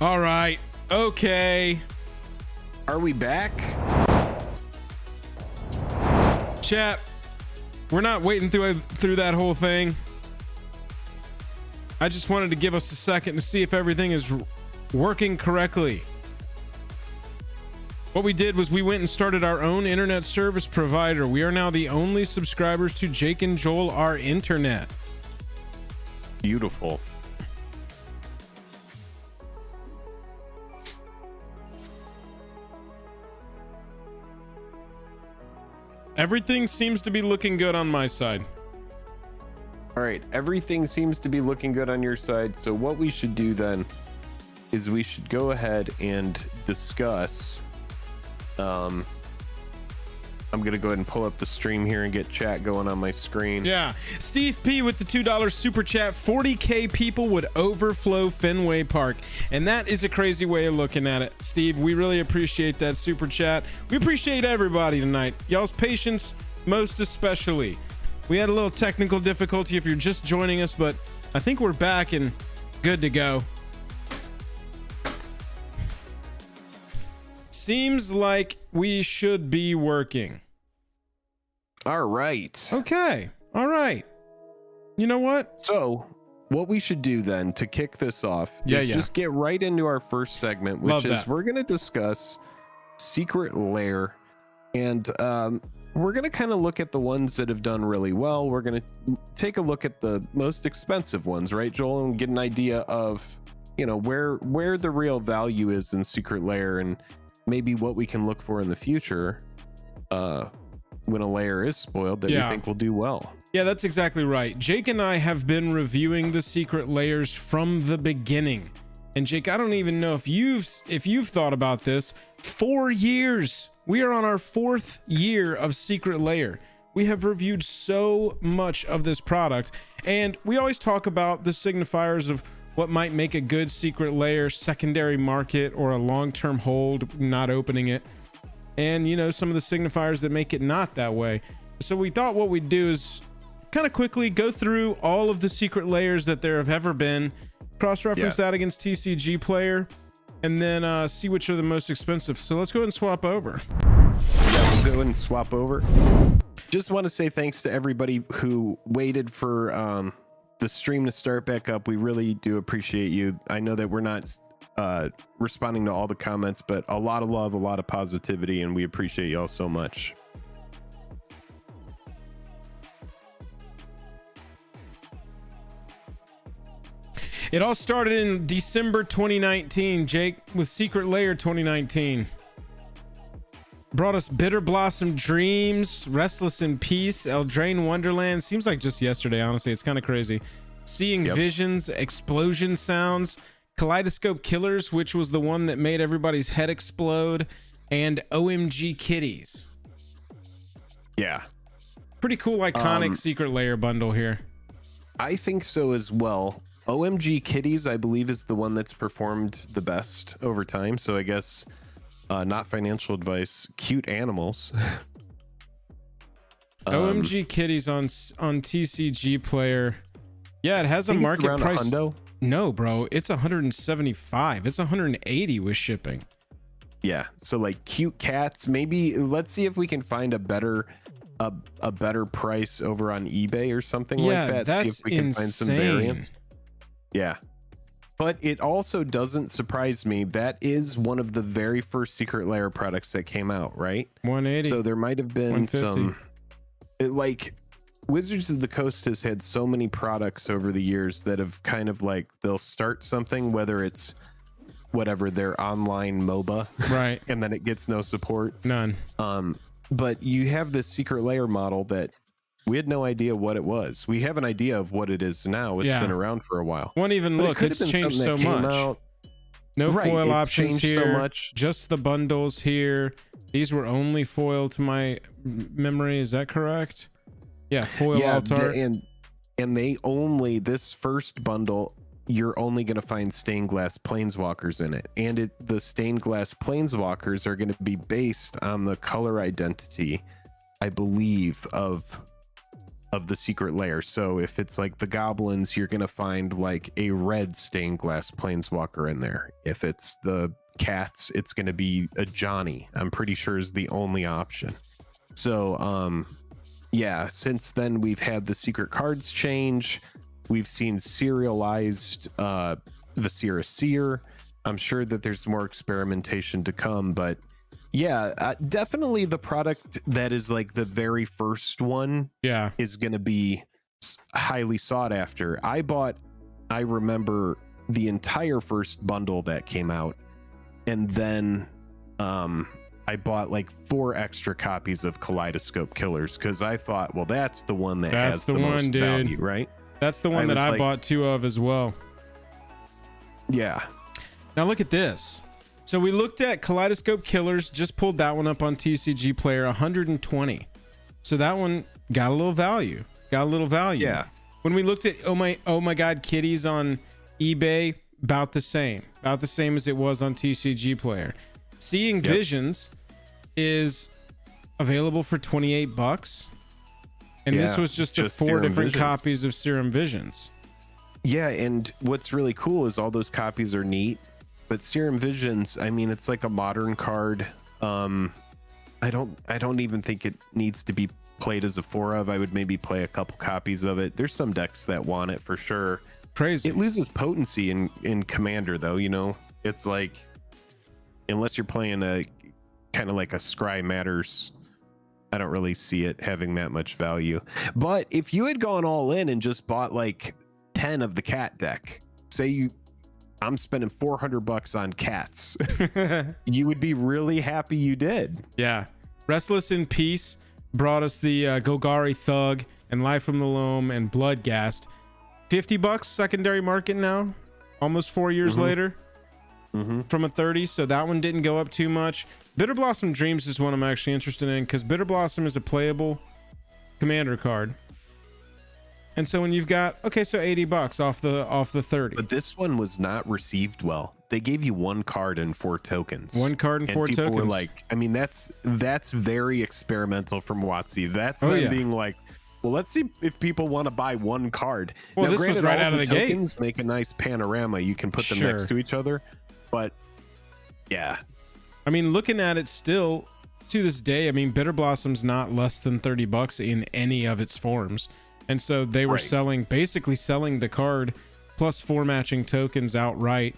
All right. Okay. Are we back? Chat. We're not waiting through that whole thing. I just wanted to give us a second to see if everything is working correctly. What we did was we went and started our own internet service provider. We are now the only subscribers to Jake and Joel Our Internet. Beautiful. Everything seems to be looking good on my side. All right, everything seems to be looking good on your side. So what we should do then is we should go ahead and discuss. I'm gonna go ahead and pull up the stream here and get chat going on my screen. Yeah, Steve P with the $2 super chat. 40K people would overflow Fenway Park, and that is a crazy way of looking at it. Steve, we really appreciate that super chat. We appreciate everybody tonight, y'all's patience most especially. We had a little technical difficulty if you're just joining us, but I think we're back and good to go. Seems like we should be working. All right. Okay. All right. You know what? So what we should do then to kick this off is just get right into our first segment, which is we're going to discuss Secret Lair. And we're going to kind of look at the ones that have done really well. We're going to take a look at the most expensive ones, right, Joel, and get an idea of, you know, where the real value is in Secret Lair and maybe what we can look for in the future when a layer is spoiled that we think will do well. Yeah, that's exactly right. Jake and I have been reviewing the secret layers from the beginning. And Jake, I don't even know if you've thought about this. 4 years. We are on our 4th year of Secret Lair. We have reviewed so much of this product, and we always talk about the signifiers of what might make a good Secret Lair secondary market or a long-term hold, not opening it. And, you know, some of the signifiers that make it not that way. So we thought what we'd do is kind of quickly go through all of the Secret Lairs that there have ever been, cross-reference that against TCG Player, and then see which are the most expensive. So let's go ahead and swap over. Yeah, we'll go ahead and swap over. Just want to say thanks to everybody who waited for the stream to start back up. We really do appreciate you. I know that we're not responding to all the comments, but a lot of love, a lot of positivity, and we appreciate y'all so much. It all started in December 2019, Jake, with Secret Lair 2019. Brought us Bitter Blossom Dreams, Restless in Peace, Eldraine Wonderland. Seems like just yesterday, honestly. It's kind of crazy. Seeing Visions, Explosion Sounds, Kaleidoscope Killers, which was the one that made everybody's head explode, and OMG Kitties. Yeah. Pretty cool, iconic Secret Lair bundle here. I think so as well. OMG Kitties, I believe, is the one that's performed the best over time. So I guess not financial advice. Cute animals. OMG Kitties on TCG Player. Yeah, it has a market price. No, bro, it's 175. It's 180 with shipping. Yeah, so like cute cats. Maybe let's see if we can find a better price over on eBay or something like that. That's see if we can find some variants. Yeah, but it also doesn't surprise me. That is one of the very first Secret Lair products that came out, right? 180. So there might have been some, like, Wizards of the Coast has had so many products over the years that have kind of like, they'll start something, whether it's whatever their online MOBA, right, and then it gets no support, none. But you have this Secret Lair model that we had no idea what it was. We have an idea of what it is now. It's been around for a while. One even look, it's changed so much. No foil options here. So much. Just the bundles here. These were only foil to my memory. Is that correct? Yeah, foil altar. And they only, this first bundle, you're only going to find stained glass planeswalkers in it. And the stained glass planeswalkers are going to be based on the color identity, I believe, of of the secret lair. So if it's like the goblins, you're gonna find like a red stained glass planeswalker in there. If it's the cats, it's gonna be a Johnny. I'm pretty sure is the only option. So yeah, since then we've had the secret cards change. We've seen serialized Viscera Seer. I'm sure that there's more experimentation to come, but yeah, definitely the product that is like the very first one is going to be highly sought after. I remember the entire first bundle that came out, and then I bought like 4 extra copies of Kaleidoscope Killers because I thought, well, that's the one that has the most value, right? That's the one that I bought 2 of as well. Yeah. Now look at this. So we looked at Kaleidoscope Killers, just pulled that one up on TCG Player, 120. So that one got a little value. Yeah. When we looked at oh my god kitties on eBay, about the same as it was on TCG Player. Seeing Visions is available for $28, and this was just the 4 different copies of Serum Visions. Yeah, and what's really cool is all those copies are neat. But Serum Visions, I mean, it's like a modern card. I don't even think it needs to be played as a 4 of. I would maybe play a couple copies of it. There's some decks that want it for sure. Crazy. It loses potency in Commander though, you know. It's like unless you're playing a kind of like a Scry Matters, I don't really see it having that much value. But if you had gone all in and just bought like 10 of the cat deck, say I'm spending $400 on cats, you would be really happy you did. Yeah. Restless in Peace brought us the Golgari Thug and Life from the Loam and Bloodghast. $50 secondary market now, almost 4 years later, from a 30. So that one didn't go up too much. Bitter Blossom Dreams is one I'm actually interested in because Bitter Blossom is a playable commander card. And so when you've got, okay, so $80 off the 30. But this one was not received well. They gave you 1 card and 4 tokens. 1 card and 4 people tokens. Were like, I mean, that's very experimental from WotC. That's them being like, well, let's see if people want to buy 1 card. Well, now, this granted, was right out of the tokens gate. Make a nice panorama. You can put them next to each other. But yeah, I mean, looking at it still to this day, I mean, Bitter Blossom's not less than $30 in any of its forms. And so they were basically selling the card plus 4 matching tokens outright.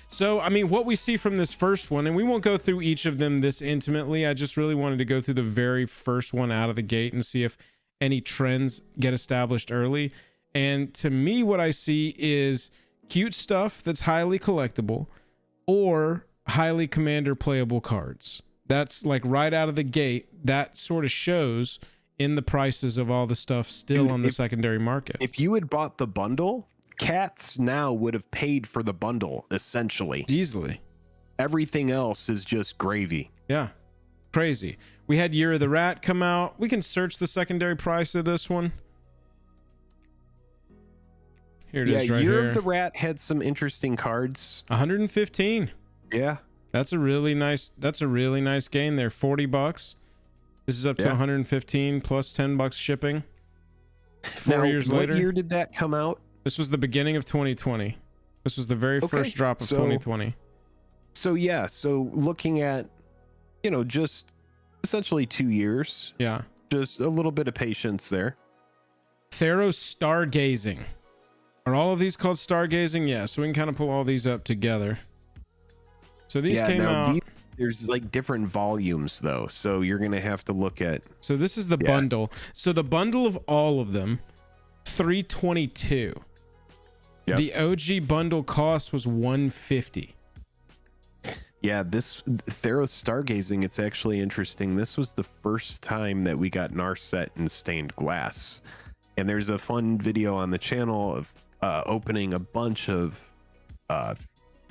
So, I mean, what we see from this first one, and we won't go through each of them this intimately. I just really wanted to go through the very first one out of the gate and see if any trends get established early. And to me, what I see is cute stuff that's highly collectible or highly commander playable cards. That's like right out of the gate. That sort of shows in the prices of all the stuff still on the secondary market. If you had bought the bundle, cats now would have paid for the bundle essentially. Easily. Everything else is just gravy. Yeah. Crazy. We had Year of the Rat come out. We can search the secondary price of this one. Here it is right Year here. of the Rat had some interesting cards. 115. Yeah. That's a really nice gain there. $40. This is up to 115 plus $10 shipping. 4 years later. What year did that come out? This was the beginning of 2020. This was the very first drop of 2020. So yeah, so looking at, you know, just essentially 2 years. Yeah. Just a little bit of patience there. Theros Stargazing. Are all of these called Stargazing? Yeah, so we can kind of pull all these up together. So these came out. There's like different volumes though, so you're gonna have to look at. So this is the bundle. So the bundle of all of them, $322. Yep. The OG bundle cost was $150. Yeah, this Theros Stargazing, it's actually interesting. This was the first time that we got Narset in stained glass, and there's a fun video on the channel of opening a bunch of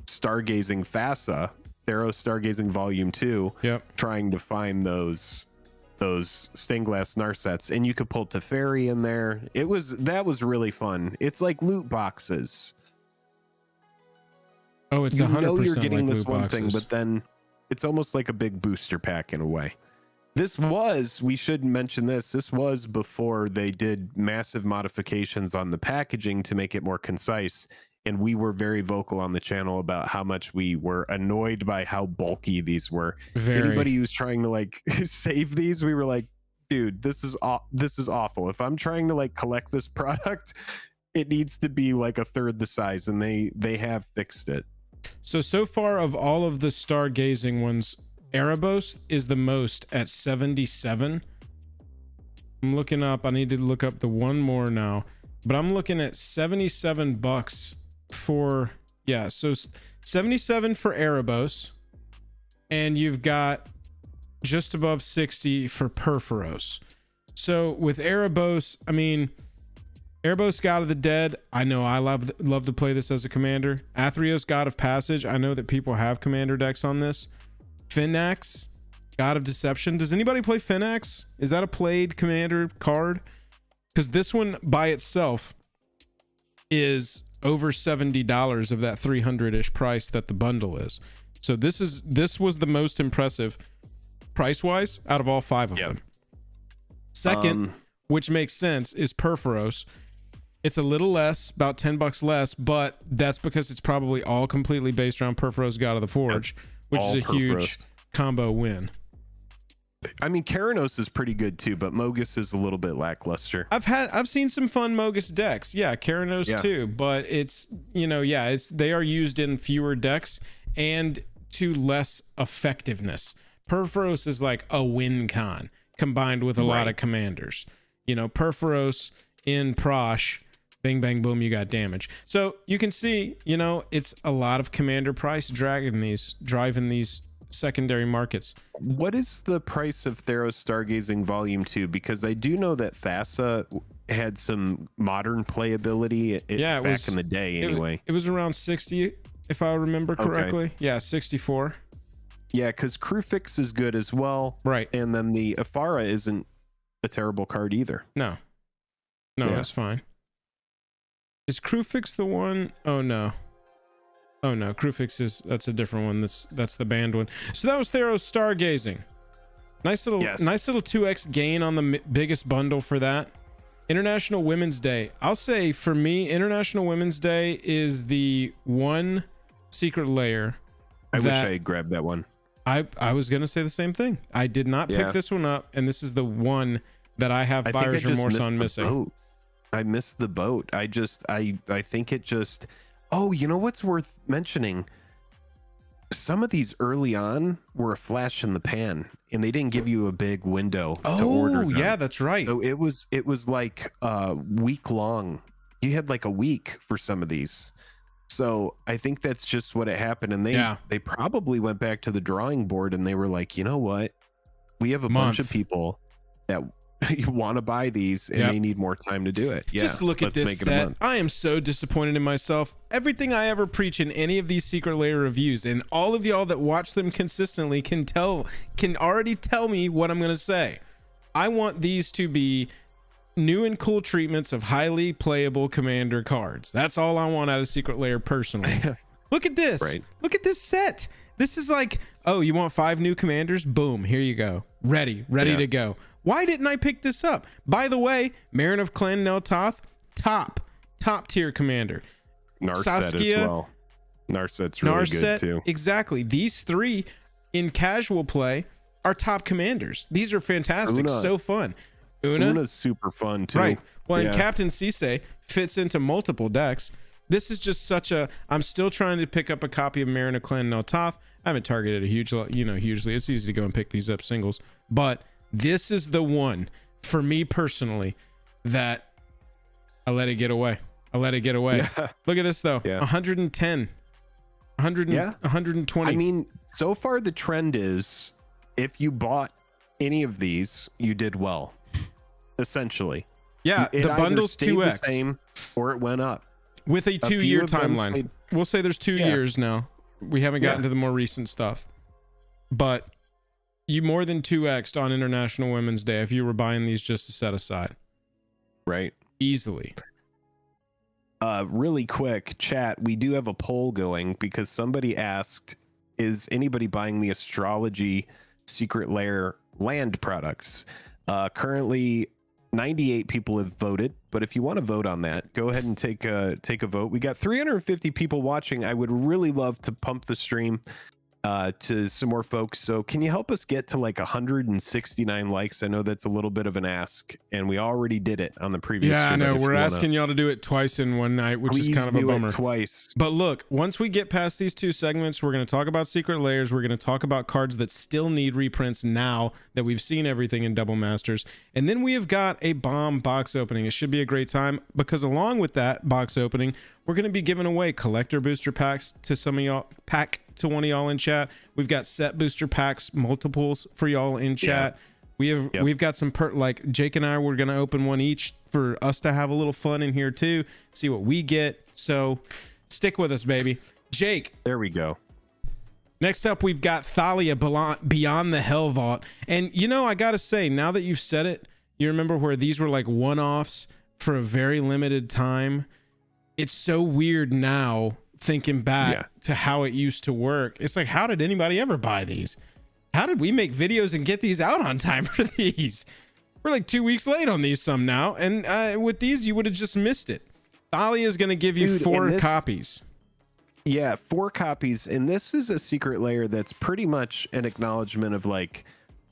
Stargazing FASA. Theros Stargazing Volume 2, trying to find those stained glass Narsets, and you could pull Teferi in there. That was really fun. It's like loot boxes. Oh, it's 100% you're getting like this loot one boxes. thing, but then it's almost like a big booster pack in a way. we should mention this was before they did massive modifications on the packaging to make it more concise. And we were very vocal on the channel about how much we were annoyed by how bulky these were. Anybody who's trying to like save these, we were like, dude, this is awful. If I'm trying to like collect this product, it needs to be like a third the size, and they have fixed it. So far of all of the stargazing ones, Erebos is the most at 77. I'm looking up, I need to look up the one more now, but I'm looking at $77 for, yeah, so 77 for Erebos, and you've got just above 60 for Perforos. So with Erebos, I mean, Erebos, God of the Dead, I know I love to play this as a commander. Athreos, God of Passage, I know that people have commander decks on this. Finax, God of Deception. Does anybody play Finax? Is that a played commander card? Because this one by itself is over $70 of that 300-ish price that the bundle is. So this was the most impressive price-wise out of all 5 of them. Second, which makes sense, is Perforos. It's a little less, about $10 less, but that's because it's probably all completely based around Perforos, God of the Forge, which is a huge combo win. I mean, Keranos is pretty good too, but Mogus is a little bit lackluster. I've seen some fun Mogus decks. Yeah, Keranos too, but it's, they are used in fewer decks and to less effectiveness. Perforos is like a win con combined with a lot of commanders. Perforos in Prosh, bang bang boom, you got damage. So you can see, it's a lot of commander price driving these secondary markets. What is the price of Theros Stargazing Volume 2? Because I do know that Thassa had some modern playability back in the day anyway. It was around 60 if I remember correctly. Okay. Yeah, 64. Yeah, because Crewfix is good as well. Right. And then the Afara isn't a terrible card either. No, that's fine. Is Crewfix the one? Oh no, Crewfix that's a different one. That's the banned one. So that was Theros Stargazing. Nice little 2x gain on the biggest bundle for that. International Women's Day. I'll say for me, International Women's Day is the one secret layer. I wish I had grabbed that one. I was gonna say the same thing. I did not pick this one up, and this is the one that I have buyer's remorse on missing. I missed the boat. I think it just. Oh, you know what's worth mentioning? Some of these early on were a flash in the pan, and they didn't give you a big window to order them. Yeah, that's right. So it was like a week long. You had like a week for some of these. So I think that's just what it happened. And they probably went back to the drawing board and they were like, you know what? We have a bunch of people that want to buy these and they need more time to do it. Yeah, just look at this set. I am so disappointed in myself. Everything I ever preach in any of these secret layer reviews, and all of y'all that watch them consistently can already tell me what I'm going to say. I want these to be new and cool treatments of highly playable commander cards. That's all I want out of secret layer personally. Look at this. Look at this set. This is like, oh, you want 5 new commanders? Boom, here you go. Ready to go. Why didn't I pick this up? By the way, Marin of Clan Neltoth, top tier commander. Narset as well. Narset's really good too. Exactly. These 3 in casual play are top commanders. These are fantastic. So fun. Una's super fun too. Right. Well, and Captain Cisse fits into multiple decks. This is just I'm still trying to pick up a copy of Marin of Clan Neltoth. I haven't targeted a hugely. It's easy to go and pick these up singles, but this is the one for me personally that I let it get away. Yeah. Look at this though. 110, 120. I mean, so far the trend is if you bought any of these, you did well. Essentially. Yeah, the bundle's 2x. The same, or it went up. With a 2-year timeline. We'll say there's 2 years now. We haven't gotten to the more recent stuff. But you more than 2x'd on International Women's Day if you were buying these just to set aside. Right. Easily. Really quick, chat, we do have a poll going because somebody asked, is anybody buying the Astrology Secret Lair land products. Currently 98 people have voted, but if you want to vote on that, go ahead and take a vote. We got 350 people watching. I would really love to pump the stream to some more folks. So can you help us get to like 169 likes? I know that's a little bit of an ask, and we already did it on the previous. Yeah, I know. We're asking y'all to do it twice in one night, which is kind of a bummer. Twice. But look, once we get past these two segments, we're going to talk about secret layers. We're going to talk about cards that still need reprints now that we've seen everything in Double Masters. And then we have got a bomb box opening. It should be a great time, because along with that box opening, we're going to be giving away collector booster packs to some of y'all, to one of y'all in chat. We've got set booster packs, multiples for y'all in chat. Yeah. We've got some like Jake and I, we're going to open one each for us to have a little fun in here too, see what we get. So stick with us, baby. Jake, there we go. Next up, we've got Talia Beyond the Hell Vault. And you know, I gotta say, now that you've said it, you remember where these were like one-offs for a very limited time. It's so weird now thinking back to how it used to work. It's like, how did anybody ever buy these? How did we make videos and get these out on time for these? We're like 2 weeks late on these some now. And with these, you would have just missed it. Talia is going to give you 4 copies. Yeah, 4 copies. And this is a secret layer that's pretty much an acknowledgement of like,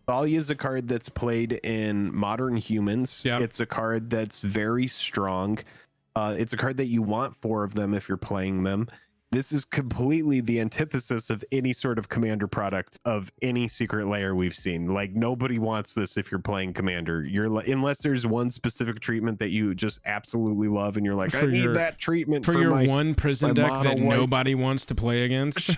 Talia is a card that's played in Modern Humans. Yep. It's a card that's very strong. It's a card that you want 4 of them if you're playing them. This is completely the antithesis of any sort of commander product of any secret layer we've seen. Like, nobody wants this if you're playing commander. Unless there's one specific treatment that you just absolutely love and you're like, I need that treatment for your one prison deck that nobody wants to play against.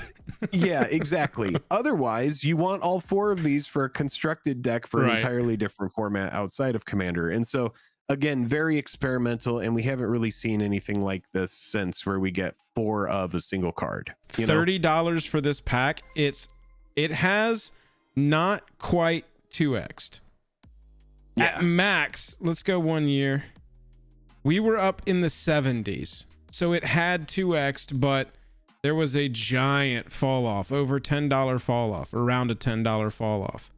Yeah, exactly. Otherwise, you want all 4 of these for a constructed deck for an entirely different format outside of commander. And so again, very experimental, and we haven't really seen anything like this since, where we get 4 of a single card. $30 for this pack. It has not quite 2x'd. At max, let's go 1 year. We were up in the 70s, so it had 2x'd, but there was a giant fall off, over $10 fall off, around a $10 fall off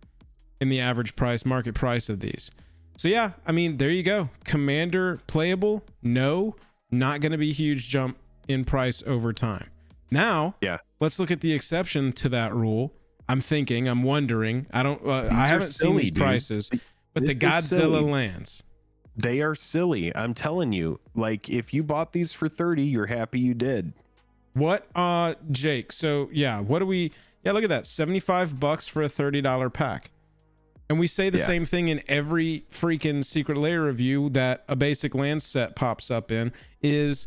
in the average price, market price of these. So yeah, I mean, there you go. Commander playable? No, not going to be a huge jump in price over time. Now, let's look at the exception to that rule. I'm wondering. I haven't seen these prices, but the Godzilla lands. They are silly. I'm telling you. Like, if you bought these for 30, you're happy you did. What, Jake? So yeah, what do we? Yeah, look at that. $75 for a $30 pack. And we say the same thing in every freaking secret layer review that a basic land set pops up in, is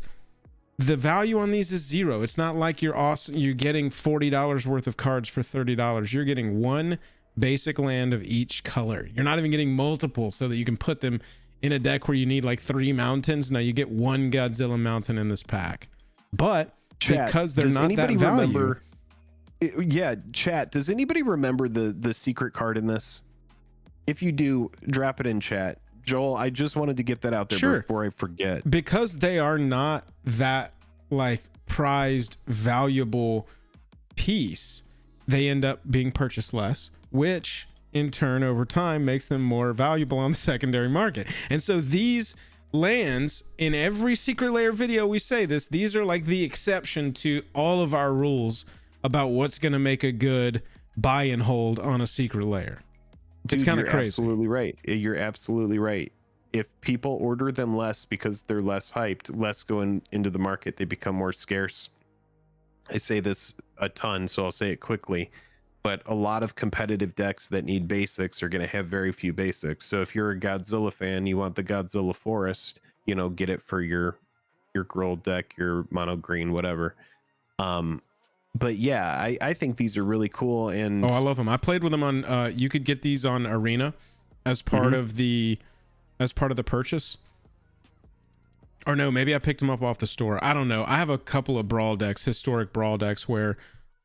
the value on these is 0. It's not like you're getting $40 worth of cards for $30. You're getting 1 basic land of each color. You're not even getting multiple so that you can put them in a deck where you need like 3 mountains. Now you get 1 Godzilla mountain in this pack. But because they're not that value. Chat, does anybody remember the secret card in this? If you do, drop it in chat. Joel, I just wanted to get that out there before I forget. Because they are not that like prized, valuable piece, they end up being purchased less, which in turn over time makes them more valuable on the secondary market. And so these lands, in every secret layer video we say this, these are like the exception to all of our rules about what's going to make a good buy and hold on a secret layer. Dude, it's kind of crazy. Absolutely right. You're absolutely right. If people order them less because they're less hyped, less going into the market, they become more scarce. I say this a ton, so I'll say it quickly. But a lot of competitive decks that need basics are going to have very few basics. So if you're a Godzilla fan, you want the Godzilla Forest, get it for your Gruld deck, your mono green, whatever. But yeah, I think these are really cool. And I love them. I played with them on you could get these on Arena as part of the purchase. Or no, maybe I picked them up off the store. I don't know. I have a couple of brawl decks, historic brawl decks, where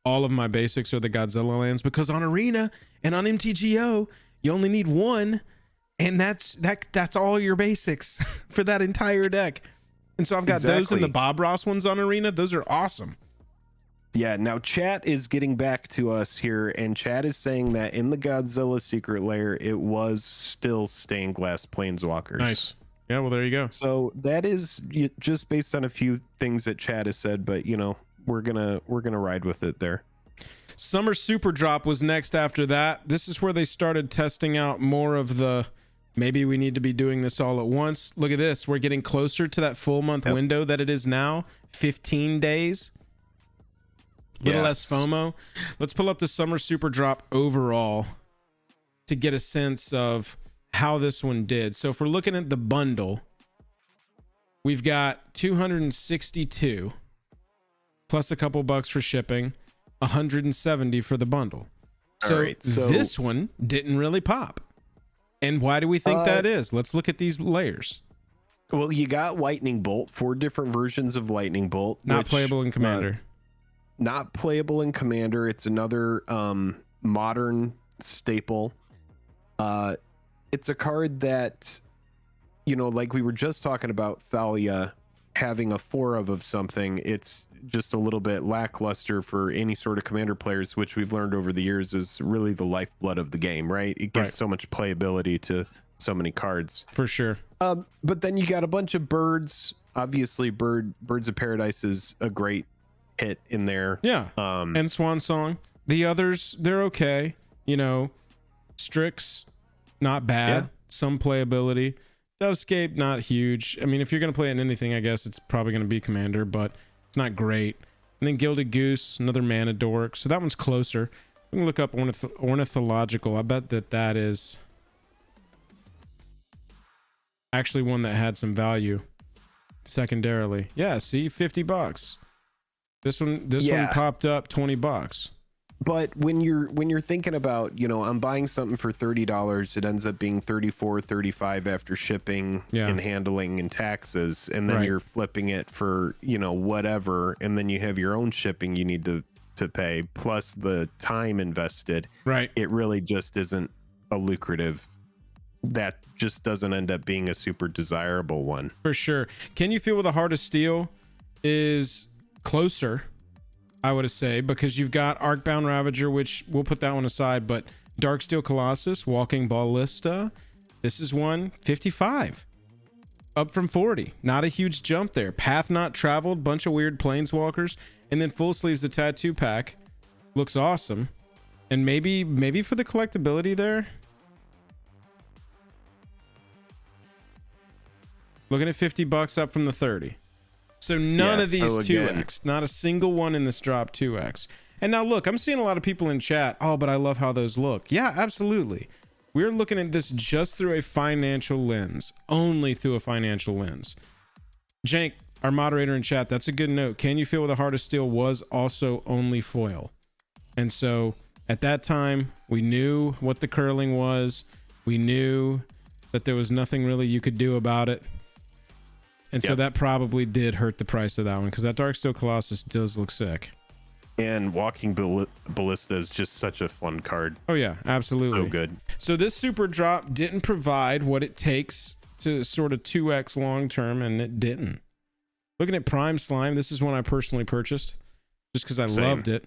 all of my basics are the Godzilla lands, because on Arena and on MTGO you only need 1, and that's all your basics for that entire deck. And so I've got those and the Bob Ross ones on Arena. Those are awesome. Yeah, now chat is getting back to us here, and chat is saying that in the Godzilla secret lair, it was still stained glass planeswalkers. Nice. Yeah, well, there you go. So that is just based on a few things that chat has said, but you know, we're gonna ride with it there. Summer Superdrop was next after that. This is where they started testing out more of the, maybe we need to be doing this all at once. Look at this. We're getting closer to that full month window that it is now. 15 days. Little less FOMO. Let's pull up the Summer Superdrop overall to get a sense of how this one did. So if we're looking at the bundle, we've got 262 plus a couple bucks for shipping, 170 for the bundle. So, so this one didn't really pop. And why do we think that is? Let's look at these layers. Well, you got Lightning Bolt, 4 different versions of Lightning Bolt. Not playable in Commander. Not playable in Commander. It's another modern staple. It's a card that, you know, like we were just talking about Thalia having a 4 of something. It's just a little bit lackluster for any sort of Commander players, which we've learned over the years is really the lifeblood of the game, right? It gives so much playability to so many cards. For sure. But then you got a bunch of birds. Obviously, Birds of Paradise is a great hit in there. Yeah. And Swan Song. The others, they're okay. You know, Strix, not bad. Yeah. Some playability. Dovescape, not huge. I mean, if you're going to play it in anything, I guess it's probably going to be Commander, but it's not great. And then Gilded Goose, another mana dork. So that one's closer. We can look up Ornithological. I bet that is actually one that had some value secondarily. Yeah, see, $50. This one popped up $20. But when you're thinking about, you know, I'm buying something for $30, it ends up being $34, $35 after shipping and handling and taxes, and then you're flipping it for, you know, whatever, and then you have your own shipping you need to pay plus the time invested. Right. It really just isn't a lucrative. That just doesn't end up being a super desirable one. For sure. Can You Feel with a Heart of Steel is closer, I would say, because you've got Arcbound Ravager, which we'll put that one aside, but Darksteel Colossus, Walking Ballista, this is 155, up from 40. Not a huge jump there. Path Not Traveled, bunch of weird planeswalkers, and then Full Sleeves, the tattoo pack, looks awesome. And maybe for the collectability there, looking at $50 up from the 30. So none of these 2x, not a single one in this drop 2x. And now look, I'm seeing a lot of people in chat. Oh, but I love how those look. Yeah, absolutely. We're looking at this just through a financial lens, only through a financial lens. Jank, our moderator in chat, that's a good note. Can You Feel with a Heart of Steel was also only foil. And so at that time, we knew what the curling was. We knew that there was nothing really you could do about it. And so that probably did hurt the price of that one, because that Darksteel Colossus does look sick. And Walking Ballista is just such a fun card. Oh yeah, absolutely. So good. So this super drop didn't provide what it takes to sort of 2x long term, and it didn't. Looking at Prime Slime, this is one I personally purchased just because I loved it.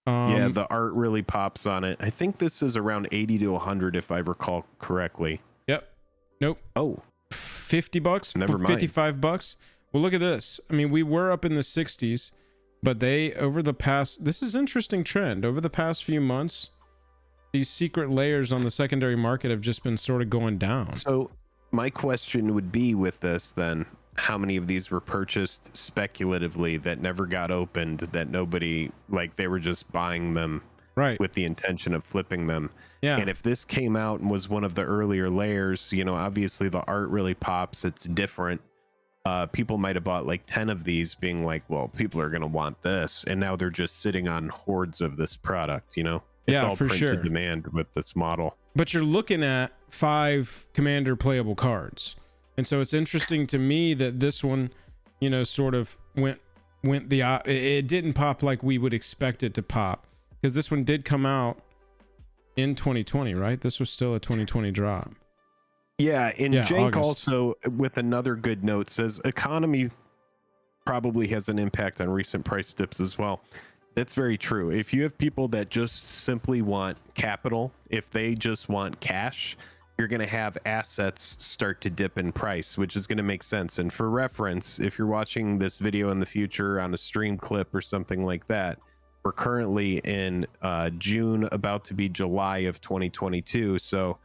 Yeah, the art really pops on it. I think this is around 80 to 100 if I recall correctly. Yep. Nope. Oh. $50, never mind. $55. Well, look at this. I mean, we were up in the 60s, but they this is interesting trend over the past few months. These secret layers on the secondary market have just been sort of going down. So my question would be with this then, how many of these were purchased speculatively that never got opened, that nobody, like they were just buying them with the intention of flipping them? Yeah. And if this came out and was one of the earlier layers, you know, obviously the art really pops. It's different. People might have bought like 10 of these being like, well, people are going to want this. And now they're just sitting on hordes of this product, you know? It's all print to demand with this model. But you're looking at 5 Commander playable cards. And so it's interesting to me that this one, you know, sort of went it didn't pop like we would expect it to pop, because this one did come out in 2020, right? This was still a 2020 drop. Yeah, and Jank also, with another good note, says economy probably has an impact on recent price dips as well. That's very true. If you have people that just simply want capital, if they just want cash, you're going to have assets start to dip in price, which is going to make sense. And for reference, if you're watching this video in the future on a stream clip or something like that, we're currently in June, about to be July of 2022. So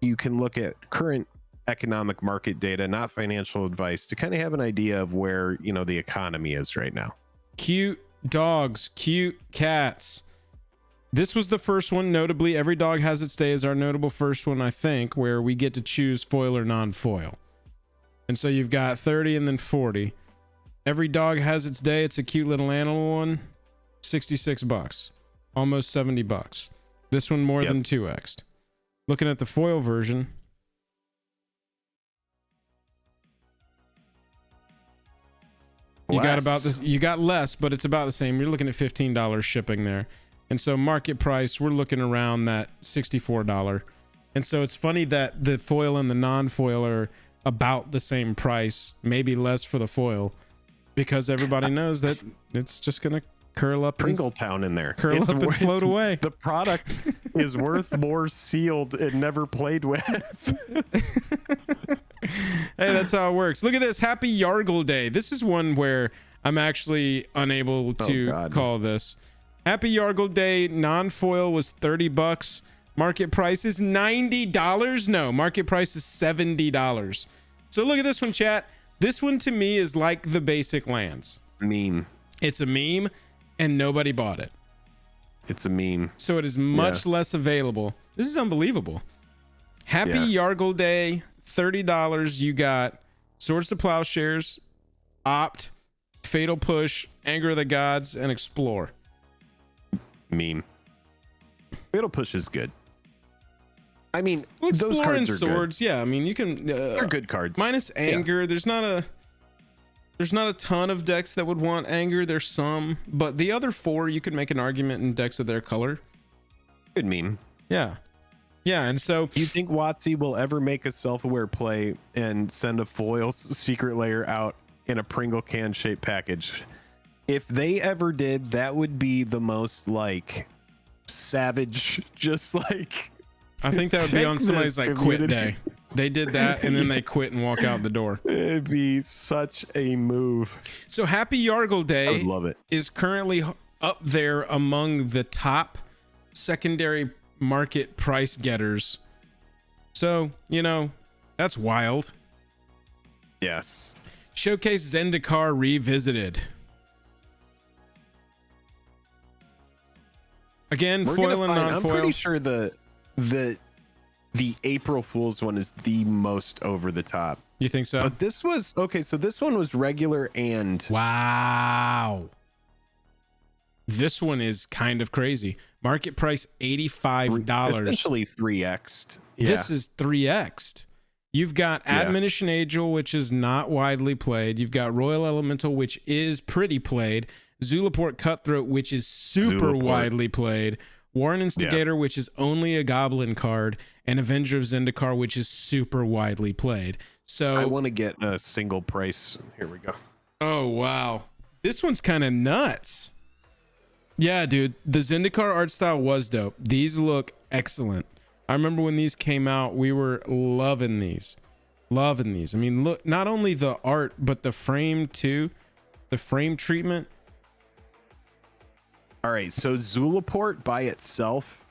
you can look at current economic market data, not financial advice, to kind of have an idea of where, you know, the economy is right now. Cute dogs, cute cats. This was the first one. Notably, Every Dog Has Its Day is our notable first one, I think, where we get to choose foil or non-foil. And so you've got 30 and then 40. Every Dog Has Its Day. It's a cute little animal one. 66 bucks. Almost 70 bucks. This one more than 2x'd. Looking at the foil version. You got about this. You got less, but it's about the same. You're looking at $15 shipping there. And so market price, we're looking around that $64. And so it's funny that the foil and the non-foil are about the same price, maybe less for the foil, because everybody knows that it's just going to curl up. Pringletown in there. Curl up and float away. The product is worth more sealed and never played with. Hey, that's how it works. Look at this. Happy Yargle Day. This is one where I'm actually unable to call this. Happy Yargle Day. Non-foil was 30 bucks. Market price is $90. No, market price is $70. So look at this one, chat. This one to me is like the basic lands. Meme. It's a meme and nobody bought it. It's a meme. So it is much less available. This is unbelievable. Happy Yargle Day. $30. You got Swords to Plowshares, Opt, Fatal Push, Anger of the Gods, and Explore. Meme. Fatal Push is good. I mean, well, those cards are Swords, good. yeah. I mean, you can. They're good cards. Minus Anger, there's not a ton of decks that would want Anger. There's some, but the other four, you could make an argument in decks of their color. Good meme. Yeah. Yeah, and so do you think WotC will ever make a self-aware play and send a foil secret layer out in a Pringle can shaped package? If they ever did, that would be the most like savage, just like I think that would be on somebody's like quit day. They did that and then they quit and walk out the door. It'd be such a move. So Happy Yargle Day I would love it. Is currently up there among the top secondary market price getters. So, you know, that's wild. Yes. Showcase Zendikar Revisited. Again, foil and non-foil. I'm pretty sure the April Fool's one is the most over the top. You think so? But this was okay, so this one was regular and wow. This one is kind of crazy. Market price $85. Essentially 3x'd. Yeah. This is 3x'd. You've got Admonition Angel, which is not widely played. You've got Royal Elemental, which is pretty played. Zulaport Cutthroat, which is super widely played. Warren Instigator, which is only a goblin card. And Avenger of Zendikar, which is super widely played. So I want to get a single price. Here we go. Oh, wow. This one's kind of nuts. Yeah, dude, the Zendikar art style was dope. These look excellent. I remember when these came out, we were loving these. Loving these. I mean, look, not only the art, but the frame too. The frame treatment. All right, so Zulaport by itself.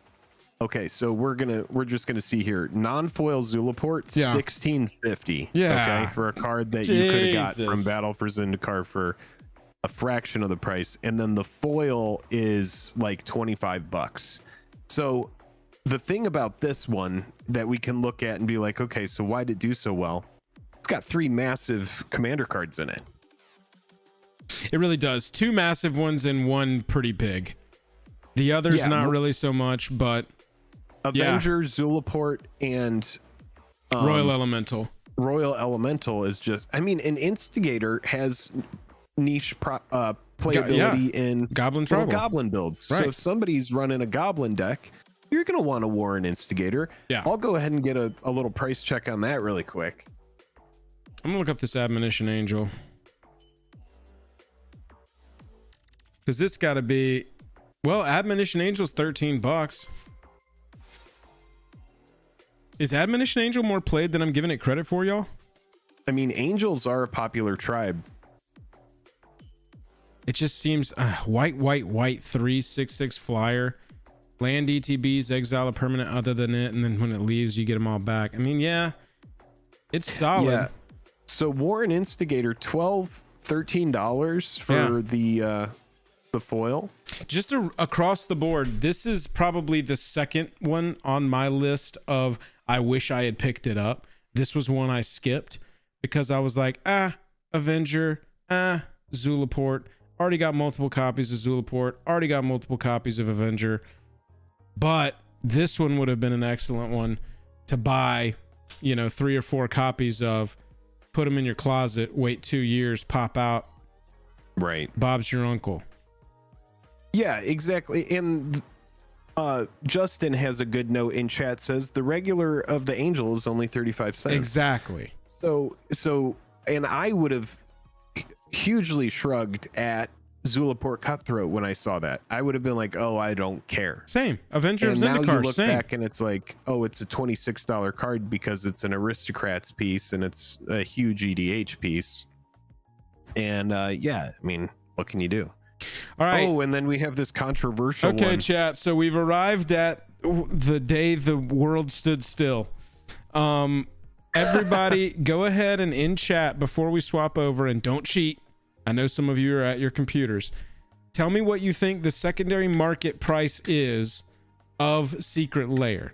Okay, so we're just gonna see here. Non-foil Zulaport, $16.50. Yeah. Okay, for a card that you could have got from Battle for Zendikar for a fraction of the price, and then the foil is like 25 bucks. So the thing about this one that we can look at and be like, okay, so why did it do so well? It's got 3 massive commander cards in it. It really does. 2 massive ones and 1 pretty big. The other's not really so much, but Avenger, Zulaport, and Royal Elemental. Royal Elemental is just, I mean, an Instigator has niche playability in Goblin Tribal. Goblin builds. Right. So if somebody's running a Goblin deck, you're going to want to Warren Instigator. Yeah. I'll go ahead and get a little price check on that really quick. I'm going to look up this Admonition Angel. Because it's got to be Well, Admonition Angel's $13. Is Admonition Angel more played than I'm giving it credit for, y'all? I mean, angels are a popular tribe. It just seems white 3/6/6 flyer. Land ETBs, exile a permanent other than it, and then when it leaves, you get them all back. I mean, yeah, it's solid. Yeah. So Warren Instigator, $13 for the foil. Just across the board, this is probably the second one on my list of I wish I had picked it up. This was one I skipped because I was like, Avenger, Zulaport. Already got multiple copies of Zulaport. Already got multiple copies of Avenger. But this one would have been an excellent one to buy, 3 or 4 copies of, put them in your closet, wait 2 years, pop out. Right. Bob's your uncle. Yeah, exactly. And Justin has a good note in chat, says the regular of the Angel is only 35 cents. Exactly. So, and I would have hugely shrugged at Zulaport Cutthroat when I saw that. I would have been like, oh, I don't care. Same. Avenger of Zendikar. Now you look back and it's like, oh, it's a $26 card because it's an Aristocrats piece and it's a huge EDH piece. And yeah, I mean, what can you do? All right. Oh, and then we have this controversial one. Chat. So we've arrived at the day the world stood still. Everybody go ahead and in chat before we swap over, and don't cheat. I know some of you are at your computers. Tell me what you think the secondary market price is of Secret Lair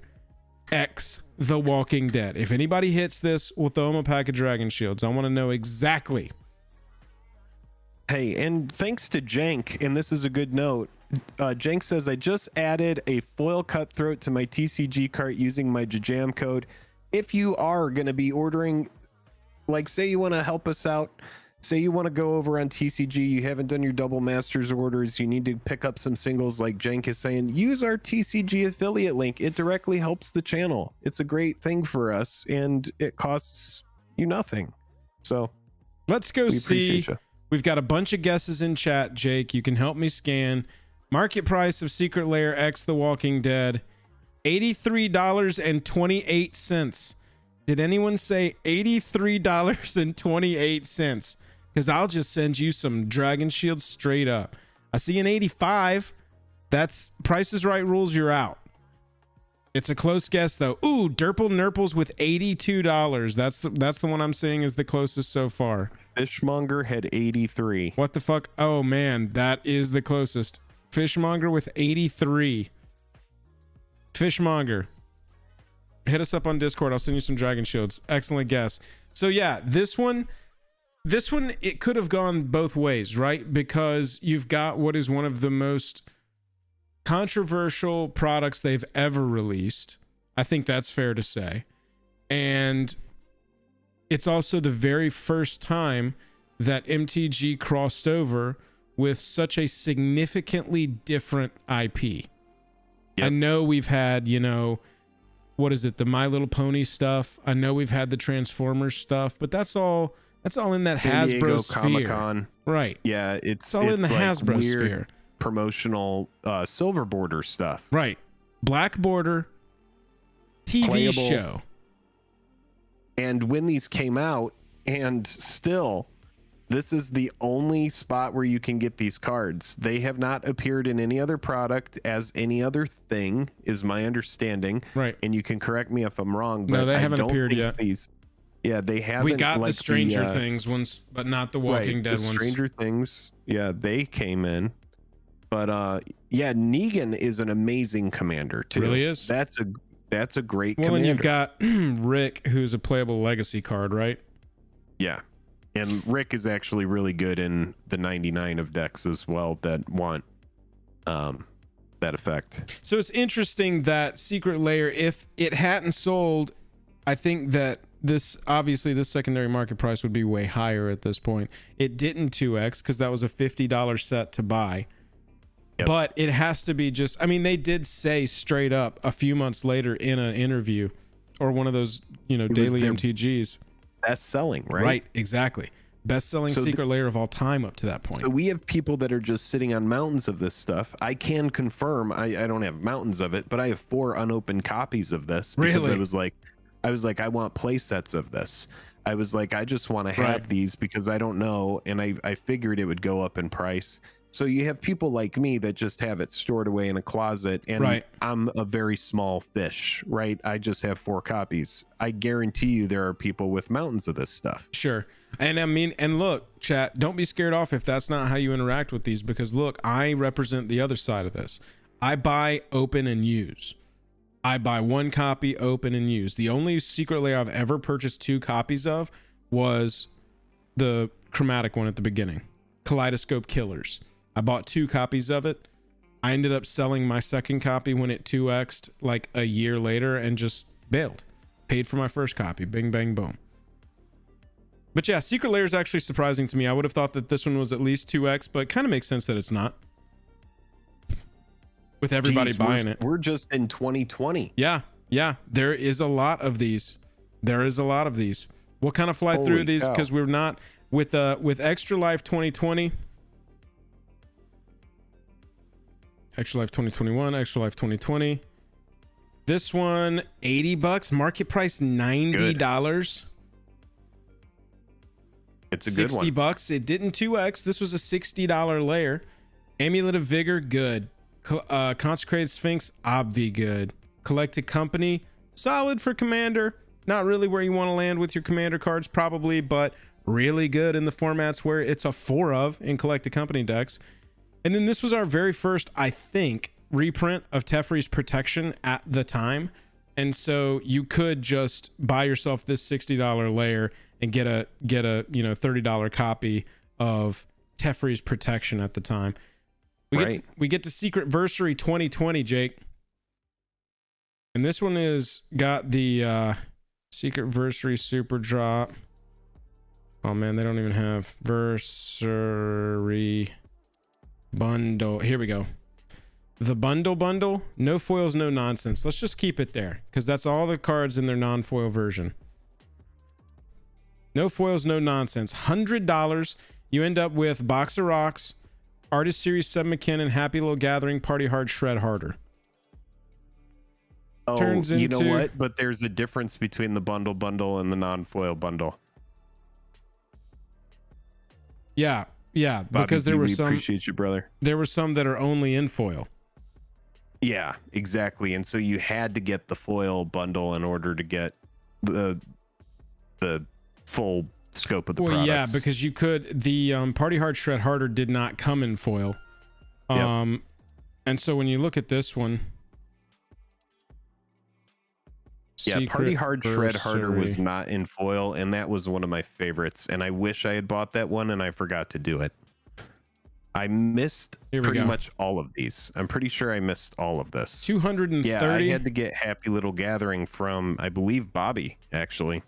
X The Walking Dead. If anybody hits this, we'll throw them a pack of Dragon Shields. I want to know exactly. Hey, and thanks to Jank, and this is a good note. Jank says, I just added a foil Cutthroat to my TCG cart using my Jajam code. If you are going to be ordering, like, say you want to help us out, say you want to go over on TCG, you haven't done your double masters orders, you need to pick up some singles like Jank is saying, use our TCG affiliate link. It directly helps the channel. It's a great thing for us, and it costs you nothing. So let's go see. We've got a bunch of guesses in chat, Jake. You can help me scan. Market price of Secret Lair X The Walking Dead, $83.28. Did anyone say $83.28? Because I'll just send you some Dragon Shields straight up. I see an 85. That's Price is Right rules, you're out. It's a close guess though. Ooh, Derple Nurples with $82. That's the one I'm seeing is the closest so far. Fishmonger had 83. What the fuck? Oh man, that is the closest. Fishmonger with 83. Fishmonger, hit us up on Discord. I'll send you some Dragon Shields. Excellent guess. So yeah, this one, it could have gone both ways, right? Because you've got what is one of the most controversial products they've ever released. I think that's fair to say. And it's also the very first time that MTG crossed over with such a significantly different IP. Yep. I know we've had, what is it? The My Little Pony stuff. I know we've had the Transformers stuff, but that's all in that San Hasbro Diego sphere. Comic-Con. Right. Yeah, it's all in the like Hasbro weird sphere. Promotional silver border stuff. Right. Black border TV Playable. show. And when these came out, and still, this is the only spot where you can get these cards. They have not appeared in any other product as any other thing, is my understanding. Right. And you can correct me if I'm wrong, but no, they haven't appeared yet. Yeah, they haven't. We got the Stranger Things ones, but not the Walking Dead ones. Stranger Things, yeah, they came in. But yeah, Negan is an amazing commander too. Really is. That's a great commander. Well, and you've got Rick, who's a playable legacy card, right? Yeah. And Rick is actually really good in the 99 of decks as well that want that effect. So it's interesting that Secret Lair, if it hadn't sold, I think that this secondary market price would be way higher at this point. It didn't 2x because that was a $50 set to buy. Yep. But it has to be just, I mean, they did say straight up a few months later in an interview or one of those, daily MTGs. Best selling, right? Right, exactly. Best-selling secret layer of all time up to that point. So we have people that are just sitting on mountains of this stuff. I can confirm, I don't have mountains of it, but I have 4 unopened copies of this because really? I was like, I want play sets of this. I was like, I just want to have these because I don't know, and I figured it would go up in price. So you have people like me that just have it stored away in a closet, and I'm a very small fish, right? I just have 4 copies. I guarantee you there are people with mountains of this stuff. Sure. And I mean, and look, chat, don't be scared off if that's not how you interact with these, because look, I represent the other side of this. I buy, open, and use. I buy 1 copy, open, and use. The only secret layer I've ever purchased 2 copies of was the chromatic one at the beginning, Kaleidoscope Killers. I bought 2 copies of it. I ended up selling my second copy when it 2x'd like a year later and just bailed. Paid for my first copy. Bing, bang, boom. But yeah, secret layer is actually surprising to me. I would have thought that this one was at least 2x, but it kind of makes sense that it's not. With everybody buying it. We're just in 2020. Yeah. Yeah. There is a lot of these. There is a lot of these. We'll kind of fly through these because we're not with Extra Life 2020. Extra Life 2021, Extra Life 2020. This one, $80, market price $90. It's a good one. $60. It didn't 2x. This was a $60 layer. Amulet of Vigor, good. Consecrated Sphinx, obvi good. Collected Company, solid for Commander. Not really where you want to land with your Commander cards, probably, but really good in the formats where it's a 4 of in Collected Company decks. And then this was our very first, I think, reprint of Teferi's Protection at the time. And so you could just buy yourself this $60 layer and get a $30 copy of Teferi's Protection at the time. We get to Secret Versary 2020, Jake. And this one is got the Secret Versary Superdrop. Oh man, they don't even have Versary bundle. Here we go. The bundle, no foils, no nonsense. Let's just keep it there because that's all the cards in their non-foil version. No foils, no nonsense. $100. You end up with Box of Rocks, Artist Series 7 McKinnon, Happy Little Gathering, Party Hard, Shred Harder. Oh, you know what? But there's a difference between the bundle and the non-foil bundle. Yeah. Yeah, Bobby, because there were some. Appreciate you, brother. There were some that are only in foil. Yeah, exactly. And so you had to get the foil bundle in order to get the full scope of the products. Yeah, because you could. The Party Hard Shred Harder did not come in foil. And so when you look at this one. Yeah, Party Hard Shred Harder was not in foil, and that was one of my favorites. And I wish I had bought that one, and I forgot to do it. I missed pretty much all of these. I'm pretty sure I missed all of this. 230. Yeah, I had to get Happy Little Gathering from, I believe, Bobby, actually.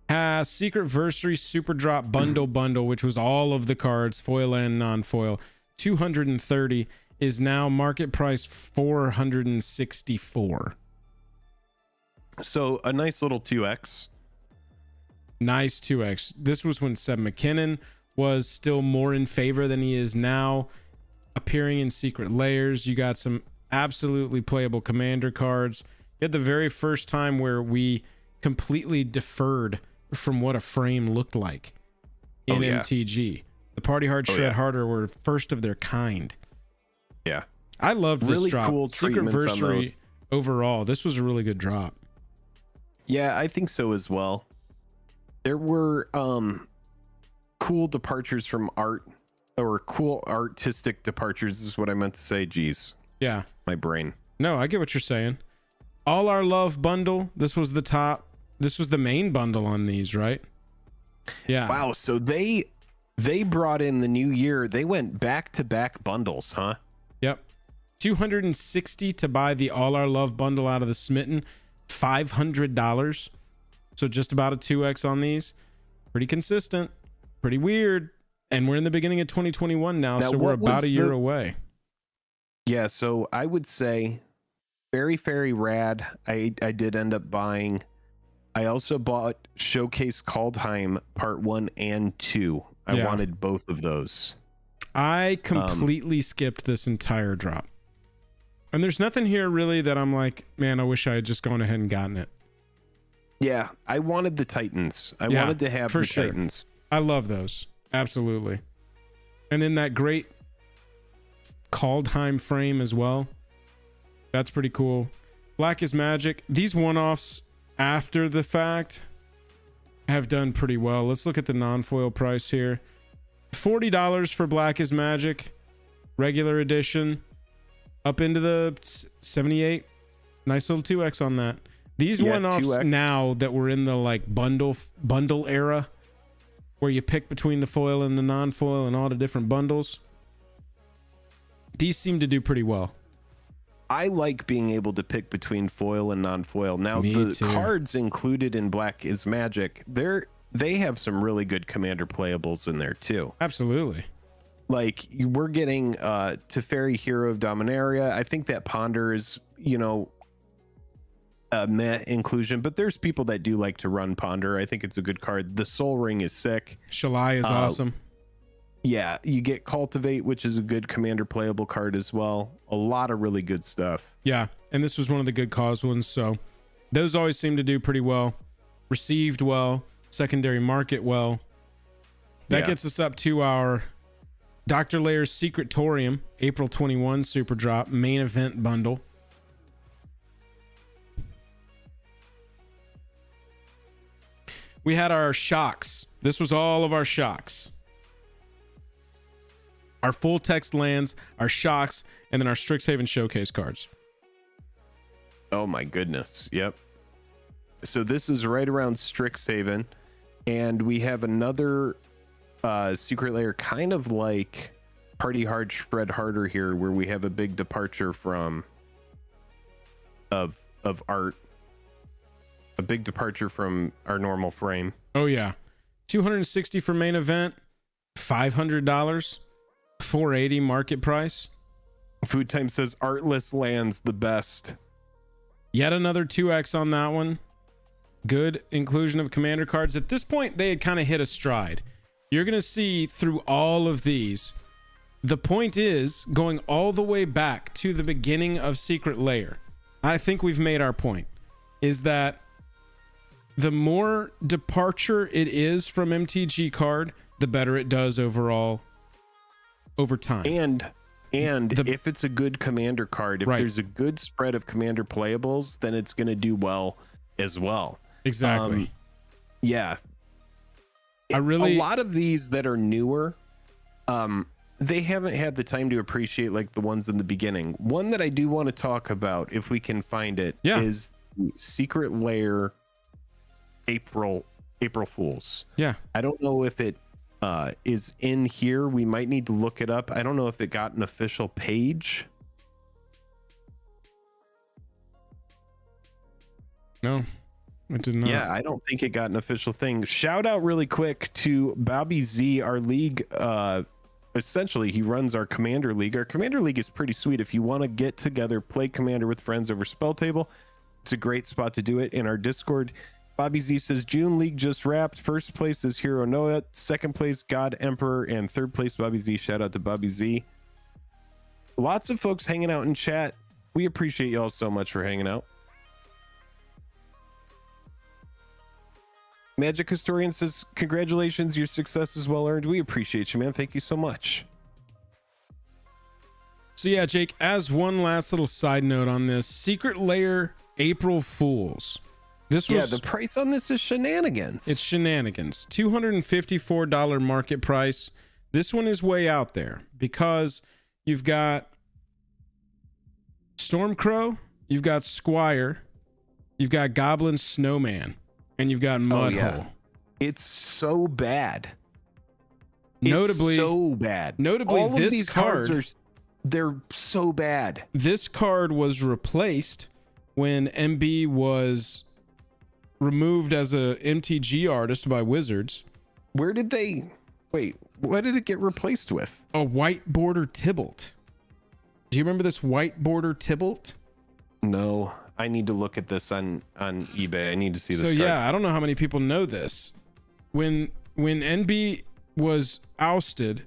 Secret Versary Superdrop bundle, which was all of the cards, foil and non-foil. 230 is now market price 464. So a nice little 2x. Nice 2x. This was when Seb McKinnon was still more in favor than he is now, appearing in Secret Lairs. You got some absolutely playable Commander cards. You had the very first time where we completely deferred from what a frame looked like in MTG. The Party Hard Shred Harder were first of their kind. Yeah. I loved this really drop. Cool Secret Versary overall. This was a really good drop. Yeah, I think so as well. There were cool departures from art, or cool artistic departures is what I meant to say. Geez. Yeah. My brain. No, I get what you're saying. All Our Love bundle. This was the top. This was the main bundle on these, right? Yeah. Wow. So they brought in the new year. They went back-to-back bundles, huh? Yep. 260 to buy the All Our Love bundle out of the Smitten. $500. So just about a 2x on these. Pretty consistent. Pretty weird. And we're in the beginning of 2021 now, so we're about a year away. Yeah, so I would say very, very rad. I did end up buying. I also bought Showcase Kaldheim Part 1 and 2. I wanted both of those. I completely skipped this entire drop. And there's nothing here really that I'm like, man, I wish I had just gone ahead and gotten it. Yeah, I wanted the Titans. I wanted to have the Titans. I love those. Absolutely. And then that great Kaldheim frame as well. That's pretty cool. Black is Magic. These one-offs after the fact have done pretty well. Let's look at the non-foil price here. $40 for Black is Magic. Regular edition. Up into the 78. Nice little 2x on that. These one-offs 2X. Now that we're in the like bundle era, where you pick between the foil and the non-foil and all the different bundles, these seem to do pretty well. I like being able to pick between foil and non-foil. Now, the cards included in Black is Magic, they have some really good commander playables in there too. Absolutely. Like, we're getting Teferi, Hero of Dominaria. I think that Ponder is, a meh inclusion, but there's people that do like to run Ponder. I think it's a good card. The Soul Ring is sick. Shalai is awesome. Yeah, you get Cultivate, which is a good commander playable card as well. A lot of really good stuff. Yeah, and this was one of the good cause ones, so those always seem to do pretty well. Received well, secondary market well. That gets us up to our Dr. Lair's Secretorium, April 21 Super Drop main event bundle. We had our shocks. This was all of our shocks. Our full text lands, our shocks, and then our Strixhaven showcase cards. Oh my goodness. Yep. So this is right around Strixhaven, and we have another Secret Lair, kind of like Party Hard Shred Harder here, where we have a big departure from of art. A big departure from our normal frame. Oh yeah. $260 for main event, $500. 480 market price. Food Time says Artless lands the best. Yet another 2x on that one. Good inclusion of commander cards. At this point, they had kind of hit a stride. You're going to see through all of these. The point is, going all the way back to the beginning of Secret Lair, I think we've made our point, is that the more departure it is from MTG card, the better it does overall over time. And if it's a good commander card, if there's a good spread of commander playables, then it's going to do well as well. Exactly. Yeah. A lot of these that are newer, they haven't had the time to appreciate like the ones in the beginning. One that I do want to talk about, if we can find it, is Secret Lair April Fools. Yeah. I don't know if it is in here. We might need to look it up. I don't know if it got an official page. No, it did not. Yeah, I don't think it got an official thing. Shout out really quick to Bobby Z, our league. Essentially, he runs our Commander League. Our Commander League is pretty sweet. If you want to get together, play Commander with friends over Spell Table, it's a great spot to do it. In our Discord, Bobby Z says June League just wrapped. First place is Hero Noah. Second place, God Emperor. And third place, Bobby Z. Shout out to Bobby Z. Lots of folks hanging out in chat. We appreciate y'all so much for hanging out. Magic Historian says, congratulations, your success is well earned. We appreciate you, man. Thank you so much. So yeah, Jake, as one last little side note on this, Secret Lair April Fools. This was, the price on this is shenanigans. It's shenanigans. $254 market price. This one is way out there because you've got Stormcrow, you've got Squire, you've got Goblin Snowman, and you've got Mudhole. It's so bad. Notably, so bad. Notably, all this of these cards they're so bad. This card was replaced when MB was removed as a MTG artist by Wizards. What did it get replaced with? A white border Tybalt. Do you remember this white border Tybalt? No, I need to look at this on eBay. I need to see this card. Yeah, I don't know how many people know this. When NB was ousted,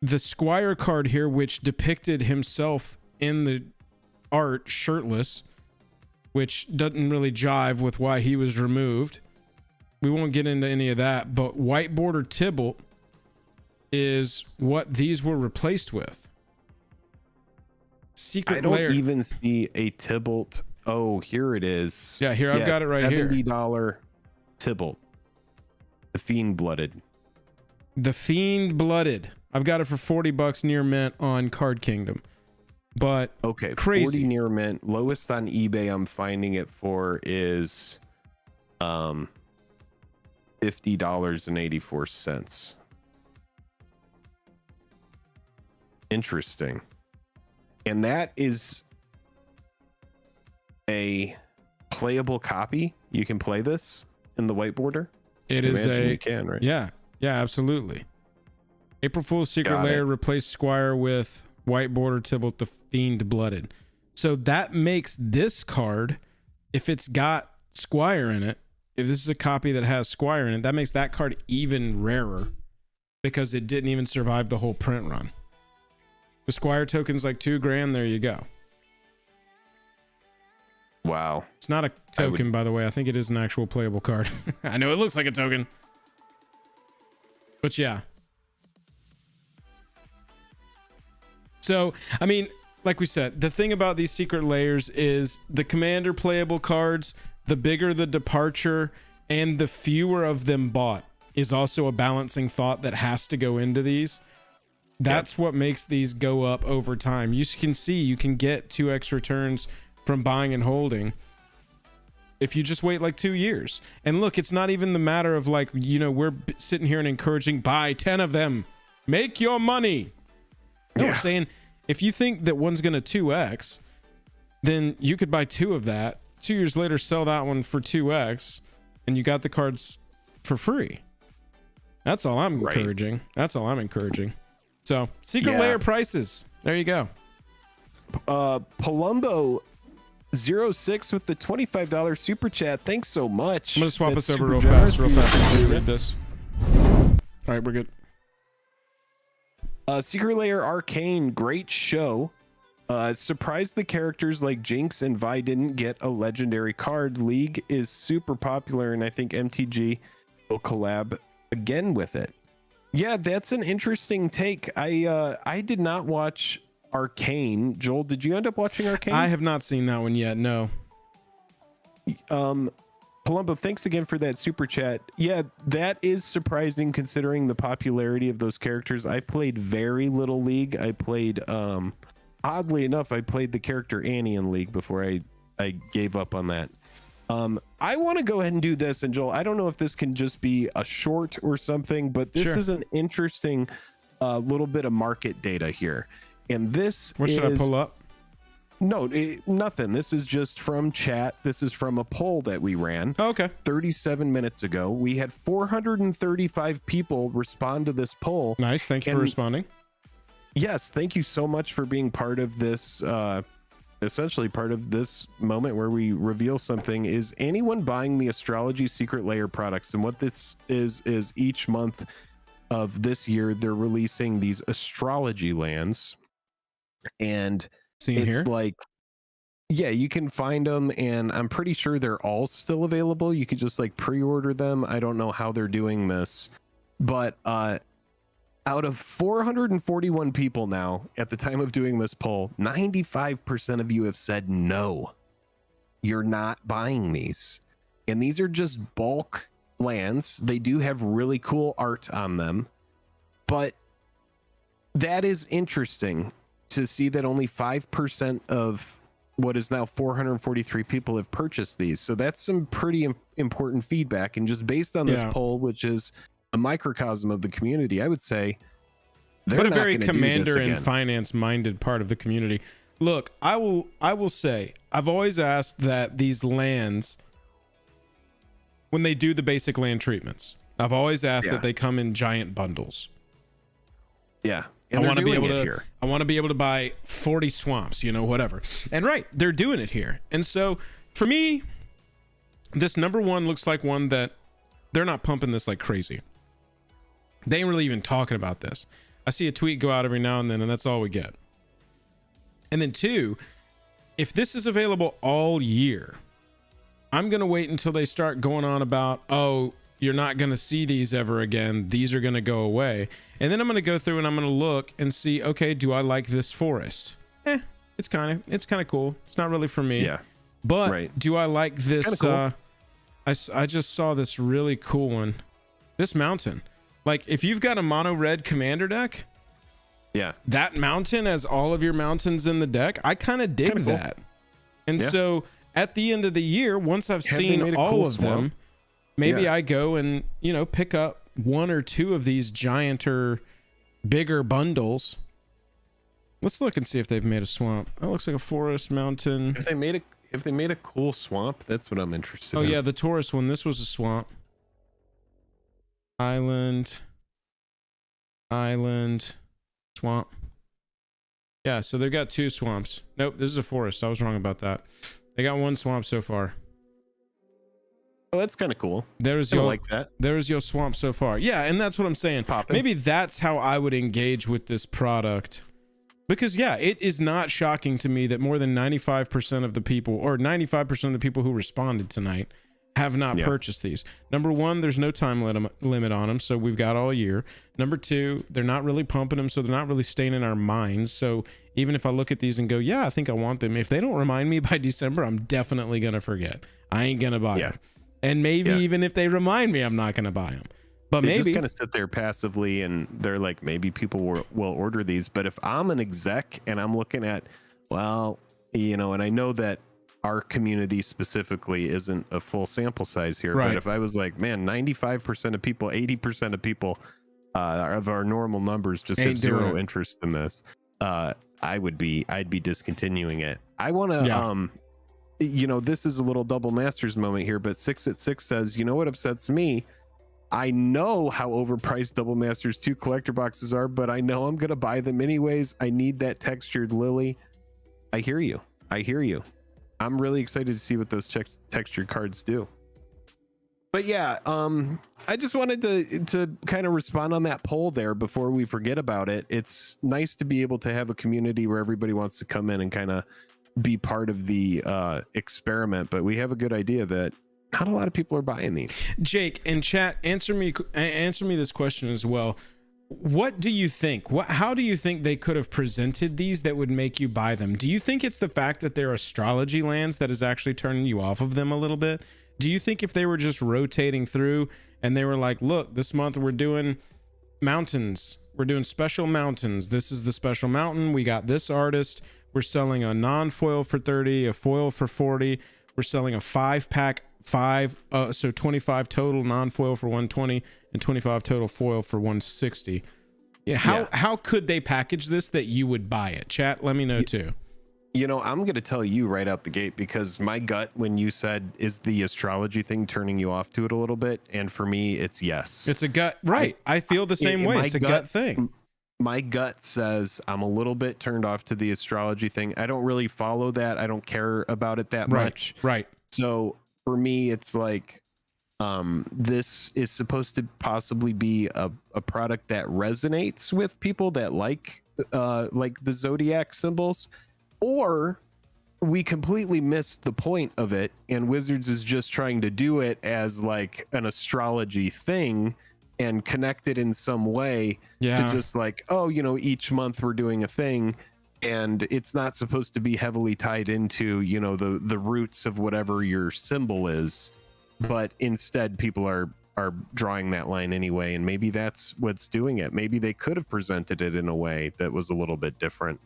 the Squire card here, which depicted himself in the art shirtless, which doesn't really jive with why he was removed. We won't get into any of that, but white border Tybalt is what these were replaced with. Secret Lair. I don't even see a Tybalt. Oh, here it is. Yeah, here, I've got it right here. $70 Tybalt. The Fiend Blooded. The Fiend Blooded. I've got it for $40 near mint on Card Kingdom. But okay, crazy. 40 near mint. Lowest on eBay I'm finding it for is $50.84. Interesting. And that is a playable copy. You can play this in the white border. It is a you can, right? Yeah, absolutely. April Fool's Secret Lair replaced Squire with white border Tybalt, the Fiend Blooded. So that makes this card, if it's got Squire in it, if this is a copy that has Squire in it, that makes that card even rarer because it didn't even survive the whole print run. The Squire token's like $2,000. There you go. Wow. It's not a token, by the way. I think it is an actual playable card. I know it looks like a token. But yeah. So, I mean, like we said, the thing about these Secret Lairs is the commander playable cards, the bigger the departure and the fewer of them bought is also a balancing thought that has to go into these. That's what makes these go up over time. You can see you can get 2x returns from buying and holding if you just wait like 2 years. And look, it's not even the matter of like, you know, we're sitting here and encouraging buy 10 of them, make your money. No, we're saying if you think that one's going to 2x, then you could buy 2 of that. 2 years later, sell that one for 2x, and you got the cards for free. That's all I'm encouraging. That's all I'm encouraging. So, Secret Lair prices. There you go. Palumbo 06 with the $25 super chat. Thanks so much. I'm going to swap us over real fast. Real fast. Read this. All right, we're good. Secret Lair Arcane, great show. Surprised the characters like Jinx and Vi didn't get a legendary card. League is super popular, and I think MTG will collab again with it. Yeah, that's an interesting take. I did not watch Arcane. Joel, did you end up watching Arcane? I have not seen that one yet. No. Palumbo, thanks again for that super chat. Yeah, that is surprising considering the popularity of those characters. I played very little League. I played, oddly enough, I played the character Annie in League before I gave up on that. I want to go ahead and do this, and Joel, I don't know if this can just be a short or something, but this is an interesting little bit of market data here. And this what should I pull up? No, nothing. This is just from chat. This is from a poll that we ran. Oh, okay. 37 minutes ago. We had 435 people respond to this poll. Nice. Thank you for responding. Yes. Thank you so much for being part of this, essentially part of this moment where we reveal something. Is anyone buying the Astrology Secret Lair products? And what this is each month of this year, they're releasing these astrology lands. And it's like, yeah, you can find them, and I'm pretty sure they're all still available. You could just like pre-order them. I don't know how they're doing this, but out of 441 people now at the time of doing this poll, 95% of you have said no, you're not buying these. And these are just bulk lands. They do have really cool art on them, but that is interesting to see that only 5% of what is now 443 people have purchased these. So that's some pretty important feedback. And just based on this poll, which is a microcosm of the community, I would say they're but a very commander and finance minded part of the community. Look, I will say, I've always asked that these lands, when they do the basic land treatments, I've always asked that they come in giant bundles. Yeah. I want to be able to. I want to be able to buy 40 swamps, you know, whatever. And they're doing it here. And so for me, this number one looks like one that they're not pumping this like crazy. They ain't really even talking about this. I see a tweet go out every now and then, and that's all we get. And then 2, if this is available all year, I'm going to wait until they start going on about, oh, you're not going to see these ever again. These are going to go away. And then I'm going to go through and I'm going to look and see, okay, do I like this forest? It's kind of cool. It's not really for me. Yeah. But do I like this? Cool. I just saw this really cool one. This mountain. Like, if you've got a mono red commander deck, that mountain as all of your mountains in the deck, I kind of dig that. Cool. And so at the end of the year, once I've seen all of them, maybe I go and, pick up 1 or 2 of these giant or bigger bundles. Let's look and see if they've made a swamp. That looks like a forest mountain. If they made a cool swamp, that's what I'm interested in. Oh yeah, the Taurus one. This was a swamp. Island, swamp. Yeah, so they've got 2 swamps. Nope, this is a forest. I was wrong about that. They got 1 swamp so far. Oh, that's kind of cool. There's your swamp so far. Yeah, and that's what I'm saying. Maybe that's how I would engage with this product. Because it is not shocking to me that more than 95% of the people, or 95% of the people who responded tonight, have not purchased these. Number 1, there's no time limit on them, so we've got all year. Number 2, they're not really pumping them, so they're not really staying in our minds. So even if I look at these and go, I think I want them, if they don't remind me by December, I'm definitely gonna forget. I ain't gonna buy them. And maybe even if they remind me, I'm not gonna buy them. But they just kind of sit there passively, and they're like, maybe people will order these. But if I'm an exec and I'm looking at, and I know that our community specifically isn't a full sample size here, but if I was like, man, 95% of people, 80% of people of our normal numbers just have zero interest in this, I'd be discontinuing it. I want to this is a little double masters moment here, but 6 says, you know what upsets me? I know how overpriced Double Masters 2 collector boxes are, but I know I'm gonna buy them anyways. I need that textured lily. I hear you. I'm really excited to see what those textured cards do. But I just wanted to kind of respond on that poll there before we forget about it. It's nice to be able to have a community where everybody wants to come in and kind of be part of the experiment, but we have a good idea that not a lot of people are buying these. Jake, in chat, answer me this question as well. What do you think? How do you think they could have presented these that would make you buy them? Do you think it's the fact that they're astrology lands that is actually turning you off of them a little bit? Do you think if they were just rotating through and they were like, look, this month we're doing mountains, we're doing special mountains, this is the special mountain, we got this artist, we're selling a non-foil for 30, a foil for 40, we're selling a 5-pack, so 25 total non-foil for 120 and 25 total foil for 160. How could they package this that you would buy it? Chat, let me know too. I'm going to tell you right out the gate, because my gut when you said, is the astrology thing turning you off to it a little bit? And for me, it's yes. It's a gut, right? I feel the same way. It's a gut thing. My gut says I'm a little bit turned off to the astrology thing. I don't really follow that. I don't care about it that much. Right. So for me, it's like, this is supposed to possibly be a product that resonates with people that like the zodiac symbols, or we completely missed the point of it, and Wizards is just trying to do it as like an astrology thing and connect it in some way to just like, each month we're doing a thing, and it's not supposed to be heavily tied into, the roots of whatever your symbol is, but instead people are drawing that line anyway, and maybe that's what's doing it. Maybe they could have presented it in a way that was a little bit different.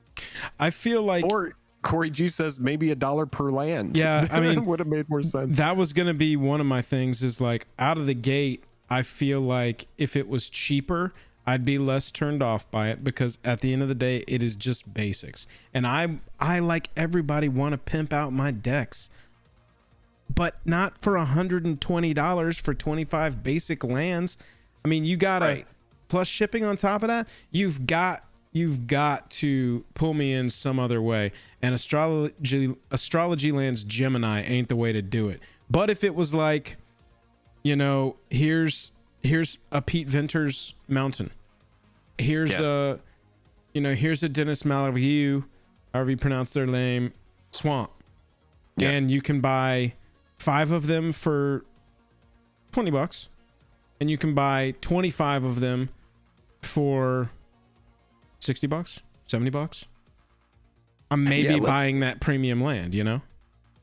I feel like, or Corey G says maybe $1 per land. Yeah, I mean, would have made more sense. That was going to be one of my things, is like, out of the gate, I feel like if it was cheaper, I'd be less turned off by it, because at the end of the day, it is just basics. And I like everybody want to pimp out my decks, but not for $120 for 25 basic lands. I mean, you gotta plus shipping on top of that. You've got to pull me in some other way. And astrology lands Gemini ain't the way to do it. But if it was like, here's here's a Pete Venters mountain. Here's a, here's a Dennis Malraux, however you pronounce their name, swamp. Yeah. And you can buy 5 of them for $20, and you can buy 25 of them for $60, $70. I'm maybe buying that premium land,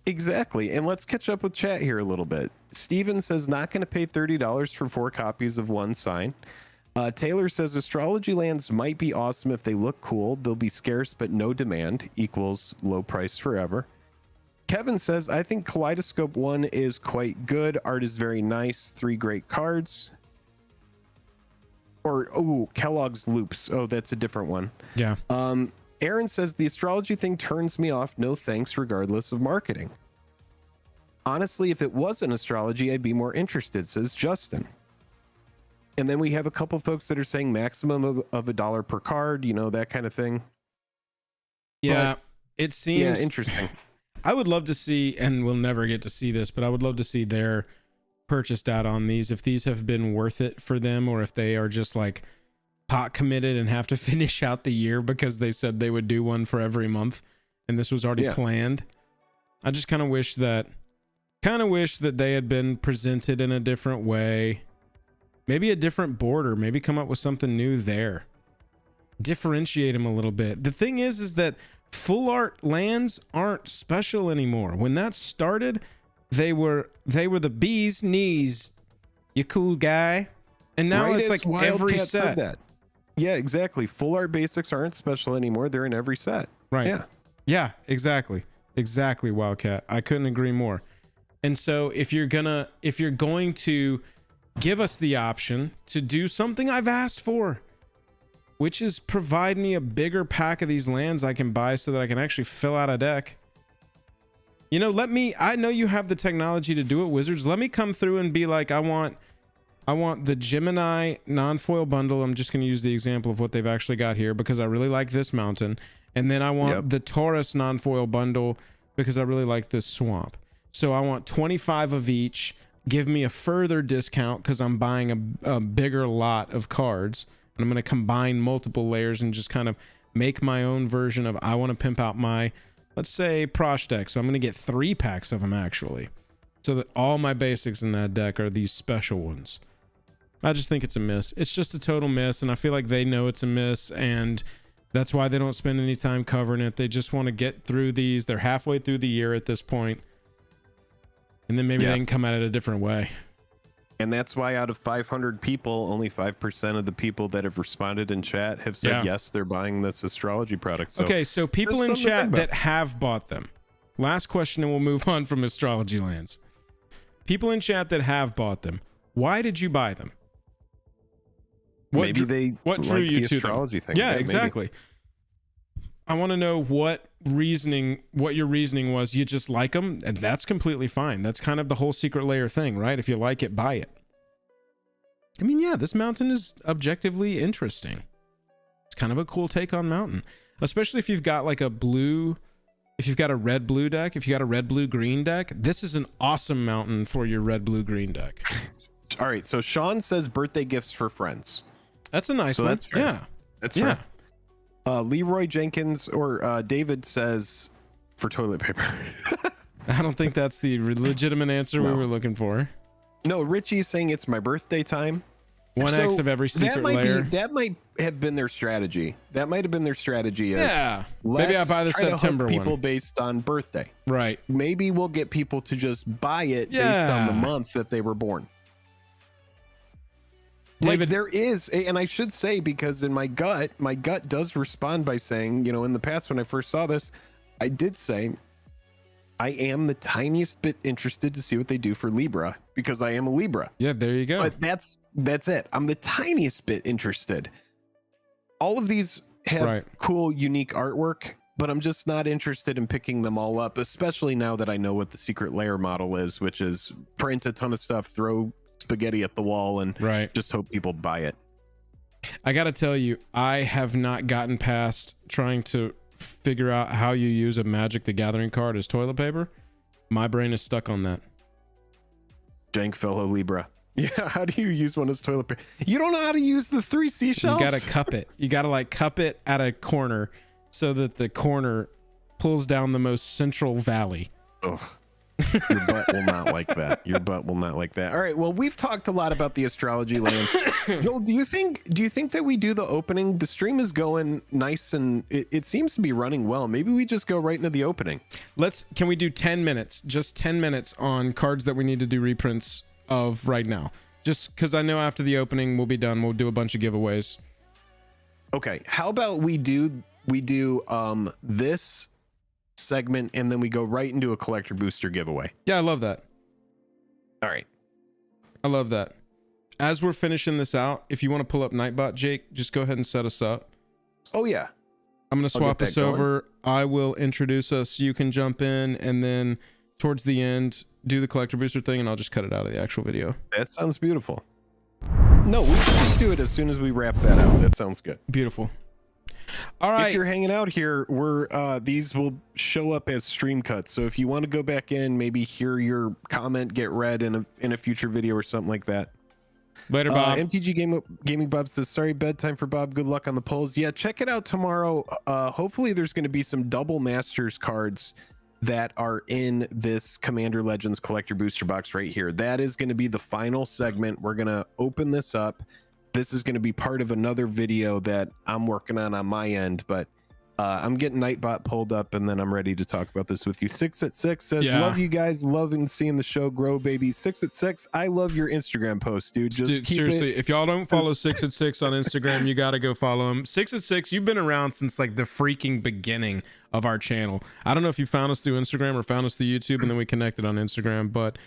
Exactly. And let's catch up with chat here a little bit. Steven says not going to pay $30 for 4 copies of one sign. Taylor says astrology lands might be awesome if they look cool. They'll be scarce, but no demand equals low price forever. Kevin says, I think Kaleidoscope 1 is quite good. Art is very nice. 3 great cards. Or, Kellogg's Loops. Oh, that's a different one. Yeah. Aaron says, the astrology thing turns me off. No thanks, regardless of marketing. Honestly, if it wasn't astrology, I'd be more interested, says Justin. And then we have a couple folks that are saying maximum of $1 per card, that kind of thing. Yeah, it seems interesting. I would love to see, and we'll never get to see this, but I would love to see their purchase data on these, if these have been worth it for them, or if they are just like pot committed and have to finish out the year because they said they would do one for every month and this was already planned. I just kind of wish that they had been presented in a different way. Maybe a different border, maybe come up with something new there. Differentiate them a little bit. The thing is that full art lands aren't special anymore. When that started, they were the bee's knees, you cool guy. And now it's like every set. That. Yeah, exactly. Full art basics aren't special anymore. They're in every set. Right. Yeah, exactly. Exactly, Wildcat. I couldn't agree more. And so if you're going to give us the option to do something I've asked for, which is provide me a bigger pack of these lands I can buy so that I can actually fill out a deck. I know you have the technology to do it, Wizards. Let me come through and be like, I want the Gemini non-foil bundle. I'm just going to use the example of what they've actually got here because I really like this mountain. And then I want the Taurus non-foil bundle because I really like this swamp. So I want 25 of each. Give me a further discount because I'm buying a bigger lot of cards. And I'm going to combine multiple layers and just kind of make my own version of, I want to pimp out my, let's say, Prosh deck. So I'm going to get 3 packs of them actually. So that all my basics in that deck are these special ones. I just think it's a miss. It's just a total miss. And I feel like they know it's a miss. And that's why they don't spend any time covering it. They just want to get through these. They're halfway through the year at this point. And then maybe they can come at it a different way. And that's why out of 500 people, only 5% of the people that have responded in chat have said yes, they're buying this astrology product. So okay, so people in chat that have bought them. Last question and we'll move on from astrology lands. People in chat that have bought them, why did you buy them? What drew you to astrology thing? Yeah, exactly. Maybe. I want to know what your reasoning was. You just like them, and that's completely fine. That's kind of the whole secret layer thing, right? If you like it, buy it. I mean, yeah, this mountain is objectively interesting. It's kind of a cool take on mountain, especially if you've got like a red blue deck, if you got a red blue green deck. This is an awesome mountain for your red blue green deck. All right, so Sean says birthday gifts for friends. That's a nice one. That's fair. Yeah, that's fair. Leroy Jenkins or David says for toilet paper. I don't think that's the legitimate answer we were looking for. No, Richie's saying it's my birthday time. 1x of every secret layer. That might have been their strategy. That might have been their strategy. Maybe I buy the September people one. Based on birthday. Right. Maybe we'll get people to just buy it based on the month that they were born. David, like there is, and I should say, because in my gut does respond by saying, in the past when I first saw this, I did say I am the tiniest bit interested to see what they do for Libra because I am a Libra. Yeah, there you go. But that's it. I'm the tiniest bit interested. All of these have cool, unique artwork, but I'm just not interested in picking them all up, especially now that I know what the secret layer model is, which is print a ton of stuff, throw spaghetti at the wall, and just hope people buy it. I gotta tell you, I have not gotten past trying to figure out how you use a Magic the Gathering card as toilet paper. My brain is stuck on that. Jank fellow Libra. Yeah, how do you use one as toilet paper? You don't know how to use the 3 seashells? You gotta cup it. You gotta like cup it at a corner so that the corner pulls down the most central valley. Ugh. Your butt will not like that. Your butt will not like that. All right. Well, we've talked a lot about the astrology land. Joel, do you think that we do the opening? The stream is going nice and it seems to be running well. Maybe we just go right into the opening. Can we do 10 minutes? Just 10 minutes on cards that we need to do reprints of right now. Just because I know after the opening we'll be done. We'll do a bunch of giveaways. Okay. How about we do this segment and then we go right into a collector booster giveaway? Yeah, I love that. All right. I love that. As we're finishing this out, if you want to pull up Nightbot, Jake, just go ahead and set us up. Oh yeah. I'm going to swap us over. I will introduce us. You can jump in and then towards the end do the collector booster thing and I'll just cut it out of the actual video. That sounds beautiful. No, we should just do it as soon as we wrap that out. That sounds good. Beautiful. All right. If you're hanging out here, these will show up as stream cuts. So if you want to go back in, maybe hear your comment get read in a future video or something like that. Later, Bob. MTG Gaming Bob says, sorry, bedtime for Bob. Good luck on the polls. Yeah, check it out tomorrow. Hopefully there's going to be some double Masters cards that are in this Commander Legends collector booster box right here. That is going to be the final segment. We're going to open this up. This is going to be part of another video that I'm working on my end, but I'm getting Nightbot pulled up and then I'm ready to talk about this with you. 6 says, love you guys, loving seeing the show grow, baby. 6 I love your Instagram post, dude. Just seriously, if y'all don't follow 6 on Instagram, you got to go follow him. 6 you've been around since like the freaking beginning of our channel. I don't know if you found us through Instagram or found us through YouTube and then we connected on Instagram, but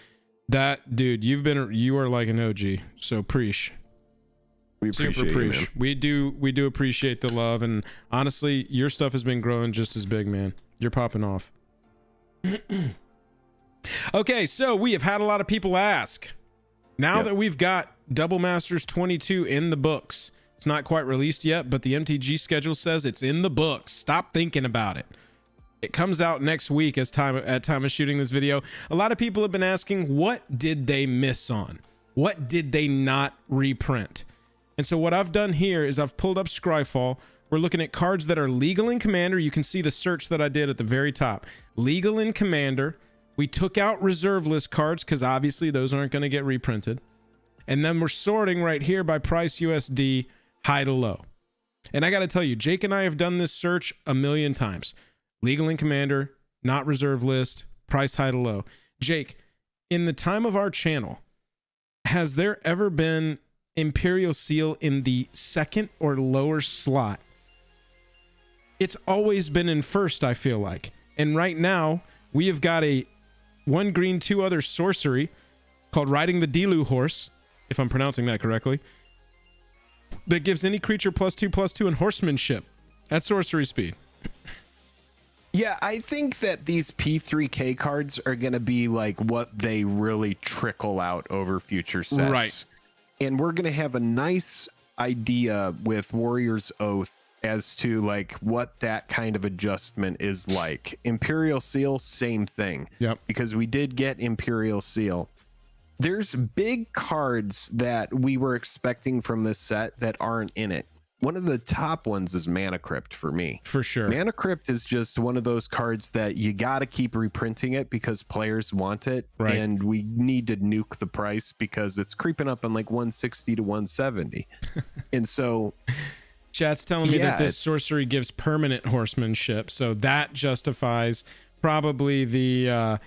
that dude, you are like an OG. So preach. We appreciate you, man. We do appreciate the love, and honestly, your stuff has been growing just as big, man. You're popping off. Okay, so we have had a lot of people ask. Now that we've got Double Masters 22 in the books, it's not quite released yet, but the MTG schedule says it's in the books. Stop thinking about it. It comes out next week at time of shooting this video. A lot of people have been asking, what did they miss on? What did they not reprint? And so what I've done here is I've pulled up Scryfall. We're looking at cards that are legal in Commander. You can see the search that I did at the very top. Legal in Commander. We took out reserve list cards because obviously those aren't going to get reprinted. And then we're sorting right here by price USD, high to low. And I got to tell you, Jake and I have done this search a million times. Legal in Commander, not reserve list, price high to low. Jake, in the time of our channel, has there ever been Imperial Seal in the second or lower slot? It's always been in first, I feel like. And right now, we have got a 1 green, 2 other sorcery called Riding the Delu Horse, if I'm pronouncing that correctly, that gives any creature +2/+2 and horsemanship at sorcery speed. Yeah, I think that these P3K cards are going to be like what they really trickle out over future sets. Right. And we're going to have a nice idea with Warrior's Oath as to like what that kind of adjustment is like. Imperial Seal, same thing. Yep. Because we did get Imperial Seal. There's big cards that we were expecting from this set that aren't in it. One of the top ones is Mana Crypt for me. For sure. Mana Crypt is just one of those cards that you got to keep reprinting it because players want it. Right. And we need to nuke the price because it's creeping up on like 160 to 170. And so chat's telling me that this sorcery gives permanent horsemanship. So that justifies probably the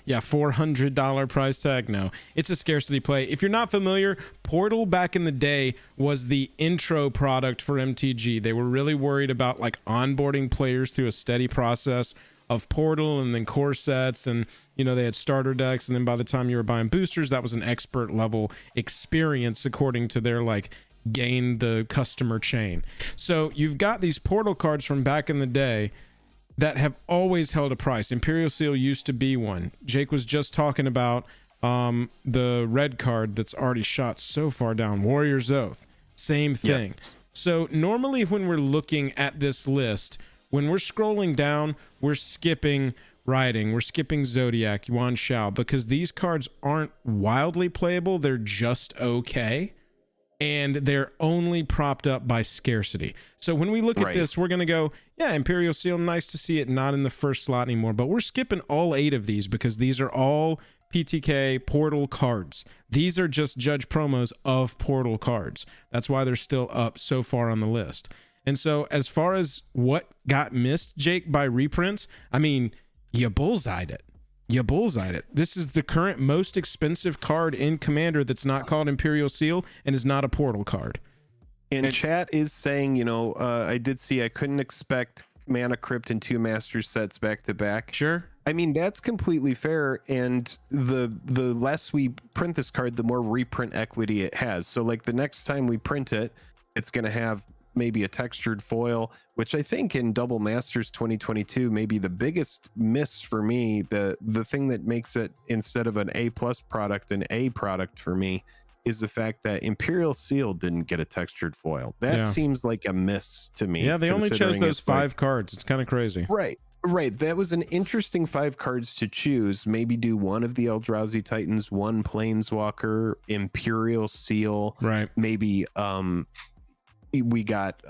$400 price tag. No, it's a scarcity play. If you're not familiar, Portal back in the day was the intro product for MTG. They were really worried about like onboarding players through a steady process of Portal and then core sets, and you know, they had starter decks, and then by the time you were buying boosters, that was an expert level experience according to their like gain the customer chain. So you've got these Portal cards from back in the day that have always held a price. Imperial Seal used to be one. Jake was just talking about the red card that's already shot so far down, Warrior's Oath. Same thing. Yes. So normally when we're looking at this list, when we're scrolling down, we're skipping Riding. We're skipping Zodiac, Yuan Shao, because these cards aren't wildly playable. They're just okay. And they're only propped up by scarcity. So when we look at this, we're going to go, yeah, Imperial Seal, nice to see it not in the first slot anymore. But we're skipping all 8 of these because these are all PTK Portal cards. These are just Judge promos of Portal cards. That's why they're still up so far on the list. And so as far as what got missed, Jake, by reprints, I mean, you bullseyed it. You bullseyed it. This is the current most expensive card in Commander that's not called Imperial Seal and is not a Portal card. And chat is saying, you know, I did see I couldn't expect Mana Crypt and 2 Masters sets back to back. Sure. I mean, that's completely fair. And the less we print this card, the more reprint equity it has. So like the next time we print it, it's going to have maybe a textured foil, which I think in Double Masters 2022 maybe the biggest miss for me. The thing that makes it, instead of an A+ product, an A product for me, is the fact that Imperial Seal didn't get a textured foil. That seems like a miss to me. Yeah, they only chose those 5 cards. It's kind of crazy. Right. That was an interesting 5 cards to choose. Maybe do one of the Eldrazi Titans, one Planeswalker, Imperial Seal. Right. Maybe we got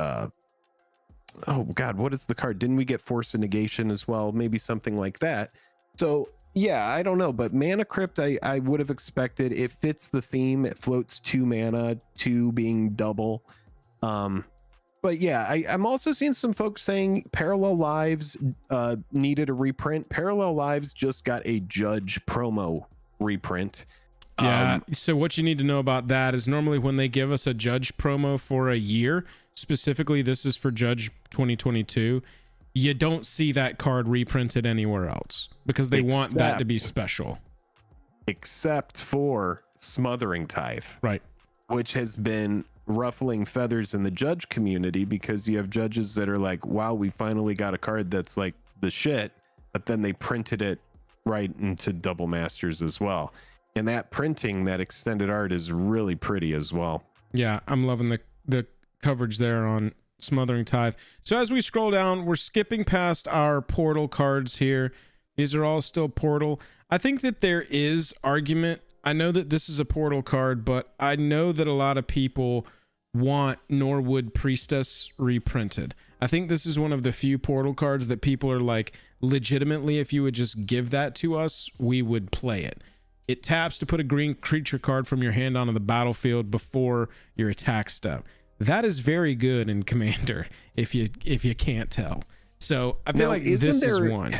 oh god, what is the card? Didn't we get Force of Negation as well? Maybe something like that. So yeah, I don't know, but Mana Crypt I would have expected. It fits the theme. It floats 2 mana, 2 being double. But yeah, I'm also seeing some folks saying Parallel Lives needed a reprint. Parallel Lives just got a Judge promo reprint. Yeah, so what you need to know about that is normally when they give us a Judge promo for a year, specifically this is for Judge 2022, you don't see that card reprinted anywhere else because they want that to be special. Except for Smothering Tithe. Right. Which has been ruffling feathers in the Judge community because you have judges that are like, wow, we finally got a card that's like the shit, but then they printed it right into Double Masters as well. And that printing, that extended art is really pretty as well. Yeah, I'm loving the coverage there on Smothering Tithe. So as we scroll down, we're skipping past our Portal cards here. These are all still Portal. I think that there is argument. I know that this is a Portal card, but I know that a lot of people want Norwood Priestess reprinted. I think this is one of the few Portal cards that people are like, legitimately, if you would just give that to us, we would play it. It taps to put a green creature card from your hand onto the battlefield before your attack step. That is very good in Commander, if you can't tell. So I feel like this is one.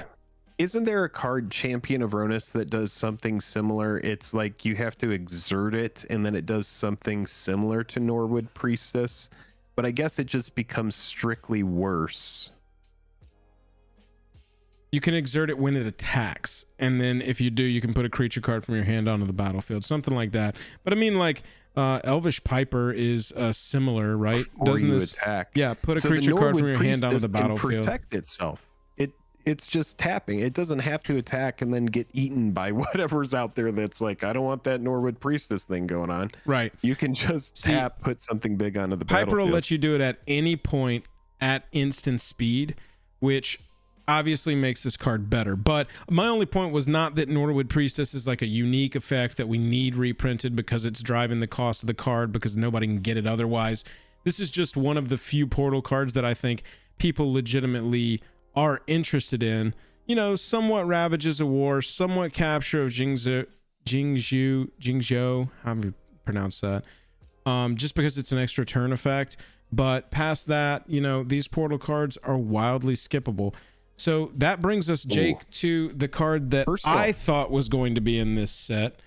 Isn't there a card, Champion of Ronus, that does something similar? It's like you have to exert it, and then it does something similar to Norwood Priestess, but I guess it just becomes strictly worse. You can exert it when it attacks, and then if you do, you can put a creature card from your hand onto the battlefield, something like that. But I mean, like Elvish Piper is similar, right? Doesn't this attack? Yeah, put a creature card from your hand onto the battlefield. Protect itself. It's just tapping. It doesn't have to attack and then get eaten by whatever's out there that's like, I don't want that Norwood Priestess thing going on. Right. You can just tap, put something big onto the battlefield. Piper will let you do it at any point at instant speed, which obviously makes this card better. But my only point was not that Norwood Priestess is like a unique effect that we need reprinted because it's driving the cost of the card because nobody can get it otherwise. This is just one of the few Portal cards that I think people legitimately are interested in. You know, somewhat Ravages of War, somewhat Capture of Jingzhou, how do you pronounce that? Just because it's an extra turn effect. But past that, you know, these Portal cards are wildly skippable. So that brings us, Jake, to the card that I thought was going to be in this set,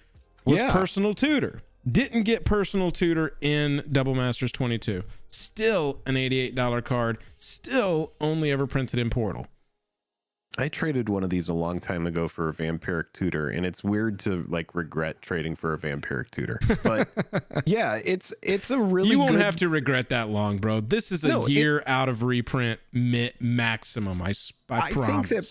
was Personal Tutor. Didn't get Personal Tutor in Double Masters 22. Still an $88 card. Still only ever printed in Portal. I traded one of these a long time ago for a Vampiric Tutor, and it's weird to like regret trading for a Vampiric Tutor. But yeah, it's a really you won't have to regret that long, bro. This is a year out of reprint maximum. I promise. I think that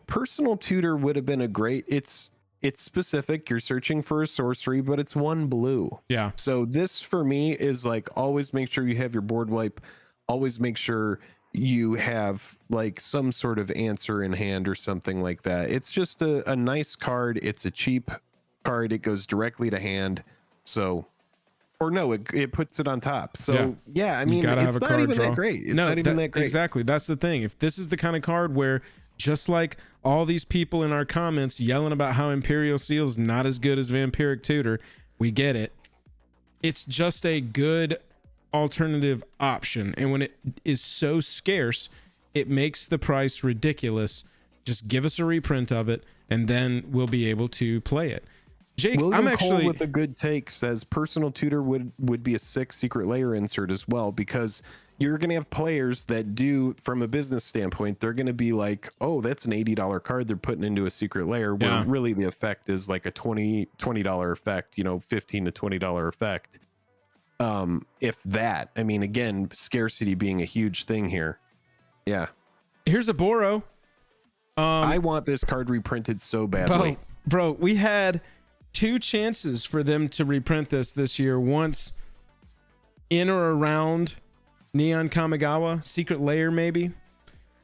personal Tutor would have been a great. It's specific. You're searching for a sorcery, but it's 1 blue. Yeah. So this for me is like, always make sure you have your board wipe. Always make sure you have like some sort of answer in hand or something like that. It's just a nice card. It's a cheap card. It goes directly to hand. So, or no, it puts it on top. So yeah, I mean, it's not even that great. It's not even that great. Exactly. That's the thing. If this is the kind of card where, just like all these people in our comments yelling about how Imperial Seal's not as good as Vampiric Tutor, we get it. It's just a good alternative option, and when it is so scarce, it makes the price ridiculous. Just give us a reprint of it, and then we'll be able to play it. Jake, William Cole with a good take says personal tutor would be a sick secret layer insert as well, because you're going to have players that do, from a business standpoint, they're going to be like, oh, that's an $80 card they're putting into a secret layer, where really the effect is like a $20 effect, you know, $15 to $20 effect. If that, I mean, again, scarcity being a huge thing here. Yeah. Here's a Boro. I want this card reprinted so badly. Bro, we had 2 chances for them to reprint this year. Once in or around Neon Kamigawa, Secret Layer maybe.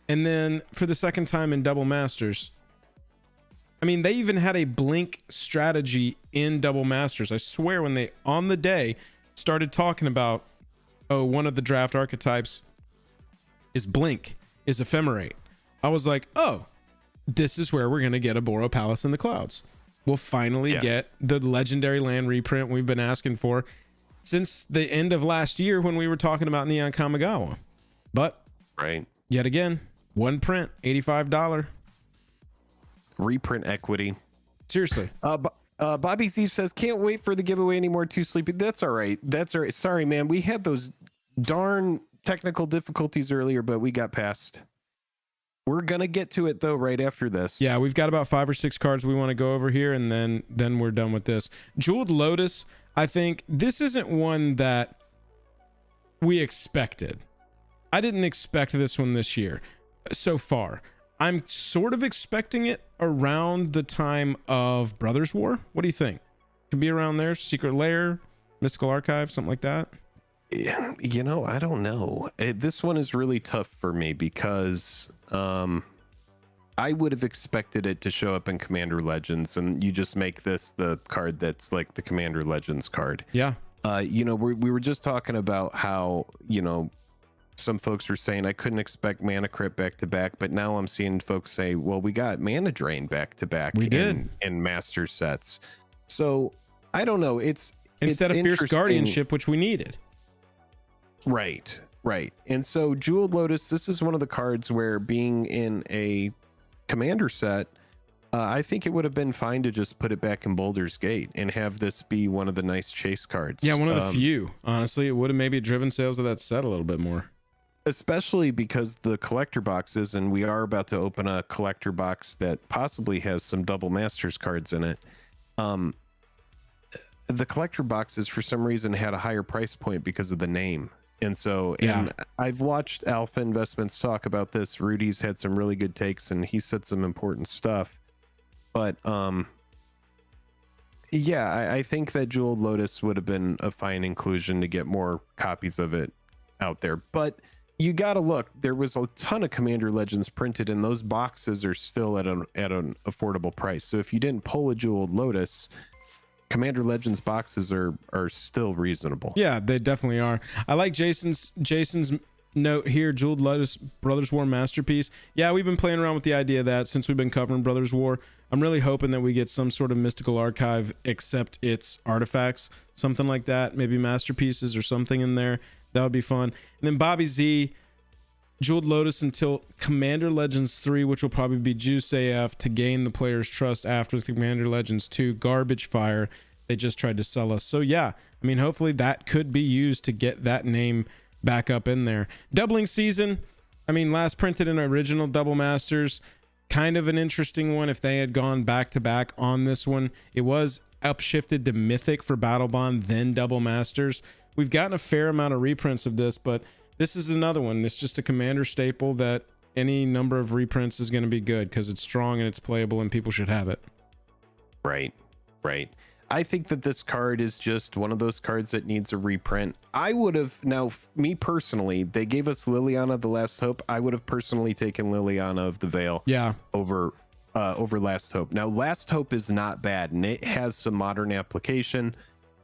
And then for the second time in Double Masters. I mean, they even had a blink strategy in Double Masters. I swear, when they, on the day, started talking about, oh, one of the draft archetypes is blink, is ephemerate. I was like, oh, this is where we're going to get a Boro Palace in the Clouds. We'll finally get the legendary land reprint we've been asking for since the end of last year when we were talking about Neon Kamigawa. But yet again, one print, $85. Reprint equity. Seriously. Bobby Thief says, can't wait for the giveaway anymore. Too sleepy. That's all right. That's all right. Sorry, man. We had those darn technical difficulties earlier, but we got past. We're going to get to it, though, right after this. Yeah, we've got about 5 or 6 cards we want to go over here, and then we're done with this. Jeweled Lotus, I think this isn't one that we expected. I didn't expect this one this year so far. I'm sort of expecting it around the time of Brothers War. What do you think? Could be around there. Secret Lair, Mystical Archive, something like that. Yeah, you know, I don't know. This one is really tough for me because I would have expected it to show up in Commander Legends, and you just make this the card that's like the Commander Legends card. Yeah. You know, we were just talking about how, you know, some folks were saying I couldn't expect Mana Crypt back to back, but now I'm seeing folks say, well, we got Mana Drain back to back. We did in Master sets. So I don't know. It's instead of Fierce Guardianship, which we needed. Right. And so Jeweled Lotus, this is one of the cards where, being in a commander set, I think it would have been fine to just put it back in Baldur's Gate and have this be one of the nice chase cards. Yeah, one of the few. Honestly, it would have maybe driven sales of that set a little bit more. Especially because the collector boxes, and we are about to open a collector box that possibly has some Double Masters cards in it. The collector boxes, for some reason, had a higher price point because of the name. And so, and I've watched Alpha Investments talk about this. Rudy's had some really good takes, and he said some important stuff. But yeah, I think that Jeweled Lotus would have been a fine inclusion to get more copies of it out there. But you got to look, there was a ton of Commander Legends printed, and those boxes are still at an affordable price. So if you didn't pull a Jeweled Lotus, Commander Legends boxes are still reasonable. Yeah, they definitely are. I like Jason's note here, Jeweled Lotus Brothers War Masterpiece. Yeah, we've been playing around with the idea of that since we've been covering Brothers War. I'm really hoping that we get some sort of Mystical Archive, except it's artifacts, something like that, maybe masterpieces or something in there. That would be fun. And then Bobby Z, Jeweled Lotus until Commander Legends 3, which will probably be Juice AF, to gain the player's trust after Commander Legends 2. Garbage Fire, they just tried to sell us. So yeah, I mean, hopefully that could be used to get that name back up in there. Doubling Season, I mean, last printed in original Double Masters, kind of an interesting one if they had gone back to back on this one. It was upshifted to Mythic for Battle Bond, then Double Masters. We've gotten a fair amount of reprints of this, but this is another one. It's just a commander staple that any number of reprints is going to be good because it's strong and it's playable and people should have it. Right. I think that this card is just one of those cards that needs a reprint. I would have, now me personally, they gave us Liliana the Last Hope. I would have personally taken Liliana of the Veil over Last Hope. Now Last Hope is not bad and it has some modern application.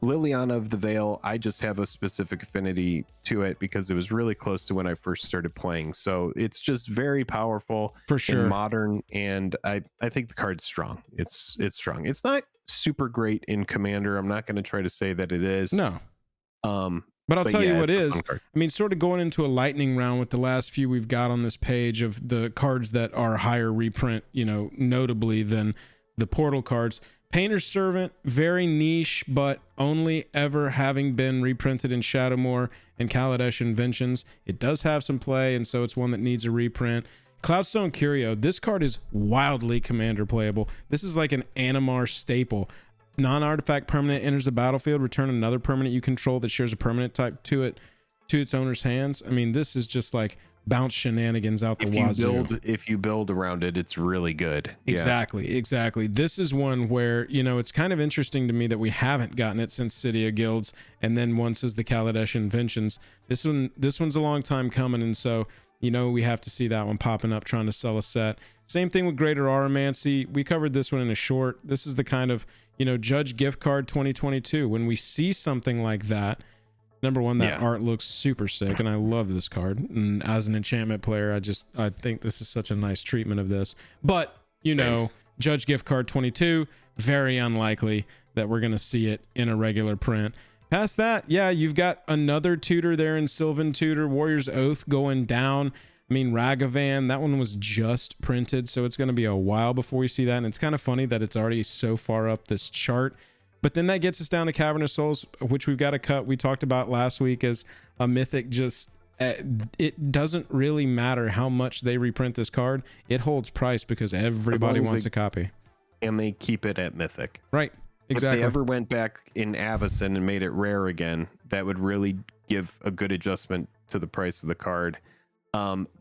Liliana of the Veil, I just have a specific affinity to it because it was really close to when I first started playing. So it's just very powerful for sure, and modern, and I think the card's strong. It's strong. It's not super great in Commander. I'm not going to try to say that it is. No. But I'll tell you what is. I mean, sort of going into a lightning round with the last few we've got on this page of the cards that are higher reprint, you know, notably than the portal cards. Painter's Servant, very niche, but only ever having been reprinted in Shadowmoor and Kaladesh Inventions. It does have some play, and so it's one that needs a reprint. Cloudstone Curio, this card is wildly Commander playable. This is like an Animar staple. Non-artifact permanent enters the battlefield, return another permanent you control that shares a permanent type to it, to its owner's hands. I mean, this is just like bounce shenanigans out the wazoo. If you build around it, it's really good. Exactly. This is one where, you know, it's kind of interesting to me that we haven't gotten it since City of Guilds, and then once is the Kaladesh Inventions. This one's a long time coming, and so, you know, we have to see that one popping up trying to sell a set. Same thing with Greater Auramancy. We covered this one in a short. This is the kind of, you know, Judge Gift Card 2022. When we see something like that, number one, that art looks super sick, and I love this card. And as an enchantment player, I think this is such a nice treatment of this. But, you know, Judge Gift Card 22, very unlikely that we're going to see it in a regular print. Past that, yeah, you've got another tutor there in Sylvan Tutor, Warrior's Oath going down. I mean, Ragavan, that one was just printed, so it's going to be a while before we see that. And it's kind of funny that it's already so far up this chart. But then that gets us down to Cavern of Souls, which we've got a cut we talked about last week as a mythic. Just it doesn't really matter how much they reprint this card. It holds price because everybody wants a copy. And they keep it at mythic. Right. Exactly. If they ever went back in Avacyn and made it rare again, that would really give a good adjustment to the price of the card.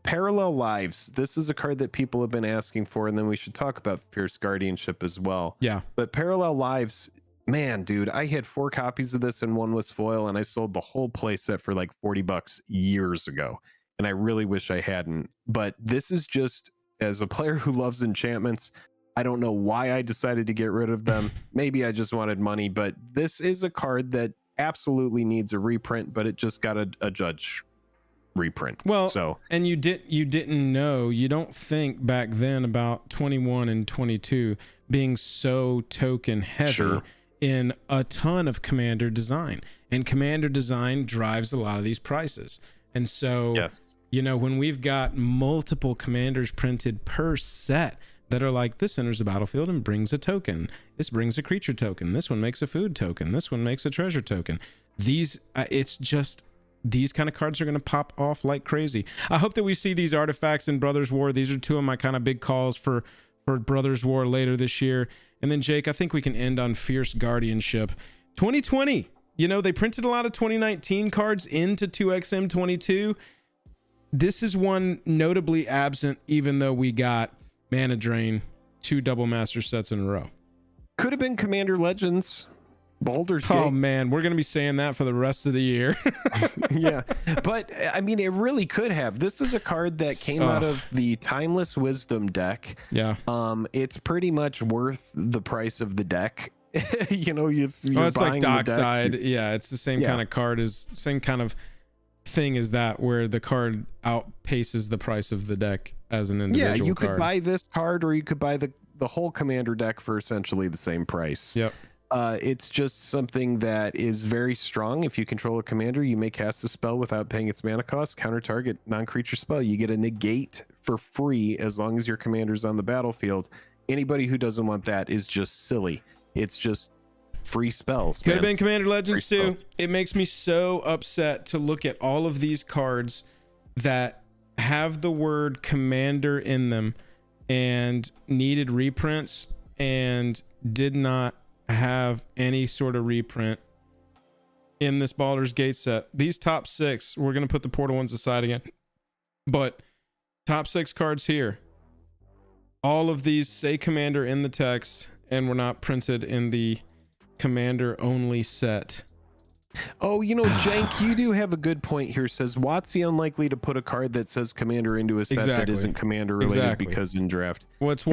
Parallel Lives. This is a card that people have been asking for, and then we should talk about Fierce Guardianship as well. Yeah. But Parallel Lives, man, dude, I had 4 copies of this and one was foil, and I sold the whole playset for like $40 years ago. And I really wish I hadn't. But this is just, as a player who loves enchantments, I don't know why I decided to get rid of them. Maybe I just wanted money, but this is a card that absolutely needs a reprint, but it just got a Judge reprint. Well, so, and you didn't know, you don't think back then about 21 and 22 being so token heavy in a ton of Commander design, and Commander design drives a lot of these prices. And so, you know, when we've got multiple Commanders printed per set that are like, this enters the battlefield and brings a token, this brings a creature token, this one makes a food token, this one makes a treasure token, these it's just, these kind of cards are going to pop off like crazy. I hope that we see these artifacts in Brothers War. These are 2 of my kind of big calls for Brothers War later this year. And then, Jake, I think we can end on Fierce Guardianship. 2020, you know, they printed a lot of 2019 cards into 2XM22. This is one notably absent, even though we got Mana Drain, 2 Double Master sets in a row. Could have been Commander Legends. Baldur's Gate. Oh man, we're gonna be saying that for the rest of the year. Yeah, but I mean, it really could have. This is a card that came out of the Timeless Wisdom deck. Yeah. It's pretty much worth the price of the deck. You know, you're it's like Dockside. Yeah, it's the same kind of card, as same kind of thing as that, where the card outpaces the price of the deck as an individual. Yeah, you could buy this card, or you could buy the whole Commander deck for essentially the same price. Yep. It's just something that is very strong. If you control a commander, you may cast a spell without paying its mana cost. Counter target non-creature spell. You get a negate for free as long as your commander's on the battlefield. Anybody who doesn't want that is just silly. It's just free spells. Could have been Commander Legends too. It makes me so upset to look at all of these cards that have the word Commander in them and needed reprints and did not have any sort of reprint in this Baldur's Gate set. These top 6, we're going to put the Portal ones aside again, but top 6 cards here, all of these say Commander in the text and were not printed in the commander only set. Oh, you know, Jank, you do have a good point here. Says Watsy unlikely to put a card that says commander into a set that isn't commander related because in draft. Well, it's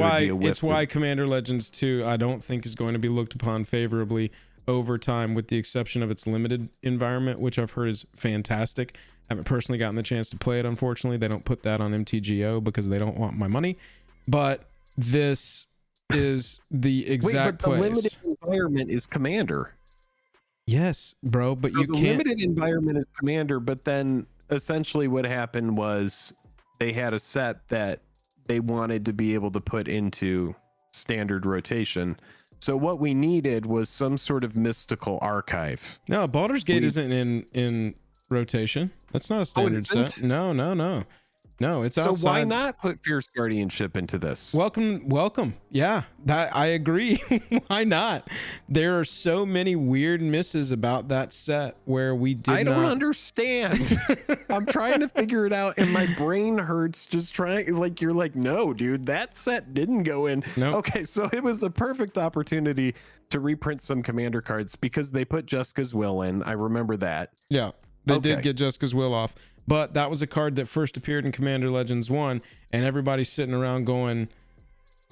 why Commander Legends 2 I don't think is going to be looked upon favorably over time, with the exception of its limited environment, which I've heard is fantastic. I haven't personally gotten the chance to play it. Unfortunately, they don't put that on MTGO because they don't want my money. But this is the exact place. The limited environment is commander. Yes, bro, but so you can't. The limited environment is commander, but then essentially what happened was they had a set that they wanted to be able to put into standard rotation. So what we needed was some sort of mystical archive. No, Baldur's Gate isn't in rotation. That's not a standard set. No. No, it's outside. So why not put Fierce Guardianship into this? Welcome. Yeah, that I agree. Why not? There are so many weird misses about that set where we did I don't understand. I'm trying to figure it out and my brain hurts just trying. Like, you're like, no, dude, that set didn't go in. Nope. Okay, so it was a perfect opportunity to reprint some commander cards because they put Jessica's Will in. I remember that. Yeah, they did get Jessica's Will off. But that was a card that first appeared in Commander Legends 1, and everybody's sitting around going,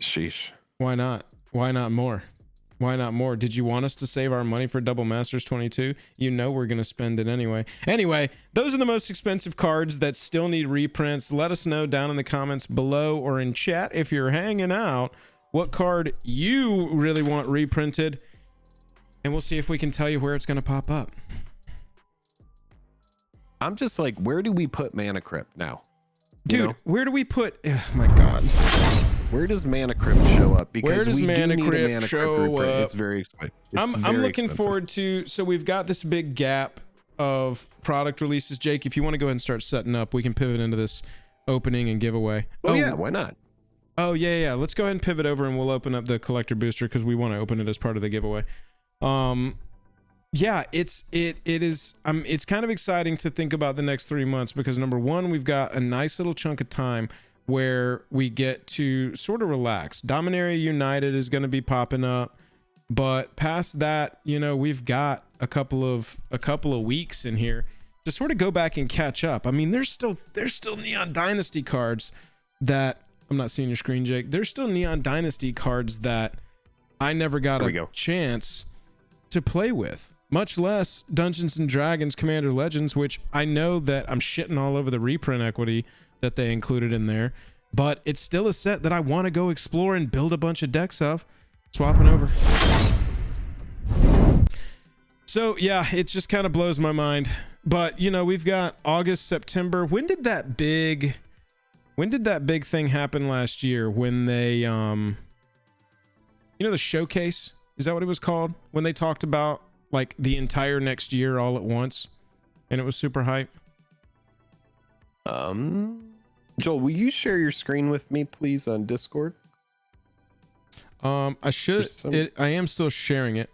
sheesh. Why not? Why not more? Why not more? Did you want us to save our money for Double Masters 22? You know we're going to spend it anyway. Anyway, those are the most expensive cards that still need reprints. Let us know down in the comments below or in chat if you're hanging out what card you really want reprinted, and we'll see if we can tell you where it's going to pop up. I'm just like, where do we put Mana Crypt now? Dude, where do we put... Oh my God. Where does Mana Crypt show up? Because where does Mana Crypt show up? It's very expensive. I'm looking forward to... So we've got this big gap of product releases. Jake, if you want to go ahead and start setting up, we can pivot into this opening and giveaway. Oh yeah, why not? Oh, yeah. Let's go ahead and pivot over and we'll open up the collector booster because we want to open it as part of the giveaway. Yeah, it is it's kind of exciting to think about the next 3 months because number one, we've got a nice little chunk of time where we get to sort of relax. Dominaria United is going to be popping up, but past that, you know, we've got a couple of weeks in here to sort of go back and catch up. I mean, there's still Neon Dynasty cards that I'm not seeing your screen, Jake. There's still Neon Dynasty cards that I never got a chance to play with. Much less Dungeons and Dragons Commander Legends, which I know that I'm shitting all over the reprint equity that they included in there, but it's still a set that I want to go explore and build a bunch of decks of. Swapping over. So yeah, it just kind of blows my mind. But you know, we've got August, September. When did that big thing happen last year when they you know, the showcase? Is that what it was called? When they talked about like the entire next year all at once and it was super hype. Joel, will you share your screen with me please on Discord? I am still sharing it.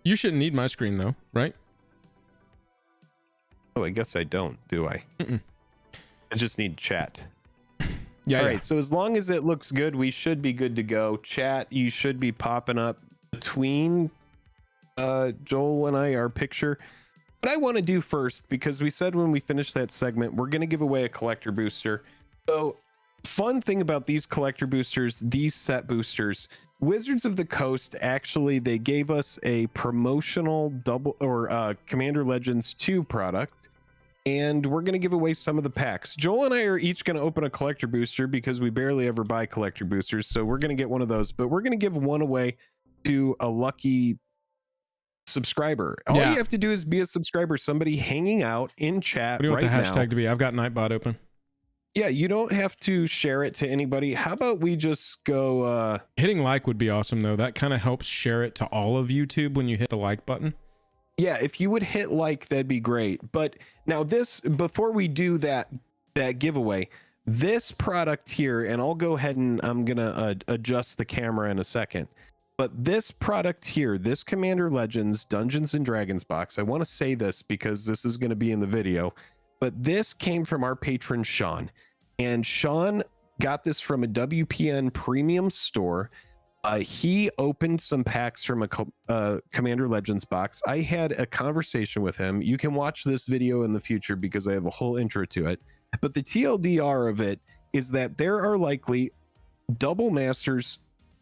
You shouldn't need my screen though, right? Oh, I guess I don't, do I? I just need chat. Yeah. All right, so as long as it looks good, we should be good to go. Chat, you should be popping up between Joel and I, our picture. What I want to do first, because we said when we finish that segment, we're going to give away a collector booster. So fun thing about these collector boosters, these set boosters, Wizards of the Coast, actually, they gave us a promotional Commander Legends 2 product, and we're going to give away some of the packs. Joel and I are each going to open a collector booster because we barely ever buy collector boosters, so we're going to get one of those, but we're going to give one away to a lucky subscriber. All you have to do is be a subscriber, somebody hanging out in chat. What do you want the hashtag to be? I've got Nightbot open. Yeah, you don't have to share it to anybody. How about we just go hitting like would be awesome though. That kind of helps share it to all of YouTube when you hit the like button. Yeah, if you would hit like, that'd be great. But now this, before we do that giveaway, this product here, and I'll go ahead and I'm gonna adjust the camera in a second. But this product here, this Commander Legends Dungeons and Dragons box, I want to say this because this is going to be in the video, but this came from our patron Sean, and Sean got this from a WPN premium store. He opened some packs from a Commander Legends box. I had a conversation with him. You can watch this video in the future because I have a whole intro to it. But the TLDR of it is that there are likely double masters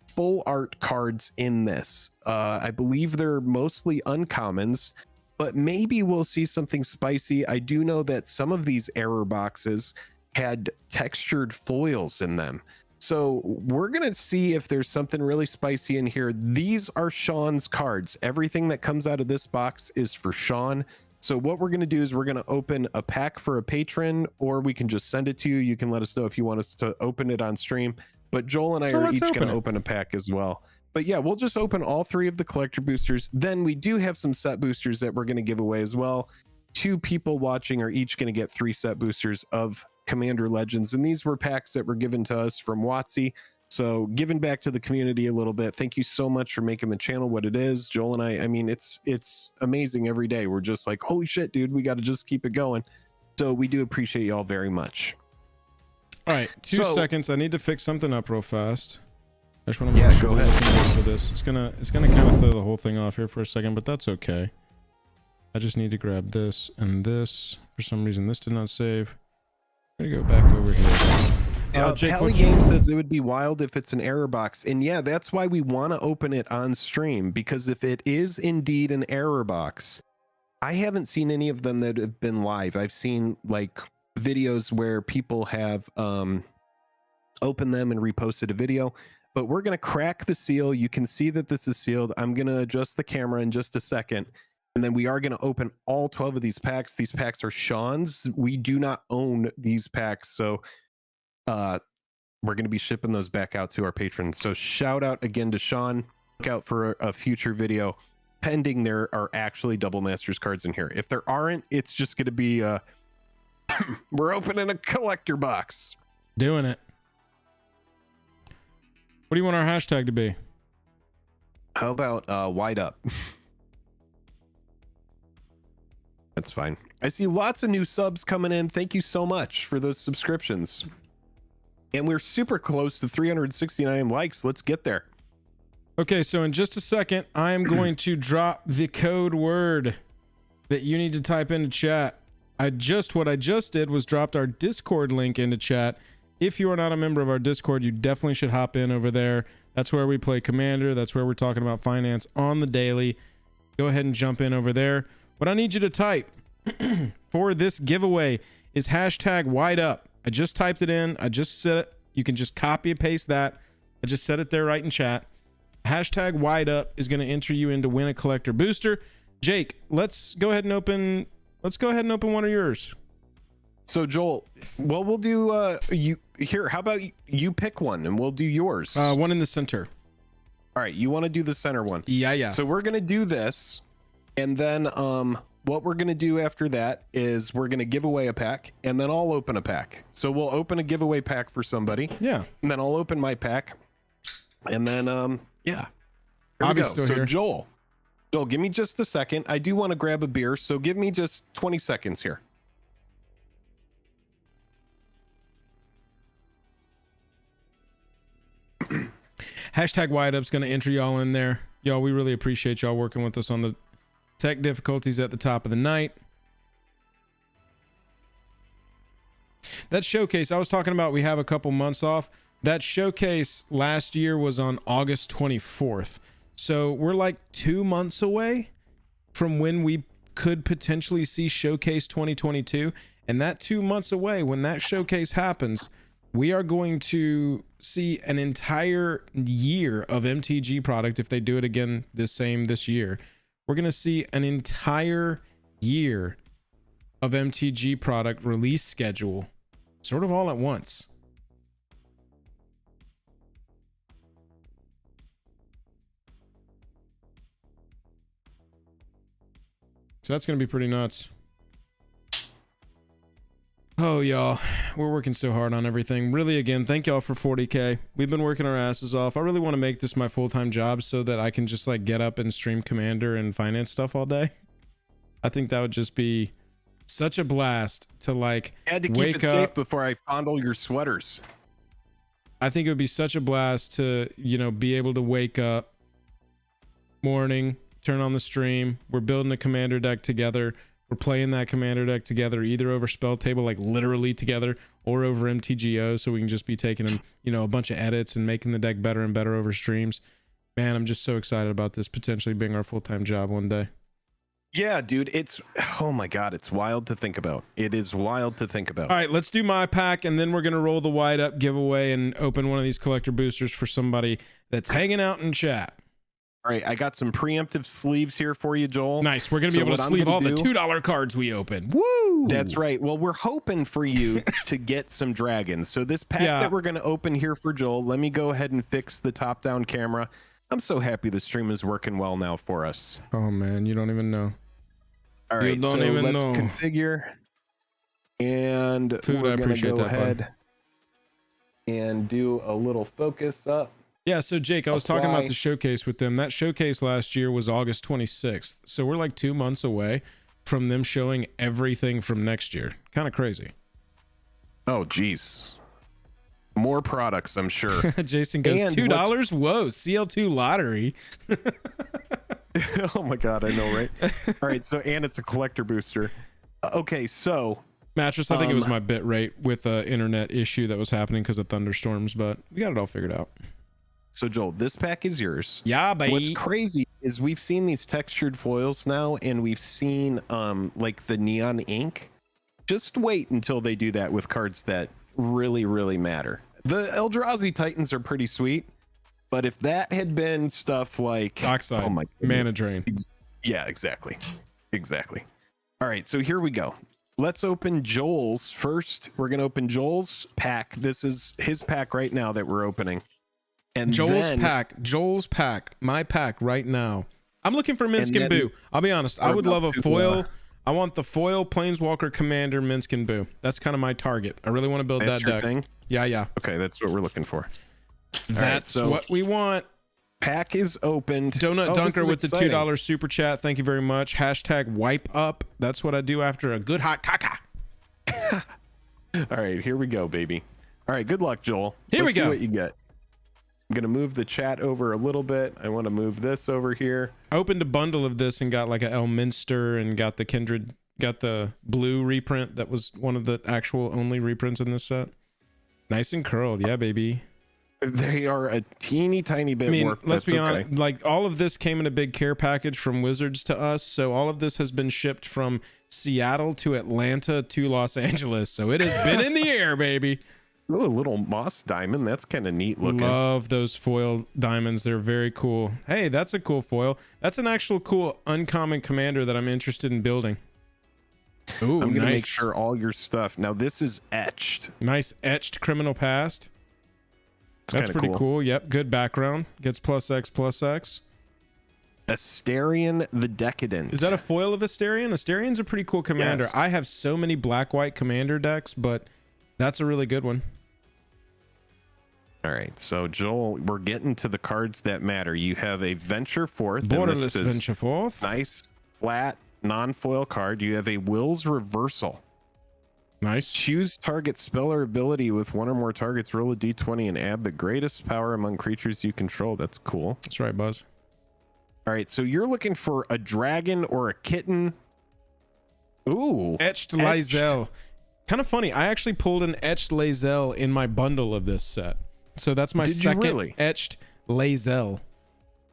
full art cards in this. I believe they're mostly uncommons, but maybe we'll see something spicy. I do know that some of these error boxes had textured foils in them. So we're going to see if there's something really spicy in here. These are Sean's cards. Everything that comes out of this box is for Sean. So what we're going to do is we're going to open a pack for a patron, or we can just send it to you. You can let us know if you want us to open it on stream. But Joel and I are each going to open a pack as well. But yeah, we'll just open all 3 of the collector boosters. Then we do have some set boosters that we're going to give away as well. 2 people watching are each going to get 3 set boosters of Commander Legends, and these were packs that were given to us from Watsy. So giving back to the community a little bit. Thank you so much for making the channel what it is. Joel and I mean, it's amazing every day. We're just like, holy shit, dude, we got to just keep it going. So we do appreciate y'all very much. All right, 2 seconds. I need to fix something up real fast. I just want to make sure go ahead for this. It's gonna kind of throw the whole thing off here for a second, but that's okay. I just need to grab this and this. For some reason, this did not save. I'm gonna go back over here. Jake, Pally Game says it would be wild if it's an error box, and yeah, that's why we want to open it on stream, because if it is indeed an error box, I haven't seen any of them that have been live. I've seen like videos where people have opened them and reposted a video, but we're gonna crack the seal. You can see that this is sealed. I'm gonna adjust the camera in just a second. And then we are going to open all 12 of these packs. These packs are Sean's. We do not own these packs. So we're going to be shipping those back out to our patrons. So shout out again to Sean. Look out for a future video pending there are actually double masters cards in here. If there aren't, it's just going to be we're opening a collector box. Doing it. What do you want our hashtag to be? How about wide up? That's fine. I see lots of new subs coming in. Thank you so much for those subscriptions. And we're super close to 369 likes. Let's get there. Okay, so in just a second, I am going to drop the code word that you need to type into chat. What I just did was dropped our Discord link into chat. If you are not a member of our Discord, you definitely should hop in over there. That's where we play Commander. That's where we're talking about finance on the daily. Go ahead and jump in over there. What I need you to type for this giveaway is hashtag wide up. I just typed it in. I just said it. You can just copy and paste that. I just said it there right in chat. Hashtag wide up is going to enter you in to win a collector booster. Jake, let's go ahead and open one of yours. So Joel, well, we'll do you here. How about you pick one and we'll do yours? One in the center. All right, you want to do the center one? Yeah. So we're going to do this. And then what we're going to do after that is we're going to give away a pack, and then I'll open a pack. So we'll open a giveaway pack for somebody. Yeah. And then I'll open my pack. And then, yeah. Here we go. So here. Joel, give me just a second. I do want to grab a beer, so give me just 20 seconds here. Hashtag wide up's going to enter y'all in there. Y'all, we really appreciate y'all working with us on the tech difficulties at the top of the night. That showcase I was talking about, we have a couple months off. That showcase last year was on August 24th. So we're like 2 months away from when we could potentially see Showcase 2022. And that 2 months away, when that showcase happens, we are going to see an entire year of MTG product. If they do it again this year, we're going to see an entire year of MTG product release schedule sort of all at once. So that's going to be pretty nuts. Oh, y'all, we're working so hard on everything. Really, again, thank y'all for 40K. We've been working our asses off. I really want to make this my full-time job so that I can just like get up and stream Commander and finance stuff all day. I think that would just be such a blast to like I had to keep it safe before I fondle your sweaters. I think it would be such a blast to, you know, be able to wake up morning, turn on the stream. We're building a commander deck together. We're playing that commander deck together, either over Spell Table, like literally together, or over MTGO, so we can just be taking them, you know, a bunch of edits and making the deck better and better over streams. Man, I'm just so excited about this potentially being our full-time job one day. Yeah, dude, it's, oh my God, it's wild to think about. It is wild to think about. All right, let's do my pack, and then we're going to roll the wide up giveaway and open one of these collector boosters for somebody that's hanging out in chat. All right, I got some preemptive sleeves here for you, Joel. Nice. We're going to be able to sleeve all the $2 cards we open. Woo! That's right. Well, we're hoping for you to get some dragons. So this pack that we're going to open here for Joel, let me go ahead and fix the top-down camera. I'm so happy the stream is working well now for us. Oh, man, you don't even know. All right, so let's configure. And we're going to go ahead and do a little focus up. Yeah, so Jake, I was talking about the showcase with them. That showcase last year was August 26th. So we're like 2 months away from them showing everything from next year. Kind of crazy. Oh, geez. More products, I'm sure. Jason goes, $2? Whoa, CL2 lottery. Oh my God, I know, right? All right, so, and it's a collector booster. Okay, so... Mattress, I think it was my bit rate with an internet issue that was happening because of thunderstorms, but we got it all figured out. So, Joel, this pack is yours. Yeah, baby. What's crazy is we've seen these textured foils now, and we've seen like the neon ink. Just wait until they do that with cards that really, really matter. The Eldrazi Titans are pretty sweet, but if that had been stuff like Dockside, oh my Mana Drain. Yeah, exactly. Exactly. All right, so here we go. Let's open Joel's first. We're going to open Joel's pack. This is his pack right now that we're opening. And Joel's pack, my pack right now. I'm looking for Minsc Boo. I'll be honest. I would love a foil. I want the foil Planeswalker Commander Minsc Boo. That's kind of my target. I really want to build that deck. Thing? Yeah. Okay, that's what we're looking for. That's what we want. Pack is opened. Donut Dunker with the $2 super chat. Thank you very much. Hashtag wipe up. That's what I do after a good hot caca. All right, here we go, baby. All right, good luck, Joel. Let's see go. What you get. I'm going to move the chat over a little bit. I want to move this over here. I opened a bundle of this and got like a Elminster and got the Kindred, got the blue reprint. That was one of the actual only reprints in this set. Nice and curled. Yeah, baby. They are a teeny tiny bit more. Let's be honest. Like all of this came in a big care package from Wizards to us. So all of this has been shipped from Seattle to Atlanta to Los Angeles. So it has been in the air, baby. Oh, a little moss diamond. That's kind of neat looking. Love those foil diamonds. They're very cool. Hey, that's a cool foil. That's an actual cool uncommon commander that I'm interested in building. Ooh, I'm gonna make sure all your stuff. Now this is etched. Nice etched Criminal Past. That's pretty cool. Yep, good background. Gets +X/+X. Astarion the Decadent. Is that a foil of Astarion? Astarion's a pretty cool commander. Yes. I have so many black-white commander decks, but that's a really good one. All right, so Joel, we're getting to the cards that matter. You have a Venture Forth. Borderless Venture Forth. Nice, flat, non-foil card. You have a Will's Reversal. Nice. Choose target spell or ability with one or more targets. Roll a d20 and add the greatest power among creatures you control. That's cool. That's right, Buzz. All right, so you're looking for a dragon or a kitten. Ooh. Etched Lae'zel. Kind of funny. I actually pulled an etched Lae'zel in my bundle of this set. So that's my second etched Lae'zel.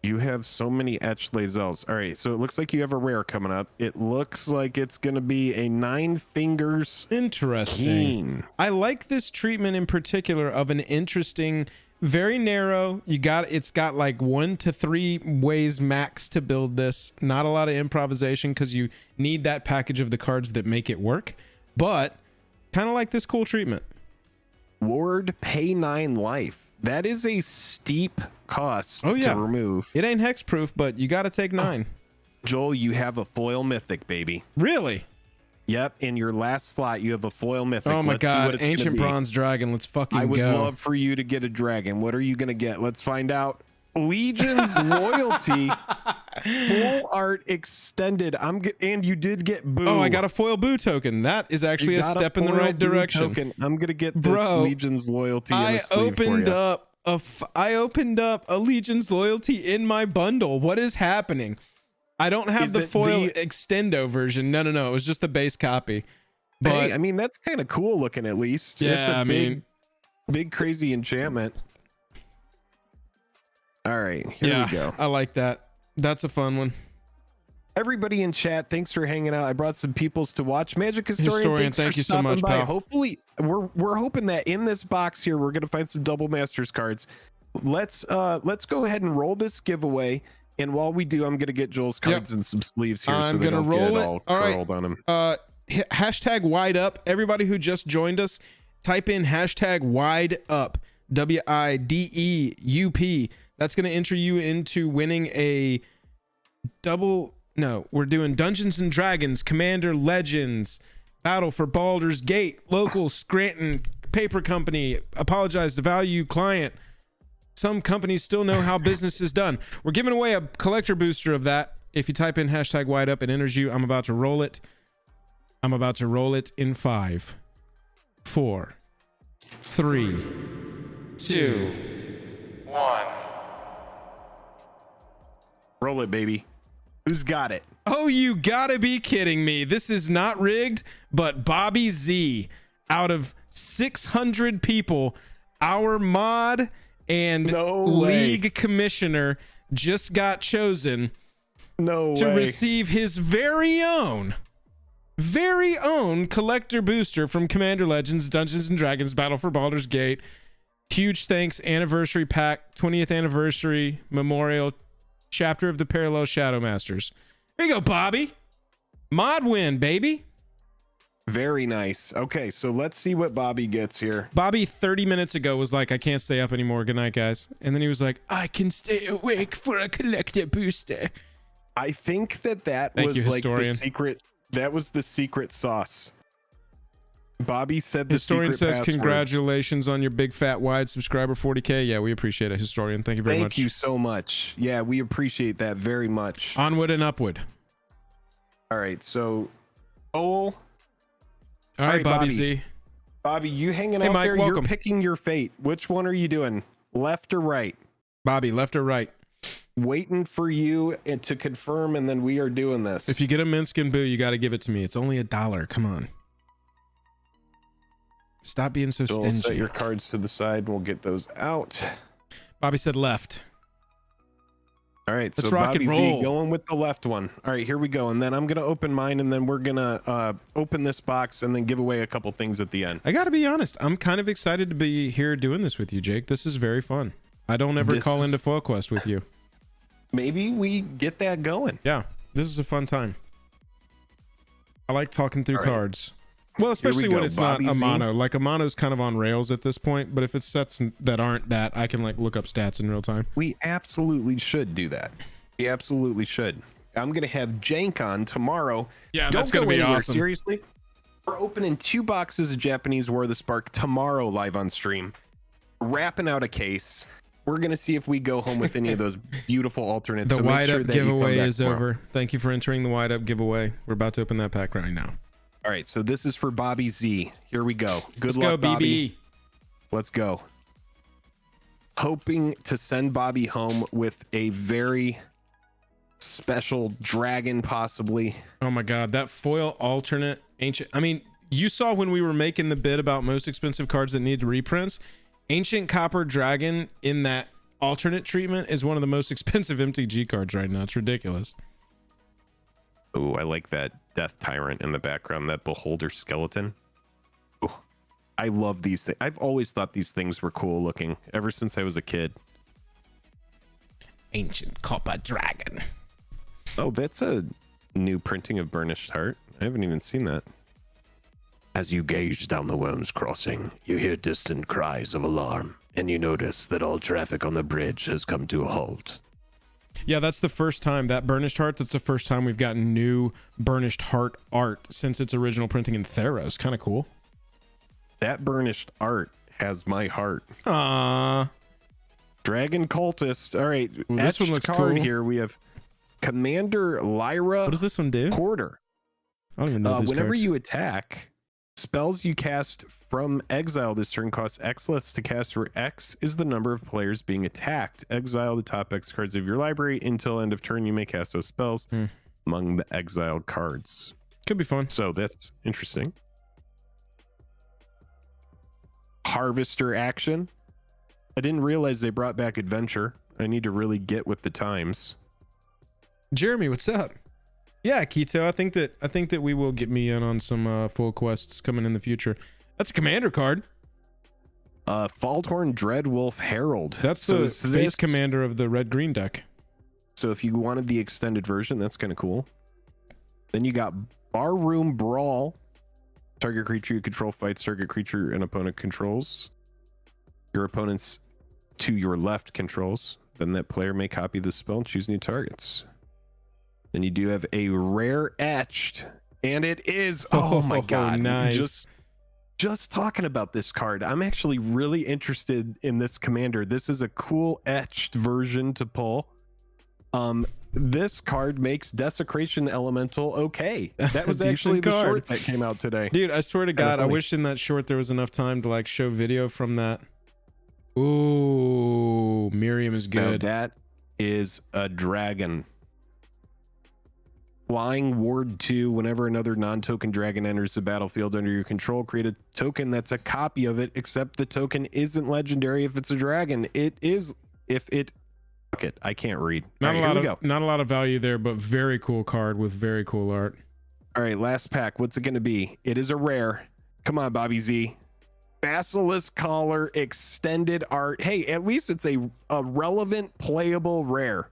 You have so many etched Lae'zels. All right, so it looks like you have a rare coming up. It looks like it's going to be a 9 fingers. Interesting. Keen. I like this treatment in particular of an interesting, very narrow. It's got like 1 to 3 ways max to build this. Not a lot of improvisation because you need that package of the cards that make it work. But kind of like this cool treatment. Ward, pay 9 life. That is a steep cost to remove. It ain't hexproof, but you got to take 9. Joel, you have a foil mythic, baby. Really? Yep. In your last slot, you have a foil mythic. Oh my God. Ancient Bronze Dragon. Let's fucking go. I would love for you to get a dragon. What are you going to get? Let's find out. Legion's Loyalty. Full art extended. And you did get Boo. Oh, I got a foil Boo token. That is actually a step in the right direction. Token. I'm gonna get this Legion's loyalty. I opened up a Legion's loyalty in my bundle. What is happening? I don't have the foil extendo version. No. It was just the base copy. But hey, I mean, that's kind of cool looking at least. Yeah, it's big crazy enchantment. All right, here we go. I like that. That's a fun one. Everybody in chat, thanks for hanging out. I brought some peoples to watch. Magic Historian, thank you so much, pal. Hopefully, we're hoping that in this box here, we're gonna find some double masters cards. Let's go ahead and roll this giveaway. And while we do, I'm gonna get Joel's cards and some sleeves here. I'm gonna roll it. All right. On them. Hashtag wide up. Everybody who just joined us, type in hashtag wide up. WIDEUP. That's gonna enter you into winning a we're doing Dungeons and Dragons, Commander Legends, Battle for Baldur's Gate, local Scranton paper company. Apologize to value client. Some companies still know how business is done. We're giving away a collector booster of that. If you type in hashtag wide up, it enters you. I'm about to roll it. I'm about to roll it in 5, 4, 3, 2, 1. Roll it, baby. Who's got it? Oh, you gotta be kidding me. This is not rigged, but Bobby Z, out of 600 people, our mod and league commissioner, just got chosen to receive his very own collector booster from Commander Legends, Dungeons and Dragons, Battle for Baldur's Gate. Huge thanks. Anniversary pack, 20th anniversary memorial chapter of the Parallel Shadow Masters. There you go, Bobby. Mod win, baby. Very nice. Okay, so let's see what Bobby gets here. Bobby 30 minutes ago was like, I can't stay up anymore. Good night, guys. And then he was like, I can stay awake for a collector booster. I think that was like the secret. That was the secret sauce. Bobby said the Historian secret says, password. Congratulations on your big fat wide subscriber 40K. Yeah, we appreciate it, Historian. Thank you very much. Thank you so much. Yeah, we appreciate that very much. Onward and upward. All right, so all right, Bobby Z. Bobby, you hanging out Mike, there? welcome. You're picking your fate. Which one are you doing? Left or right? Bobby, left or right? Waiting for you to confirm, and then we are doing this. If you get a Minskin Boo, you got to give it to me. It's only $1. Come on. Stop being so stingy. Set your cards to the side, and we'll get those out. Bobby said left. All right, let's so rock Bobby and roll. Z going with the left one. All right, here we go. And then I'm going to open mine, and then we're going to open this box and then give away a couple things at the end. I got to be honest. I'm kind of excited to be here doing this with you, Jake. This is very fun. I don't ever call into Foil Quest with you. Maybe we get that going. Yeah, this is a fun time. I like talking through cards. Well, especially when it's Bobby not a mono. Like a mono's kind of on rails at this point, but if it's sets that aren't that, I can like look up stats in real time. We absolutely should do that. We absolutely should. I'm gonna have Jank on tomorrow. Yeah, that's gonna be awesome. Seriously, we're opening 2 boxes of Japanese War of the Spark tomorrow live on stream. Wrapping out a case. We're gonna see if we go home with any of those beautiful alternates. The wide up giveaway is over. Thank you for entering the wide up giveaway. We're about to open that pack right now. All right, so this is for Bobby Z. Here we go. Let's luck, go, Bobby. BB. Let's go. Hoping to send Bobby home with a very special dragon, possibly. Oh my God, that foil alternate ancient. I mean, you saw when we were making the bid about most expensive cards that need reprints. Ancient Copper Dragon in that alternate treatment is one of the most expensive MTG cards right now. It's ridiculous. Oh, I like that Death Tyrant in the background, that Beholder skeleton. Oh, I love these things. I've always thought these things were cool looking ever since I was a kid. Ancient Copper Dragon. Oh, that's a new printing of Burnished Heart. I haven't even seen that. As you gaze down the Worm's Crossing, you hear distant cries of alarm, and you notice that all traffic on the bridge has come to a halt. Yeah, that's the first time, that Burnished Heart, that's the first time we've gotten new Burnished Heart art since its original printing in Theros. Kind of cool. That Burnished art has my heart. Aww. Dragon Cultist. All right. Ooh, this one looks cool. Here we have Commander Lyra. What does this one do? Porter. I don't even know these whenever cards. you attack, spells you cast from exile this turn cost X less to cast, where X is the number of players being attacked. Exile the top X cards of your library. Until end of turn, you may cast those spells among the exiled cards. Could be fun. So that's interesting. Harvester action. I didn't realize they brought back Adventure. I need to really get with the times. Jeremy, what's up? Yeah, Keto, I think that we will get me in on some full quests coming in the future. That's a commander card. Faldhorn Dreadwolf Herald. That's the face commander of the red-green deck. So if you wanted the extended version, that's kind of cool. Then you got Barroom Brawl. Target creature you control fights target creature an opponent controls. Your opponent's to your left controls. Then that player may copy the spell and choose new targets. Then you do have a rare etched, and it is, oh my god, nice. Just talking about this card, I'm actually really interested in this commander. This is a cool etched version to pull. This card makes Desecration Elemental okay. That was actually the short that came out today. Dude, I swear to God, I wish in that short there was enough time to like show video from that. Ooh, Miriam is good. Now that is a dragon. Flying Ward 2, whenever another non-token dragon enters the battlefield under your control, create a token that's a copy of it, except the token isn't legendary if it's a dragon. It is if it... Fuck it, I can't read. Not a lot of value there, but very cool card with very cool art. All right, last pack. What's it going to be? It is a rare. Come on, Bobby Z. Basilisk Collar extended art. Hey, at least it's a relevant, playable rare.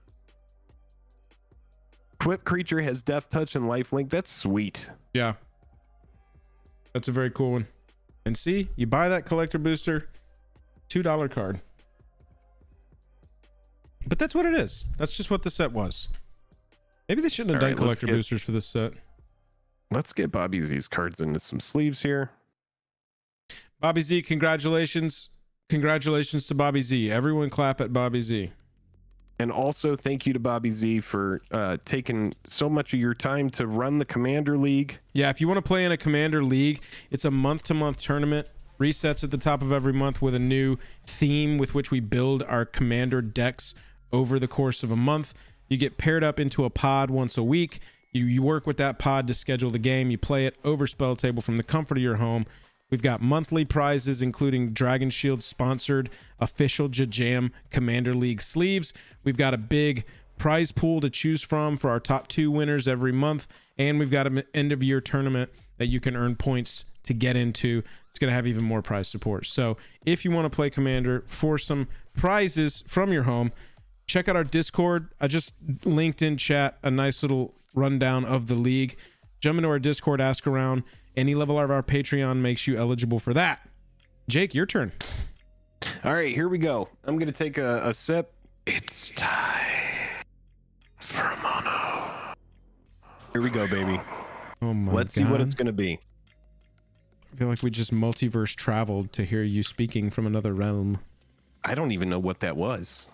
Equipped creature has Death Touch and Lifelink. That's sweet. Yeah. That's a very cool one. And see, you buy that collector booster, $2 card. But that's what it is. That's just what the set was. Maybe they shouldn't have done collector boosters for this set. Let's get Bobby Z's cards into some sleeves here. Bobby Z, congratulations. Congratulations to Bobby Z. Everyone clap at Bobby Z. And also thank you to Bobby Z for taking so much of your time to run the Commander League. Yeah, if you want to play in a Commander League, it's a month-to-month tournament. Resets at the top of every month with a new theme with which we build our Commander decks over the course of a month. You get paired up into a pod once a week. You work with that pod to schedule the game. You play it over Spell Table from the comfort of your home. We've got monthly prizes, including Dragon Shield sponsored official Jajam Commander League sleeves. We've got a big prize pool to choose from for our top 2 winners every month. And we've got an end of year tournament that you can earn points to get into. It's going to have even more prize support. So if you want to play Commander for some prizes from your home, check out our Discord. I just linked in chat a nice little rundown of the league. Jump into our Discord, ask around. Any level of our Patreon makes you eligible for that. Jake, your turn. All right, here we go. I'm going to take a sip. It's time for mono. Here we go, baby. Oh my God. Let's see what it's going to be. I feel like we just multiverse traveled to hear you speaking from another realm. I don't even know what that was.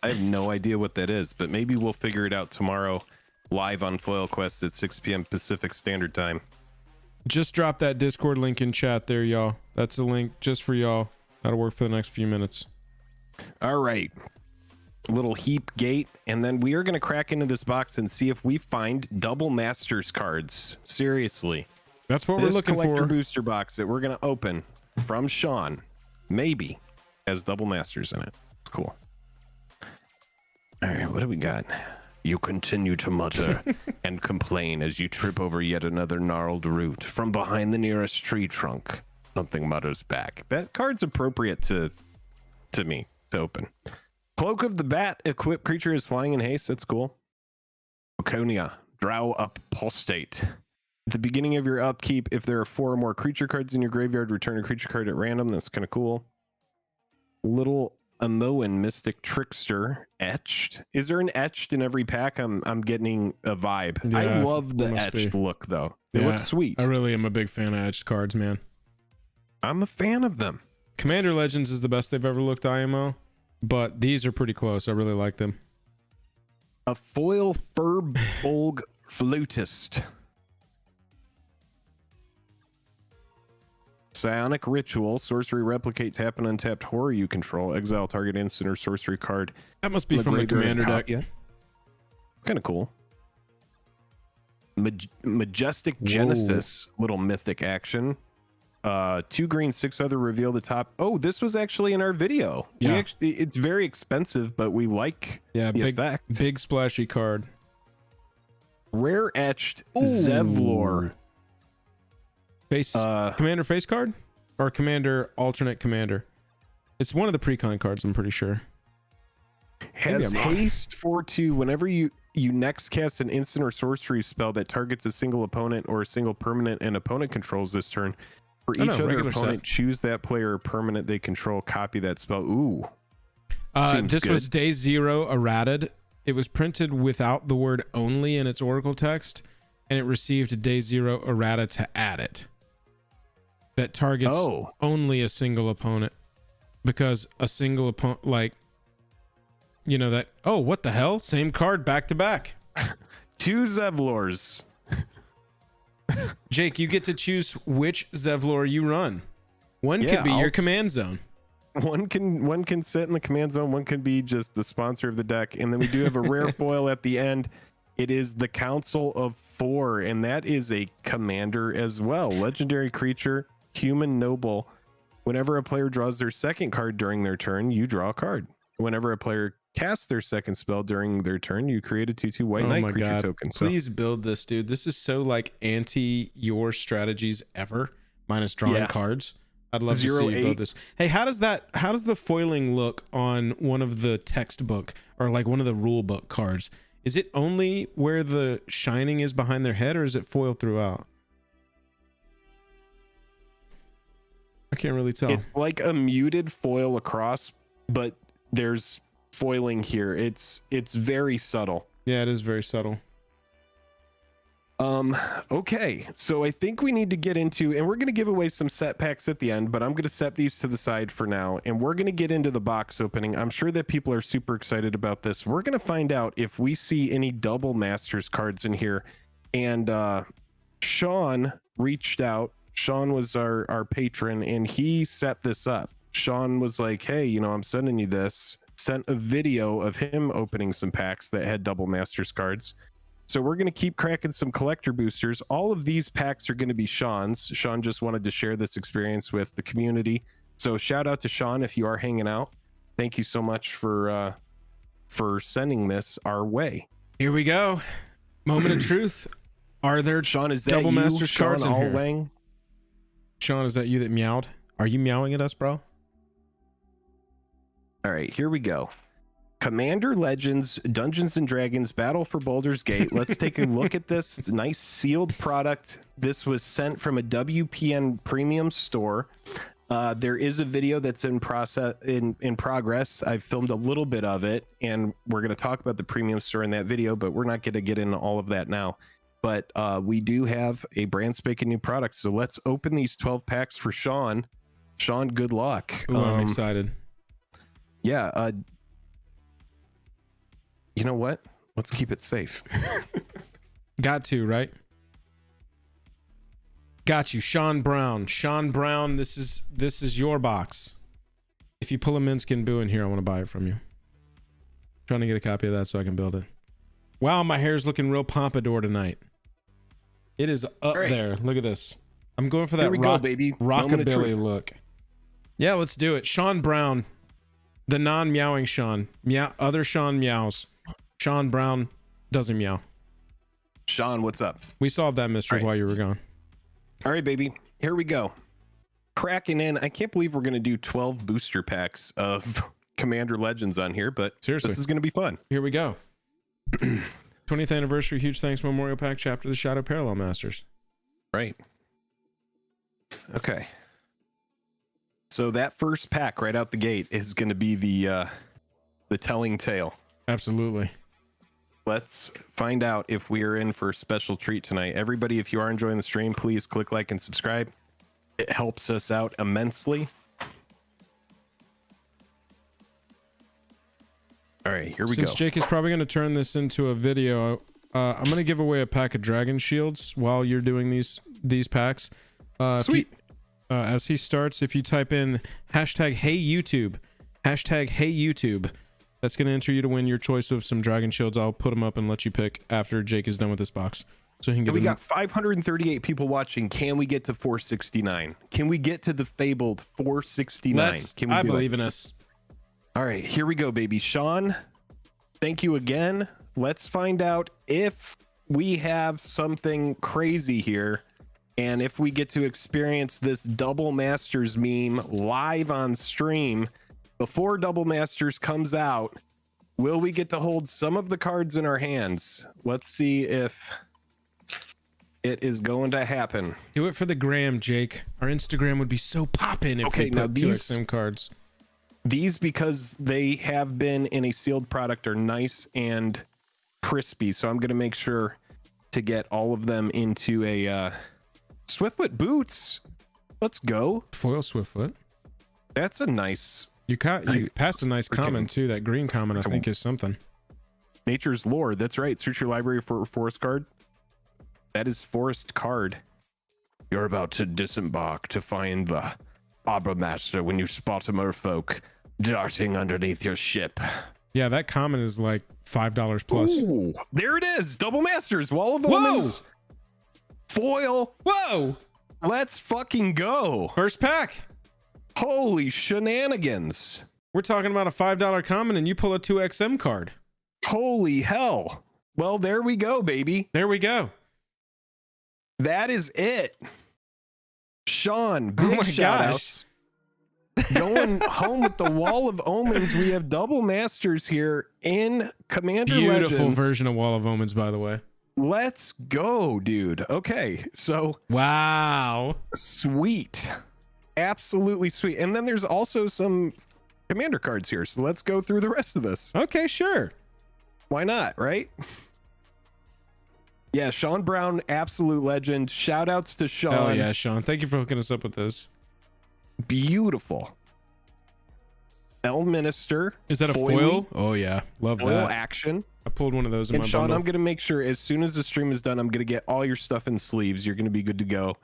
I have no idea what that is, but maybe we'll figure it out tomorrow live on Foil Quest at 6 p.m. Pacific Standard Time. Just drop that Discord link in chat there, y'all. That's a link just for y'all. That'll work for the next few minutes. All right. Little heap gate, and then we are going to crack into this box and see if we find double Masters cards. Seriously. That's what we're looking for. This collector booster box that we're going to open from Sean maybe has double Masters in it. Cool. All right, what do we got? You continue to mutter and complain as you trip over yet another gnarled root. From behind the nearest tree trunk, something mutters back. That card's appropriate to me to open. Cloak of the Bat, equipped creature is flying in haste. That's cool. Oconia, Drow Apostate. At the beginning of your upkeep, if there are 4 or more creature cards in your graveyard, return a creature card at random. That's kind of cool. Little Amoan Mystic Trickster etched. Is there an etched in every pack? I'm getting a vibe. Yeah, I love the etched look though. It looks sweet. I really am a big fan of etched cards, man. I'm a fan of them. Commander Legends is the best they've ever looked, IMO, but these are pretty close. I really like them. A foil Furbolg Flutist. Psionic Ritual, sorcery, replicate, tap and untapped horror you control, exile target instant or sorcery card. That must be from the commander deck. Kind of cool. Majestic Genesis, little mythic action. 2 green, 6 other, reveal the top. Oh, this was actually in our video. Yeah. It's very expensive, but we like the effect. Big splashy card. Rare etched Zevlor. Face commander face card or commander alternate commander. It's one of the precon cards, I'm pretty sure. Has haste 4/2 whenever you next cast an instant or sorcery spell that targets a single opponent or a single permanent an opponent controls this turn. For each other opponent, choose that player or permanent they control, copy that spell. Ooh. This was day 0 errated. It was printed without the word only in its Oracle text, and it received a day 0 errata to add it. That targets only a single opponent, because a single opponent, like, you know, that, oh, what the hell? Same card back to back. 2 Zevlors. Jake, you get to choose which Zevlor you run. One could be your command zone. One can sit in the command zone. One can be just the sponsor of the deck. And then we do have a rare foil at the end. It is the Council of 4, and that is a commander as well. Legendary creature, human noble. Whenever a player draws their second card during their turn, you draw a card. Whenever a player casts their second spell during their turn, you create a 2/2 white knight creature token. Please build this, dude. This is so like anti your strategies ever, minus drawing cards. I'd love to see you build this. Hey, how does the foiling look on one of the textbook or like one of the rule book cards? Is it only where the shining is behind their head, or is it foiled throughout? I can't really tell. It's like a muted foil across, but there's foiling here. It's very subtle. Yeah, it is very subtle. Okay, so I think we need to get into, and we're going to give away some set packs at the end, but I'm going to set these to the side for now, and we're going to get into the box opening. I'm sure that people are super excited about this. We're going to find out if we see any double Masters cards in here, and Sean reached out. Sean was our patron, and he set this up. Sean was like, hey, you know, I'm sending you this. Sent a video of him opening some packs that had double Masters cards. So we're going to keep cracking some collector boosters. All of these packs are going to be Sean's. Sean just wanted to share this experience with the community. So shout out to Sean if you are hanging out. Thank you so much for sending this our way. Here we go. Moment of truth. Are there Sean, is that double you, Masters Sean cards in here? Allwang? Sean, is that you that meowed? Are you meowing at us, bro? All right, here we go. Commander Legends, Dungeons and Dragons, Battle for Baldur's Gate. Let's take a look at this. It's a nice sealed product. This was sent from a WPN premium store. There is a video that's in progress. I've filmed a little bit of it, and we're going to talk about the premium store in that video, but we're not going to get into all of that now. But we do have a brand spanking new product. So let's open these 12 packs for Sean. Sean, good luck. Ooh, I'm excited. Yeah. You know what? Let's keep it safe. Got to, right? Got you. Sean Brown. Sean Brown, this is your box. If you pull a Minskin Boo in here, I want to buy it from you. Trying to get a copy of that so I can build it. Wow, my hair's looking real pompadour tonight. It is up there. Look at this. I'm going for that rockabilly look. Yeah, let's do it. Sean Brown. The non-meowing Sean. Other Sean meows. Sean Brown doesn't meow. Sean, what's up? We solved that mystery while you were gone. All right, baby. Here we go. Cracking in. I can't believe we're going to do 12 booster packs of Commander Legends on here, but seriously, this is going to be fun. Here we go. 20th anniversary, huge thanks memorial pack, chapter of the Shadow Parallel Masters. Right. Okay. So that first pack right out the gate is going to be the telling tale. Absolutely. Let's find out if we are in for a special treat tonight. Everybody, if you are enjoying the stream, please click like and subscribe. It helps us out immensely. All right, here we go. go. Since Jake is probably going to turn this into a video, I'm going to give away a pack of dragon shields while you're doing these packs. Sweet. As he starts, if you type in hashtag hey YouTube, that's going to enter you to win your choice of some dragon shields. I'll put them up and let you pick after Jake is done with this box. So he can get. We got 538 people watching. Can we get to 469? Can we get to the fabled 469? I believe in us. All right, here we go, baby. Sean, thank you again. Let's find out if we have something crazy here and if we get to experience this Double Masters meme live on stream before Double Masters comes out. Will we get to hold some of the cards in our hands? Let's see if it is going to happen. Do it for the gram, Jake. Our Instagram would be so poppin' if we put 2XM cards. These, because they have been in a sealed product, are nice and crispy. So I'm going to make sure to get all of them into a Swiftfoot boots. Let's go. Foil Swiftfoot. That's a nice. You passed a nice comment too. That green comment, I think, is something. Nature's Lore. That's right. Search your library for a forest card. That is forest card. You're about to disembark to find the Arbor Master when you spot a merfolk darting underneath your ship. Yeah, that comment is like $5 plus. Ooh, there it is. Double Masters, Wall of Omens. Foil. Whoa. Let's fucking go. First pack. Holy shenanigans. We're talking about a $5 comment and you pull a 2XM card. Holy hell. Well, there we go, baby. There we go. That is it. Sean, big shout outs. Going home with the Wall of Omens. We have Double Masters here in Commander Legends. Beautiful version of Wall of Omens, by the way. Let's go, dude. Okay, so wow, sweet, absolutely sweet. And then there's also some Commander cards here, so let's go through the rest of this. Okay, sure. Why not, right? Yeah, Sean Brown, absolute legend. Shout outs to Sean. Oh yeah, Sean. Thank you for hooking us up with this. Beautiful. Elminister. Is that a foil? Oh yeah, love foil that. Action. I pulled one of those in and my Sean, bundle. I'm gonna make sure as soon as the stream is done, I'm gonna get all your stuff in sleeves. You're gonna be good to go.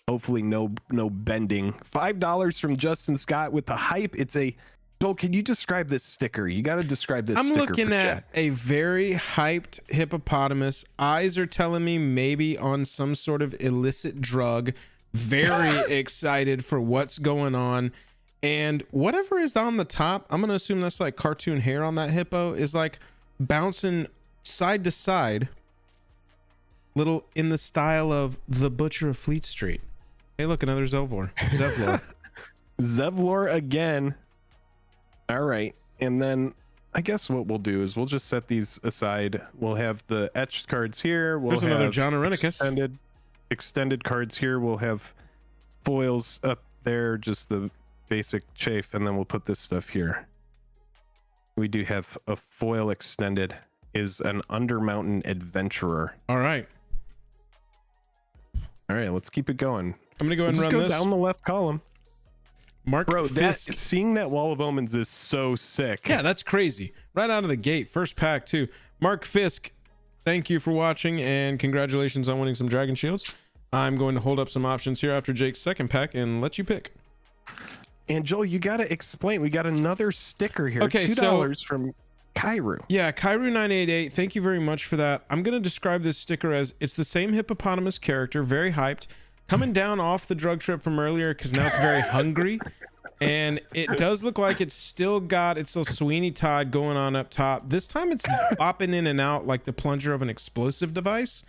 Hopefully, no bending. $5 from Justin Scott with the hype. It's a. Joel, can you describe this sticker? You got to describe this. I'm sticker looking at a very hyped hippopotamus. Eyes are telling me maybe on some sort of illicit drug. Very excited for what's going on. And whatever is on the top, I'm going to assume that's like cartoon hair on that hippo, is like bouncing side to side. Little in the style of the Butcher of Fleet Street. Hey, look, another Zevlor. Zevlor again. All right, and then I guess what we'll do is we'll just set these aside. We'll have the etched cards here. There's another John Arenicus. Extended cards here. We'll have foils up there, just the basic chafe, and then we'll put this stuff here. We do have a foil extended. Is an Undermountain Adventurer. All right. All right, let's keep it going. I'm gonna go ahead and run this. This down the left column. Mark Bro, Fisk. Seeing that Wall of Omens is so sick. Yeah, that's crazy. Right out of the gate, first pack too. Mark Fisk, thank you for watching and congratulations on winning some Dragon Shields. I'm going to hold up some options here after Jake's second pack and let you pick. And Joel, you got to explain. We got another sticker here. Okay, $2 from Kairu. Yeah, Kairu988. Thank you very much for that. I'm going to describe this sticker as it's the same hippopotamus character, very hyped. Coming down off the drug trip from earlier because now it's very hungry. And it does look like it's still got its little Sweeney Todd going on up top. This time it's bopping in and out like the plunger of an explosive device.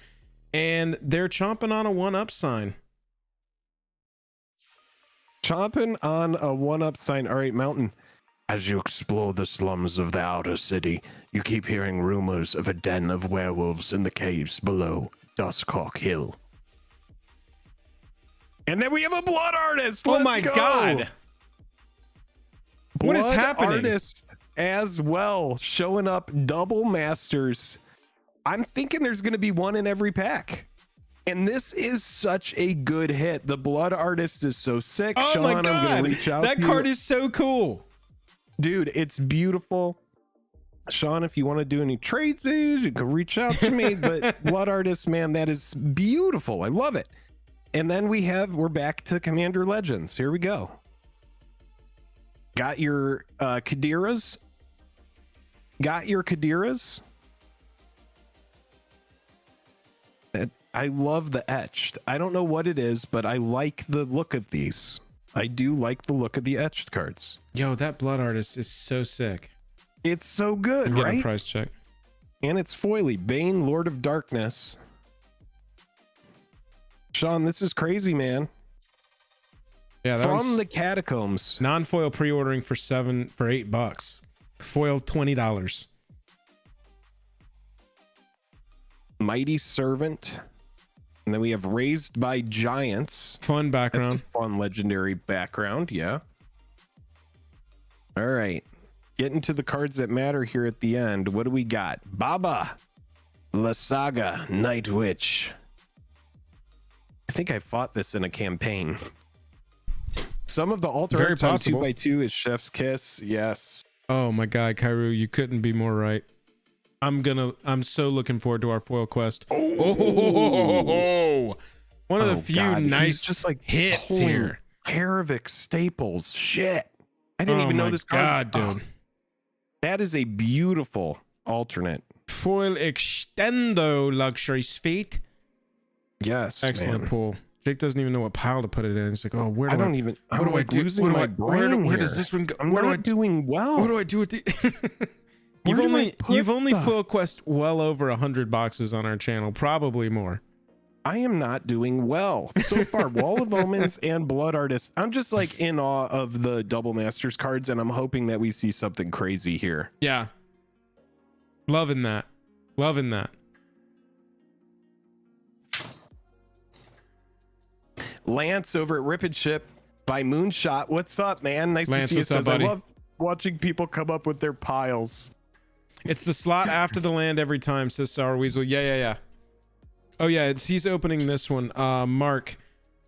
And they're chomping on a 1-up sign. Chomping on a 1-up sign. All right, Mountain. As you explore the slums of the outer city, you keep hearing rumors of a den of werewolves in the caves below Duskhawk Hill. And then we have a blood artist. Oh my God. What is happening? Artist as well, showing up. Double Masters. I'm thinking there's going to be one in every pack. And this is such a good hit. The blood artist is so sick. Oh Sean, my God. I'm gonna reach out that to card you. is so cool. Dude, it's beautiful. Sean, if you want to do any trades, you can reach out to me. But Blood Artist, man, that is beautiful. I love it. And then we're back to Commander Legends. Here we go. Got your Kadiras. I love the etched. I don't know what it is, but I like the look of these. I do like the look of the etched cards. Yo, that Blood Artist is so sick. It's so good, right? A price check. And it's foily. Bane, Lord of Darkness. Sean, this is crazy, man. Yeah, that From the Catacombs. Non-foil pre-ordering for $8. Foil $20. Mighty Servant. And then we have Raised by Giants. Fun background. That's a fun legendary background, yeah. All right. Getting to the cards that matter here at the end. What do we got? Baba Lysaga, Night Witch. I think I fought this in a campaign. Some of the alter arts on 2x2 is Chef's Kiss. Yes. Oh my God, Kairu, you couldn't be more right. I'm so looking forward to our foil quest. Oh, one of the few nice just like hits here. Karavik staples. Shit. I didn't even know this card. God, dude. That is a beautiful alternate. Foil Extendo Luxury Suite. Yes. Excellent pull. Jake doesn't even know what pile to put it in. He's like, oh, where do I do? Where does this one go? Where do I doing well? What do I do with the You've only full quest well over 100 boxes on our channel, probably more. I am not doing well so far. Wall of Omens and Blood Artist. I'm just like in awe of the Double Masters cards, and I'm hoping that we see something crazy here. Yeah, loving that. Lance over at Rip and Ship by Moonshot. What's up, man? Nice Lance, to see you. What's up, buddy? I love watching people come up with their piles. It's the slot after the land every time, says Sour Weasel. Yeah. Oh yeah, he's opening this one. Mark,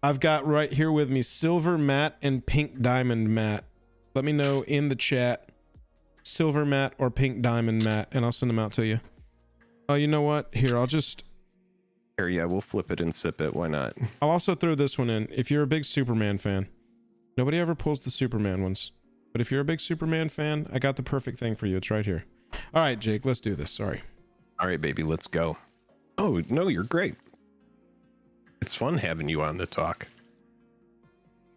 I've got right here with me Silver Matte and Pink Diamond Matte. Let me know in the chat, Silver Matte or Pink Diamond Matte, and I'll send them out to you. Oh, you know what? Here, I'll just... Here, yeah, we'll flip it and sip it. Why not? I'll also throw this one in. If you're a big Superman fan, nobody ever pulls the Superman ones. But if you're a big Superman fan, I got the perfect thing for you. It's right here. All right, Jake, let's do this. Sorry. All right, baby, let's go. Oh, no, you're great. It's fun having you on to talk.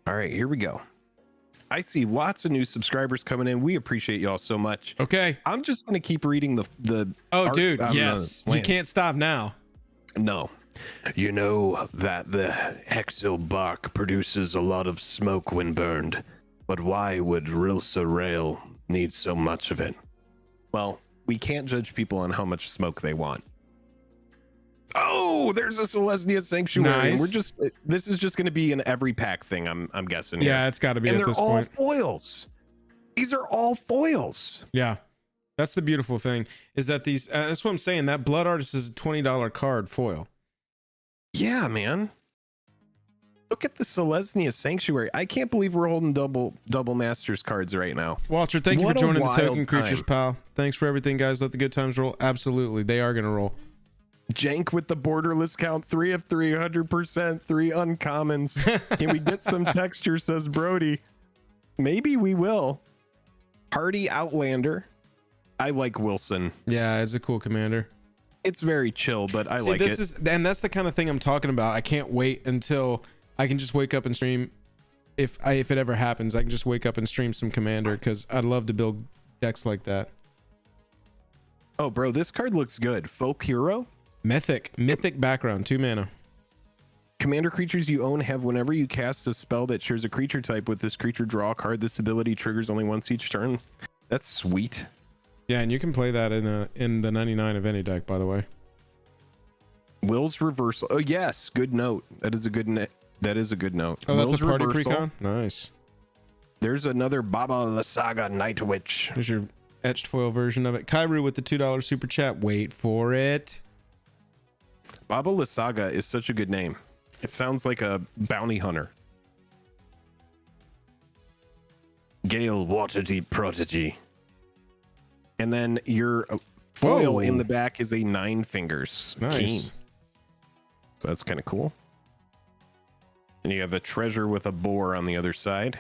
All right, here we go. I see lots of new subscribers coming in. We appreciate y'all so much. Okay. I'm just going to keep reading the Oh, dude, yes. You can't stop now. No. You know that the hexil bark produces a lot of smoke when burned, but why would Rilsa Rail need so much of it? Well, we can't judge people on how much smoke they want. Oh, there's a Selesnya Sanctuary. Nice. This is just going to be an every pack thing, I'm guessing. Yeah, it's got to be and at this point. They're all foils. These are all foils. Yeah. That's the beautiful thing, is that these, that's what I'm saying. That Blood Artist is a $20 card foil. Yeah, man. Look at the Selesnya Sanctuary. I can't believe we're holding double Masters cards right now. Walter, thank you for joining the Token Creatures, pal. Thanks for everything, guys. Let the good times roll. Absolutely. They are going to roll. Jank with the borderless count. 3 of 3, 100%. 3 uncommons. Can we get some texture, says Brody. Maybe we will. Hardy Outlander. I like Wilson. Yeah, it's a cool commander. It's very chill, but I like it. And that's the kind of thing I'm talking about. I can't wait until I can just wake up and stream. If it ever happens, I can just wake up and stream some commander, because I'd love to build decks like that. Oh, bro, this card looks good. Folk Hero. Mythic background, 2 mana. Commander creatures you own have, whenever you cast a spell that shares a creature type with this creature, draw a card. This ability triggers only once each turn. That's sweet. Yeah, and you can play that in the 99 of any deck, by the way. Will's Reversal. Oh yes, good note. That is a good note. Oh, that's Will's a party Reversal. precon? Nice. There's another Baba Lysaga Night Witch. There's your etched foil version of it. Kairu with the $2 super chat. Wait for it. Baba Lysaga is such a good name. It sounds like a bounty hunter. Gale Waterdeep Prodigy. And then your foil in the back is a 9 fingers. Nice. Keen. So that's kind of cool. And you have a treasure with a boar on the other side.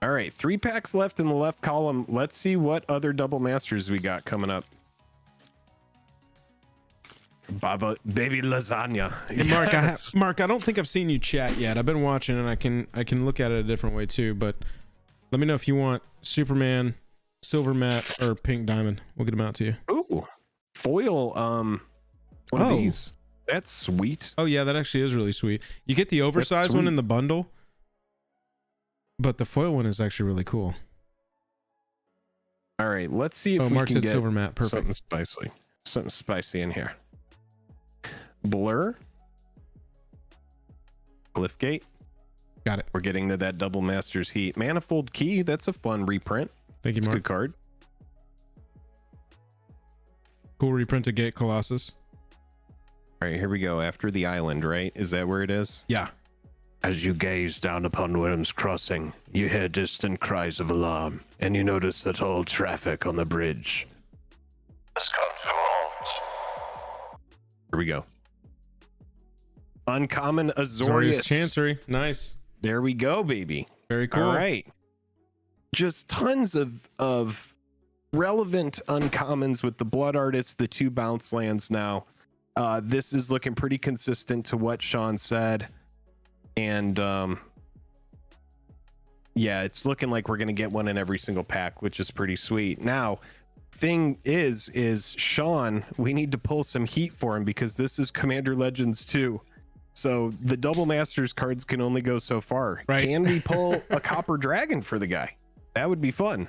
All right, 3 packs left in the left column. Let's see what other double masters we got coming up. Baba baby lasagna. Hey, Mark, Mark, I don't think I've seen you chat yet. I've been watching, and I can look at it a different way too. But let me know if you want Superman, Silver Matte, or Pink Diamond. We'll get them out to you. Ooh, foil. One of these. That's sweet. Oh yeah, that actually is really sweet. You get the oversized one in the bundle, but the foil one is actually really cool. All right, let's see if we Mark can said get Silver Matte. Perfect. Something spicy in here. Blur. Glyphgate. Got it. We're getting to that double masters heat. Manifold Key. That's a fun reprint. Thank you, It's a Mark. good card. Cool reprint of Gate Colossus. All right, here we go. After the island, right? Is that where it is? Yeah. As you gaze down upon Worm's Crossing, you hear distant cries of alarm, and you notice that all traffic on the bridge has come to a halt. Here we go. Uncommon Azorius Chancery. Nice. There we go, baby. Very cool. All right. Just tons of relevant uncommons with the Blood Artist, the 2 bounce lands now. This is looking pretty consistent to what Sean said. And yeah, it's looking like we're going to get one in every single pack, which is pretty sweet. Now, thing is Sean, we need to pull some heat for him because this is Commander Legends 2. So the double masters cards can only go so far. Right. Can we pull a copper dragon for the guy? That would be fun.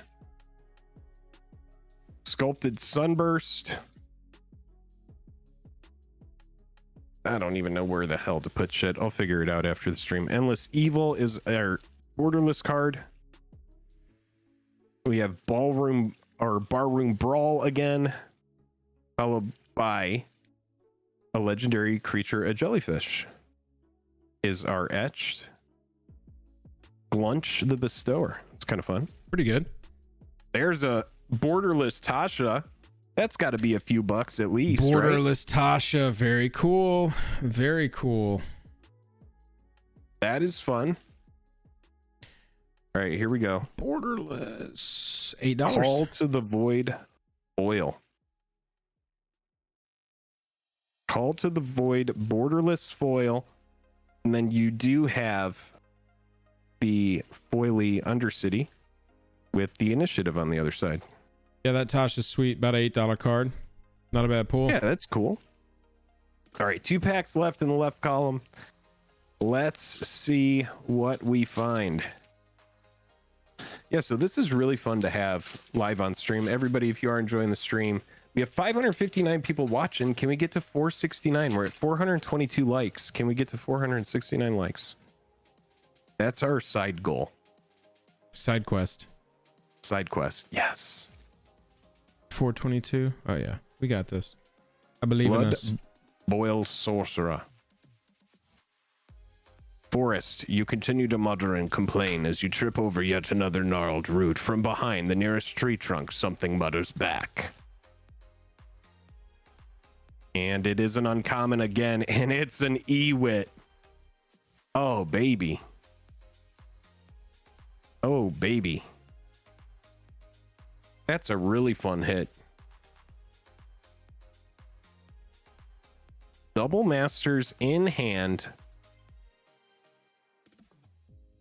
Sculpted Sunburst. I don't even know where the hell to put shit. I'll figure it out after the stream. Endless Evil is our borderless card. We have Barroom Brawl again, followed by a legendary creature, a jellyfish. Is our etched. Glunch the Bestower. It's kind of fun. Pretty good. There's a borderless Tasha. That's got to be a few bucks at least. Borderless right? Tasha. Very cool. Very cool. That is fun. All right, here we go. Borderless. $8. Call to the Void foil. Call to the Void borderless foil. And then you do have the foily Undercity with the initiative on the other side. Yeah, that Tasha's sweet. About an $8 card. Not a bad pull. Yeah, that's cool. All right, 2 packs left in the left column. Let's see what we find. Yeah, so this is really fun to have live on stream. Everybody, if you are enjoying the stream, we have 559 people watching. Can we get to 469? We're at 422 likes. Can we get to 469 likes? That's our side goal. Side quest. Side quest. Yes. 422. Oh yeah, we got this. I believe in us. Boil Sorcerer. Forest, you continue to mutter and complain as you trip over yet another gnarled root. From behind the nearest tree trunk, something mutters back. And it is an uncommon again, and it's an Ewit. Oh, baby. Oh, baby. That's a really fun hit. Double Masters in hand.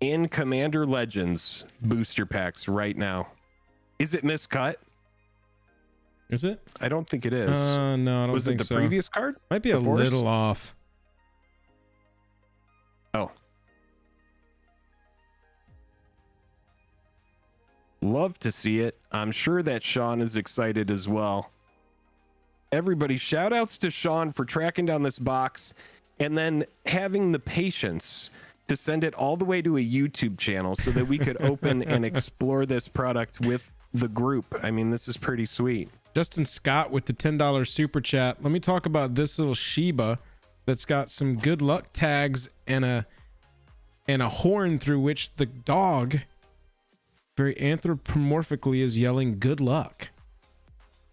In Commander Legends booster packs right now. Is it miscut? Is it? I don't think it is. No, I don't Was think it the so. previous card? Might be a little off. Oh. Love to see it. I'm sure that Sean is excited as well. Everybody, shout outs to Sean for tracking down this box and then having the patience to send it all the way to a YouTube channel so that we could open and explore this product with the group. I mean, this is pretty sweet. Justin Scott with the $10 super chat. Let me talk about this little Shiba that's got some good luck tags and a horn through which the dog very anthropomorphically is yelling good luck.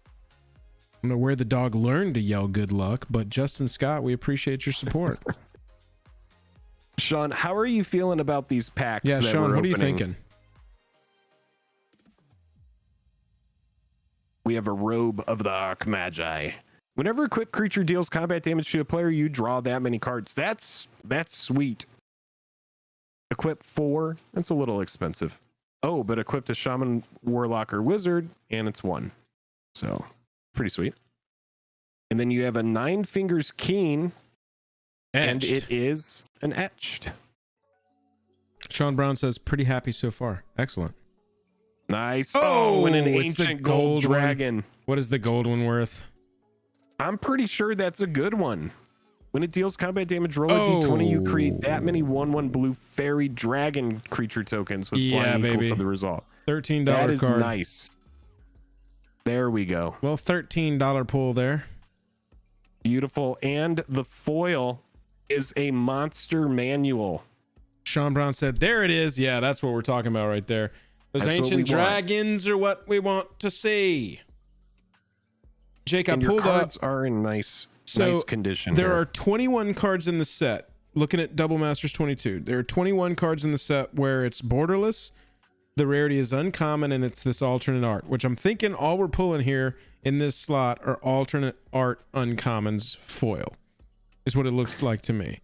I don't know where the dog learned to yell good luck, but Justin Scott, we appreciate your support. Sean, how are you feeling about these packs? Yeah, Sean, what are you thinking? We have a Robe of the Archmagi. Whenever equipped creature deals combat damage to a player, you draw that many cards. That's sweet. Equip 4, that's a little expensive. Oh, but equipped a Shaman, Warlock, or Wizard, and it's 1. So, pretty sweet. And then you have a 9 Fingers Keen, and it is an etched. Sean Brown says, pretty happy so far. Excellent. Nice. Oh, and an ancient gold dragon. One. What is the gold one worth? I'm pretty sure that's a good one. When it deals combat damage, roll a d20. You create that many 1/1 blue fairy dragon creature tokens with flying equal to the result. $13 that is card. Nice. There we go. Well, $13 pull there. Beautiful. And the foil is a monster manual. Sean Brown said, there it is. Yeah, that's what we're talking about right there. Those ancient dragons are what we want to see. Jake, I pulled up. Cards are in nice condition. There are 21 cards in the set. Looking at Double Masters 22, there are 21 cards in the set where it's borderless. The rarity is uncommon, and it's this alternate art, which I'm thinking all we're pulling here in this slot are alternate art uncommons foil, is what it looks like to me.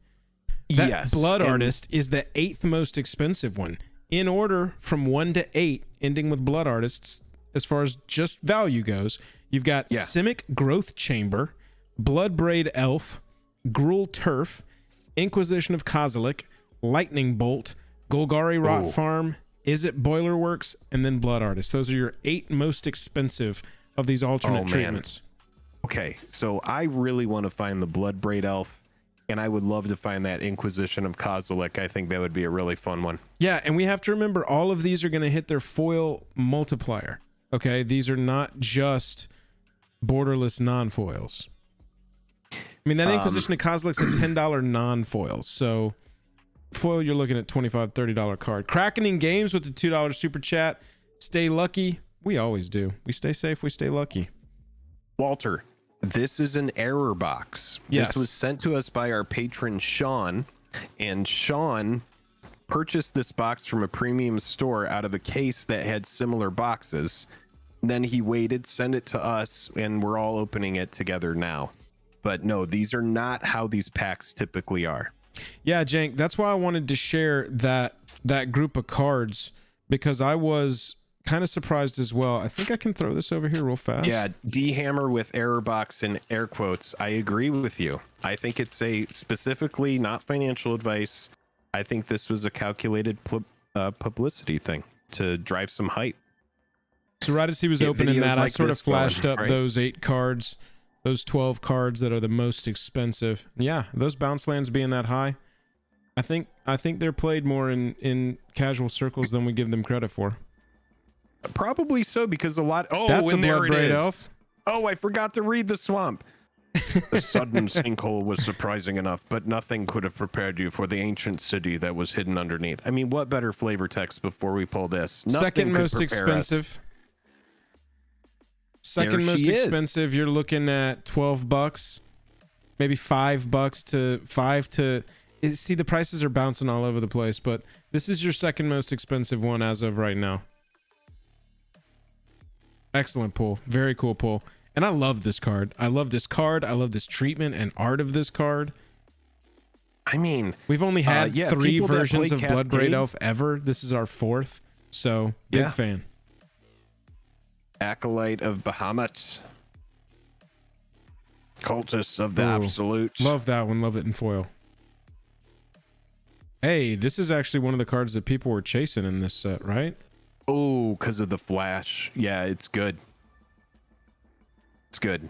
That Blood Artist is the 8th most expensive one. In order from 1 to 8, ending with Blood Artists, as far as just value goes, you've got Simic Growth Chamber, Bloodbraid Elf, Gruul Turf, Inquisition of Kozilek, Lightning Bolt, Golgari Rot Farm, Is It Boiler Works, and then Blood Artist. Those are your 8 most expensive of these alternate treatments. Okay, so I really want to find the Bloodbraid Elf, and I would love to find that Inquisition of Kozilek. I think that would be a really fun one. Yeah, and we have to remember all of these are going to hit their foil multiplier. Okay, these are not just borderless non-foils. I mean, that Inquisition of Kozilek's a $10 non-foil, so foil, you're looking at $25, $30 card. Crackening Games with the $2 super chat. Stay lucky. We always do. We stay safe, we stay lucky. Walter, this is an error box. Yes. This was sent to us by our patron, Sean, and Sean purchased this box from a premium store out of a case that had similar boxes. Then he waited, sent it to us, and we're all opening it together now. But no, these are not how these packs typically are. Yeah, Jank, that's why I wanted to share that group of cards, because I was kind of surprised as well. I think I can throw this over here real fast. Yeah, D-Hammer with error box and air quotes. I agree with you. I think it's a specifically not financial advice. I think this was a calculated publicity thing to drive some hype. So right as he was opening that, I sort of flashed up those 8 cards, those 12 cards that are the most expensive. Yeah, those bounce lands being that high, I think they're played more in casual circles than we give them credit for. Probably so, because a lot. Oh, that's and a there it Bloodbraid is. Elf. Oh, I forgot to read the swamp. The sudden sinkhole was surprising enough, but nothing could have prepared you for the ancient city that was hidden underneath. I mean, what better flavor text before we pull this? Second most expensive. Second most expensive. You're looking at $12, maybe $5 to $5 to. See, the prices are bouncing all over the place, but this is your second most expensive one as of right now. Excellent pull. Very cool pull. And I love this card. I love this card. I love this treatment and art of this card. I mean, we've only had 3 versions of Bloodbraid Elf ever. This is our 4th. So, big fan. Acolyte of Bahamut. Cultist of the Absolute. Love that one. Love it in foil. Hey, this is actually one of the cards that people were chasing in this set, right? Oh, because of the flash. Yeah, it's good. It's good.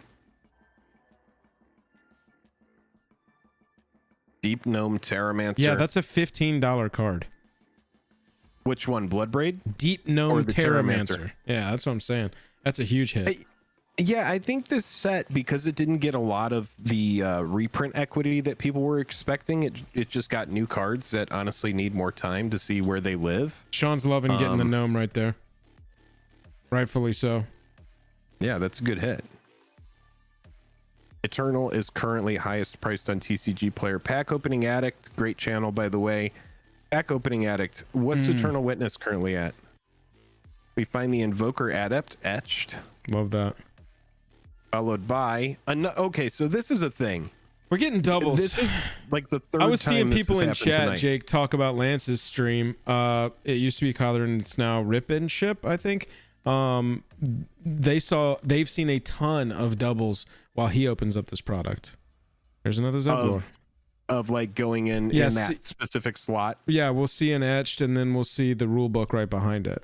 Deep Gnome Terramancer. Yeah, that's a $15 card. Which one? Bloodbraid? Deep Gnome Terramancer. Yeah, that's what I'm saying. That's a huge hit. Yeah, I think this set, because it didn't get a lot of the reprint equity that people were expecting, it just got new cards that honestly need more time to see where they live. Sean's loving getting the gnome right there. Rightfully so. Yeah, that's a good hit. Eternal is currently highest priced on TCG Player. Pack Opening Addict, great channel, by the way. Pack Opening Addict, what's Eternal Witness currently at? We find the Invoker Adept etched. Love that. Followed by okay, so this is a thing. We're getting doubles. This is like the third. I was seeing people in chat, tonight. Jake, talk about Lance's stream. It used to be Kyler and it's now Rip and Ship, I think. They've seen a ton of doubles while he opens up this product. There's another Zevlor. Of like going in that specific slot. Yeah, we'll see an etched and then we'll see the rule book right behind it.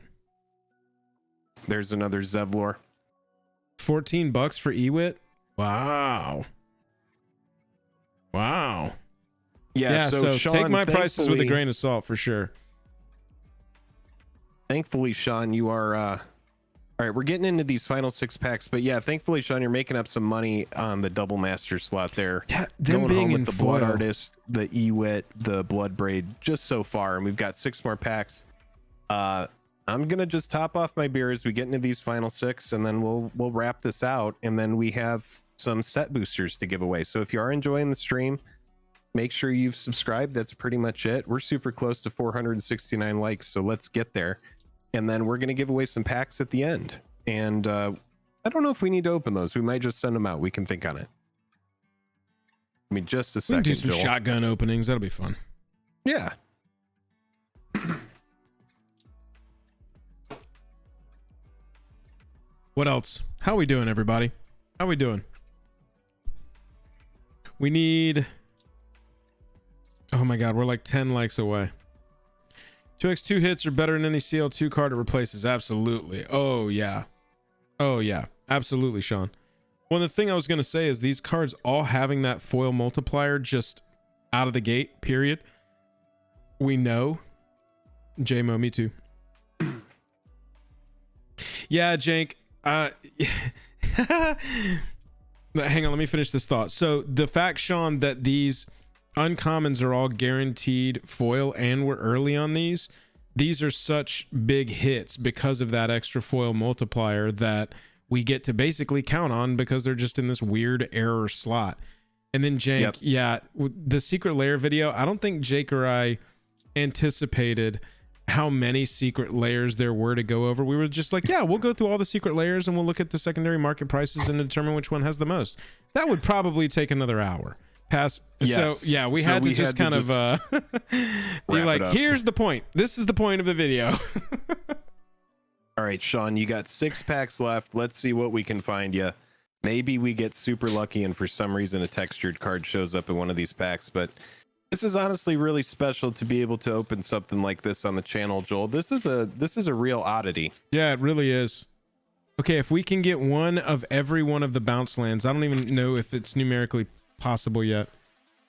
There's another Zevlor. $14 for Ewit. Wow. Yeah, so Sean, take my prices with a grain of salt for sure. Thankfully, Sean, you are all right, we're getting into these final 6 packs, but yeah, thankfully, Sean, you're making up some money on the double master slot there. Yeah, them going being home with the foil. Blood Artist, the Ewit, the Blood Braid, just so far, and we've got 6 more packs. I'm gonna just top off my beer as we get into these final 6, and then we'll wrap this out, and then we have some set boosters to give away. So if you are enjoying the stream, make sure you've subscribed. That's pretty much it. We're super close to 469 likes, so let's get there. And then we're gonna give away some packs at the end. And I don't know if we need to open those. We might just send them out. We can think on it. I mean, just a second. We can do some shotgun openings. That'll be fun. Yeah. What else? How we doing, everybody? How we doing? We need... Oh my god, we're like 10 likes away. 2x2 hits are better than any CL2 card it replaces. Absolutely. Oh yeah. Oh yeah. Absolutely, Sean. Well, the thing I was going to say is these cards all having that foil multiplier just out of the gate, period. We know. JMO, me too. Yeah, Jank. Hang on, let me finish this thought. So the fact, Sean, that these uncommons are all guaranteed foil and we're early on these are such big hits because of that extra foil multiplier that we get to basically count on because they're just in this weird error slot. And then Jake, yeah, the secret lair video, I don't think Jake or I anticipated how many secret layers there were to go over. We were just like, yeah, we'll go through all the secret layers and we'll look at the secondary market prices and determine which one has the most. That would probably take another hour. Yes. So yeah, we had to just kind of be like, here's the point. This is the point of the video. All right, Sean, you got 6 packs left. Let's see what we can find you. Maybe we get super lucky and for some reason a textured card shows up in one of these packs, but this is honestly really special to be able to open something like this on the channel, Joel. This is a real oddity. Yeah, it really is. Okay, if we can get one of every one of the bounce lands, I don't even know if it's numerically possible yet.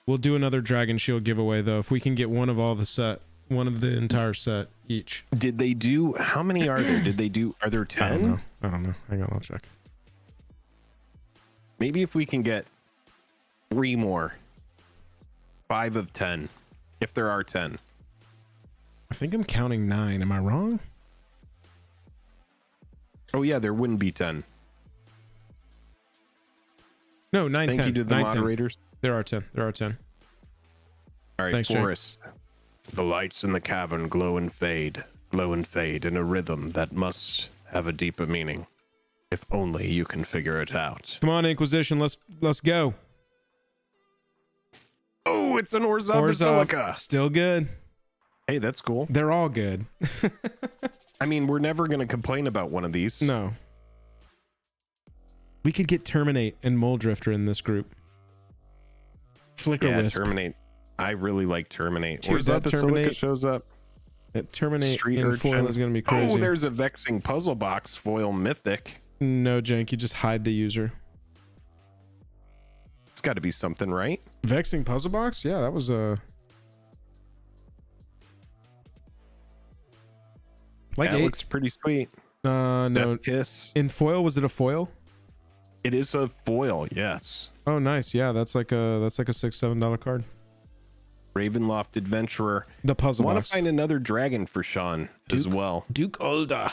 We'll do another Dragon Shield giveaway though. If we can get one of all the set, one of the entire set each. Did they do, how many are there? Did they do, are there 10? I don't know. Hang on, I'll check. Maybe if we can get 3 more. 5 of 10, if there are 10. I think I'm counting 9. Am I wrong? Oh yeah, there wouldn't be 10. No, 9, 10. Thank you to the 9, moderators. 10. There are 10. There are 10. All right, thanks, Forrest. Jake. The lights in the cavern glow and fade in a rhythm that must have a deeper meaning. If only you can figure it out. Come on, Inquisition, let's go. Oh, it's an Orzhov Basilica. Still good. Hey, that's cool. They're all good. I mean, we're never going to complain about one of these. No. We could get Terminate and Mole Drifter in this group. Flicker Wisp. Terminate. I really like Terminate. Orzhov Basilica shows up. That Terminate Street in Urchin. foil is going to be crazy. Oh, there's a Vexing Puzzle Box foil mythic. No, Jank, you just hide the user. It's got to be something, right? Vexing Puzzle Box? Yeah, that was a... Like that looks pretty sweet. No. Death Kiss. In foil, was it a foil? It is a foil, yes. Oh, nice. Yeah, that's like a $6-7 card. Ravenloft Adventurer. The puzzle Want box. to find another dragon for Sean as well. Duke Ulda.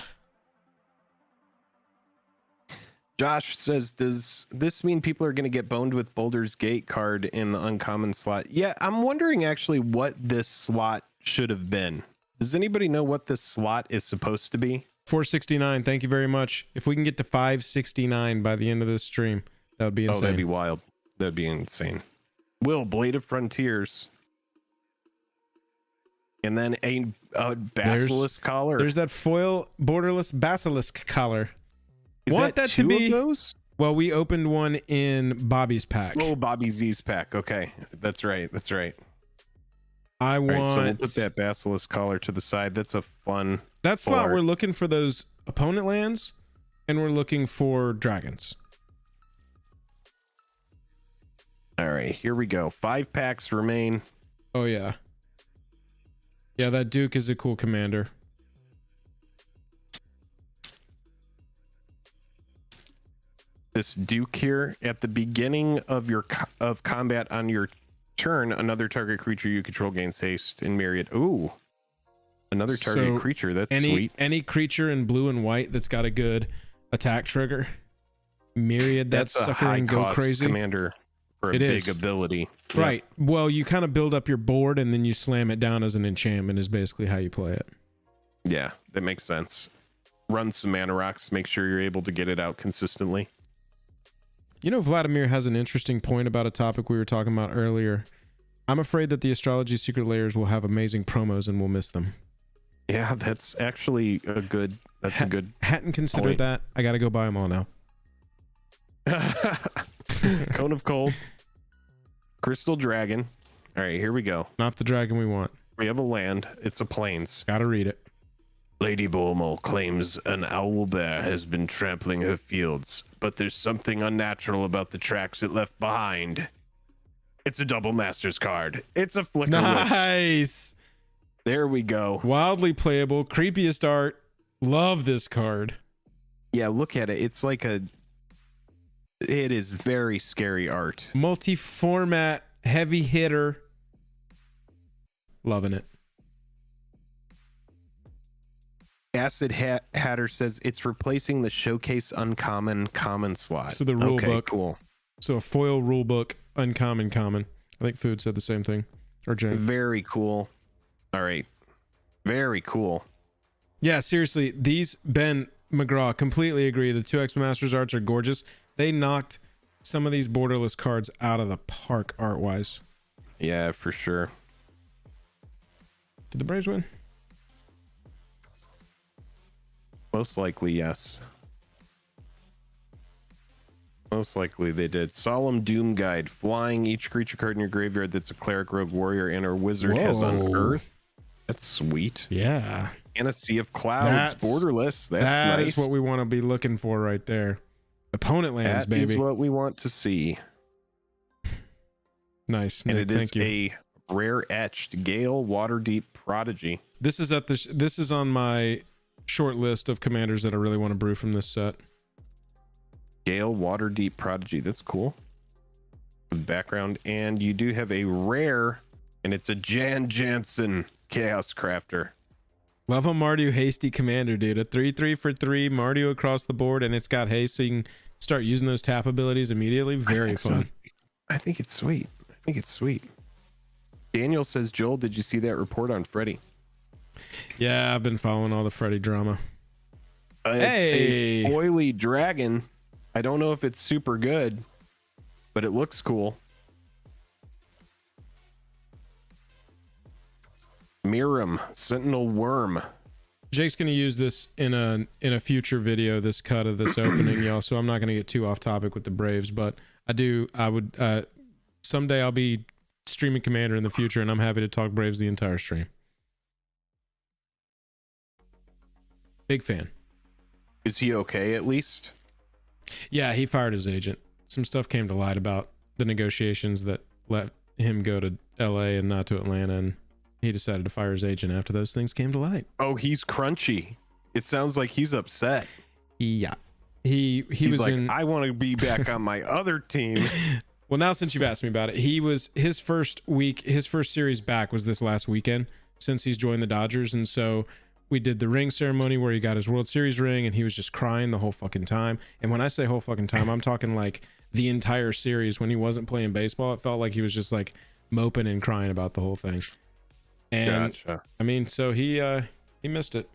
Josh says, does this mean people are going to get boned with Baldur's Gate card in the uncommon slot? Yeah, I'm wondering actually what this slot should have been. Does anybody know what this slot is supposed to be? 469. Thank you very much. If we can get to 569 by the end of this stream, that would be insane. Oh, that'd be wild. That'd be insane. Will, Blade of Frontiers. And then a basilisk collar. There's that foil borderless basilisk collar. Is Want that to be of those? Well, we opened one in Bobby's pack. Oh, Bobby Z's pack. Okay, that's right. That's right. I want. Right, so we'll put that basilisk collar to the side. That's a fun. That slot. We're looking for those opponent lands, and we're looking for dragons. All right, here we go. 5 packs remain. Oh yeah. Yeah, that Duke is a cool commander. This Duke here at the beginning of your combat on your turn, another target creature you control gains haste in Myriad. Ooh, another target creature. That's sweet. Any creature in blue and white that's got a good attack trigger. Myriad, that's a sucker high and go cost crazy. Commander for a big ability. Right. Yeah. Well, you kind of build up your board and then you slam it down as an enchantment is basically how you play it. Yeah, that makes sense. Run some mana rocks. Make sure you're able to get it out consistently. You know, Vladimir has an interesting point about a topic we were talking about earlier. I'm afraid that the astrology secret layers will have amazing promos and we'll miss them. Yeah, that's actually a good. That's a good. Hadn't considered point. that. I got to go buy them all now. Cone of Cold. Crystal Dragon. All right, here we go. Not the dragon we want. We have a land. It's a plains. Gotta read it. Lady Bulmul claims an owl bear has been trampling her fields, but there's something unnatural about the tracks it left behind. It's a double masters card. It's a flicker. Nice. There we go. Wildly playable, creepiest art. Love this card. Yeah, look at it. It's like it is very scary art. Multi-format, heavy hitter. Loving it. Acid Hatter says it's replacing the showcase uncommon common slot. So the rule book. Cool. So a foil rule book, uncommon common. I think Food said the same thing. Or Jen. Very cool. All right. Very cool. Yeah, seriously, these Ben McGraw completely agree. The 2X Masters arts are gorgeous. They knocked some of these borderless cards out of the park art wise. Yeah, for sure. Did the Braves win? Most likely, yes. Most likely they did. Solemn Doom Guide. Flying, each creature card in your graveyard that's a cleric, rogue, warrior, and or wizard has unearthed. That's sweet. Yeah. And a Sea of Clouds. Borderless. That's nice. That is what we want to be looking for right there. Opponent lands, baby. That is what we want to see. Nice. And Nick, it is thank you. a rare etched Gale Waterdeep Prodigy. This is on my short list of commanders that I really want to brew from this set. Gale Waterdeep Prodigy. That's cool. Background, and you do have a rare, and it's a Jan Jansen Chaos Crafter. Love a Mardu Hasty Commander, dude. A 3/3 for 3 Mardu across the board, and it's got haste, so you can start using those tap abilities immediately. Very fun. I think it's sweet. I think it's sweet. Daniel says, Joel, did you see that report on Freddy? Yeah, I've been following all the Freddy drama. It's a oily dragon. I don't know if it's super good, but it looks cool. Miram, Sentinel Worm. Jake's gonna use this in a future video, this cut of this opening, y'all. So I'm not gonna get too off topic with the Braves, but I would someday I'll be streaming Commander in the future, and I'm happy to talk Braves the entire stream. Big fan. Is he okay at least? Yeah, he fired his agent. Some stuff came to light about the negotiations that let him go to LA and not to Atlanta, and he decided to fire his agent after those things came to light. Oh, he's crunchy. It sounds like he's upset. Yeah. He's was like, in. I want to be back on my other team. Well, now since you've asked me about it, his first series back was this last weekend since he's joined the Dodgers, and so we did the ring ceremony where he got his World Series ring, and he was just crying the whole fucking time. And when I say whole fucking time, I'm talking like the entire series. When he wasn't playing baseball, it felt like he was just like moping and crying about the whole thing. And gotcha. I mean, so he missed it.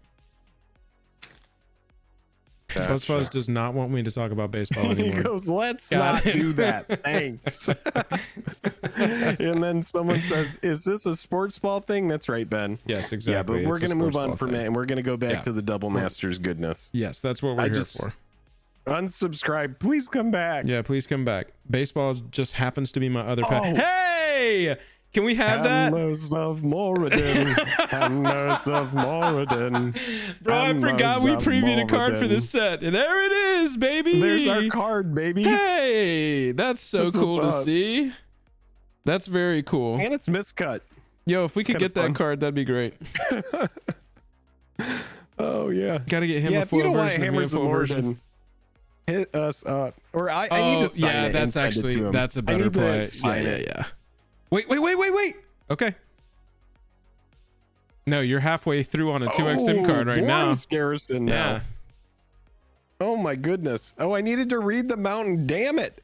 Gotcha. BuzzFuzz does not want me to talk about baseball anymore. He goes, let's not do that. Thanks. And then someone says, is this a sports ball thing? That's right, Ben. Yes, exactly. Yeah, but we're going to move on from it, and we're going to go back to the Double Masters goodness. Yes, that's what we're here for. Unsubscribe. Please come back. Yeah, please come back. Baseball just happens to be my other pet. Hey! Can we have that? Hammers of Moradin. Hammers of Moradin. Bro, I forgot we previewed a card for this set. And there it is, baby. There's our card, baby. Hey, that's so cool to see. That's very cool. And it's miscut. Yo, if we could get that card, that'd be great. Oh, yeah. Gotta get him a foil version. Hammers of Moradin. Hit us up. Or I need to sign it. That's actually, that's a better play. Yeah. Wait. Okay. No, you're halfway through on a 2x sim card right now. Garrison now. Yeah. Oh my goodness. Oh, I needed to read the mountain. Damn it.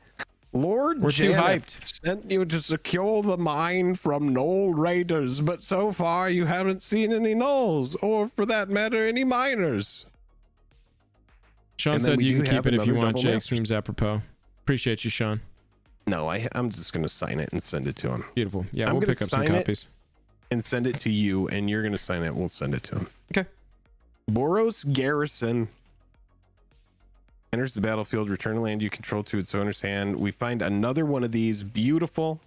Lord We're too Janet hyped. sent you to secure the mine from Knoll Raiders, but so far you haven't seen any Knolls, or for that matter, any miners. Sean said you can keep it if you want. Jake seems apropos. Appreciate you, Sean. No, I'm just going to sign it and send it to him. Beautiful. Yeah, we'll pick up some copies. And send it to you, and you're going to sign it. We'll send it to him. Okay. Boros Garrison enters the battlefield. Return a land you control to its owner's hand. We find another one of these. Beautiful.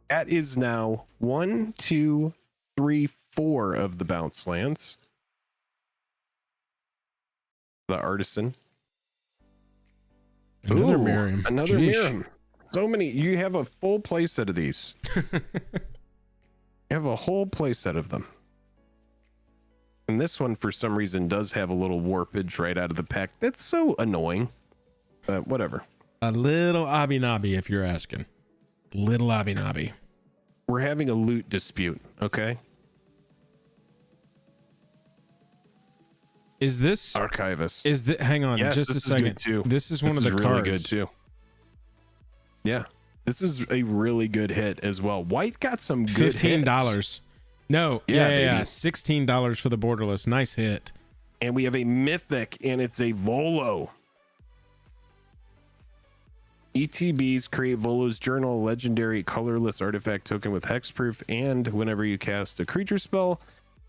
That is now 1, 2, 3, 4 of the bounce lands. The Artisan. Another Miriam. Another Miriam. So many. You have a full play set of these. You have a whole play set of them. And this one, for some reason, does have a little warpage right out of the pack. That's so annoying. Whatever. A little Abby Nobby, if you're asking. Little Abby Nobby. We're having a loot dispute, okay? Is this Archivist? Is that? Hang on, yes, just a second. Too. This is one of the really cards. Good too. Yeah, this is a really good hit as well. White got some good $15. No, yeah, $16 for the borderless. Nice hit. And we have a mythic, and it's a Volo. ETBs create Volo's Journal, a legendary colorless artifact token with hexproof, and whenever you cast a creature spell,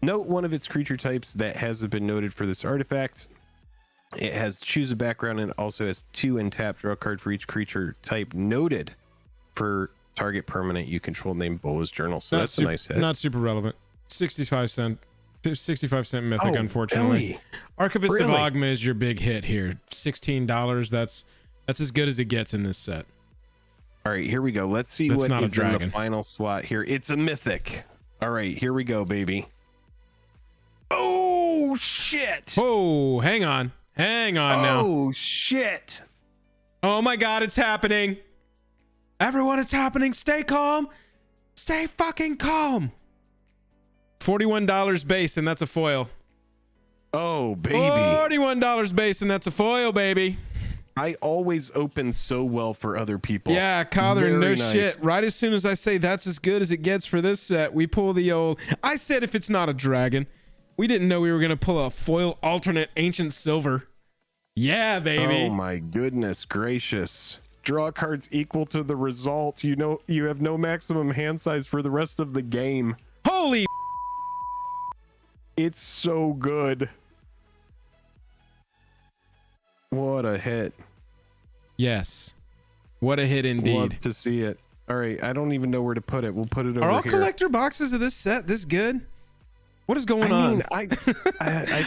note one of its creature types that hasn't been noted for this artifact. It has choose a background and also has 2 untap, draw a card for each creature type noted for target permanent you control named Volo's Journal. So that's a nice hit. Not super relevant. 65 cent mythic, unfortunately. Really? Archivist of Ogma is your big hit here. $16. That's as good as it gets in this set. All right, here we go. Let's see what is in the final slot here. It's a mythic. All right, here we go, baby. Oh, shit. Oh, hang on now. Oh, shit. Oh my God, it's happening. Everyone, it's happening. Stay calm. Stay fucking calm. $41 base, and that's a foil. Oh, baby. $41 base, and that's a foil, baby. I always open so well for other people. Yeah, Cawthorn, no shit. Right as soon as I say that's as good as it gets for this set, we pull the old... I said if it's not a dragon. We didn't know we were going to pull a foil alternate ancient silver. Yeah, baby. Oh my goodness gracious. Draw cards equal to the result. You know, you have no maximum hand size for the rest of the game. Holy... It's so good. What a hit. Yes. What a hit indeed. Love to see it. All right, I don't even know where to put it. We'll put it over here. Are all collector boxes of this set this good? What is going on? I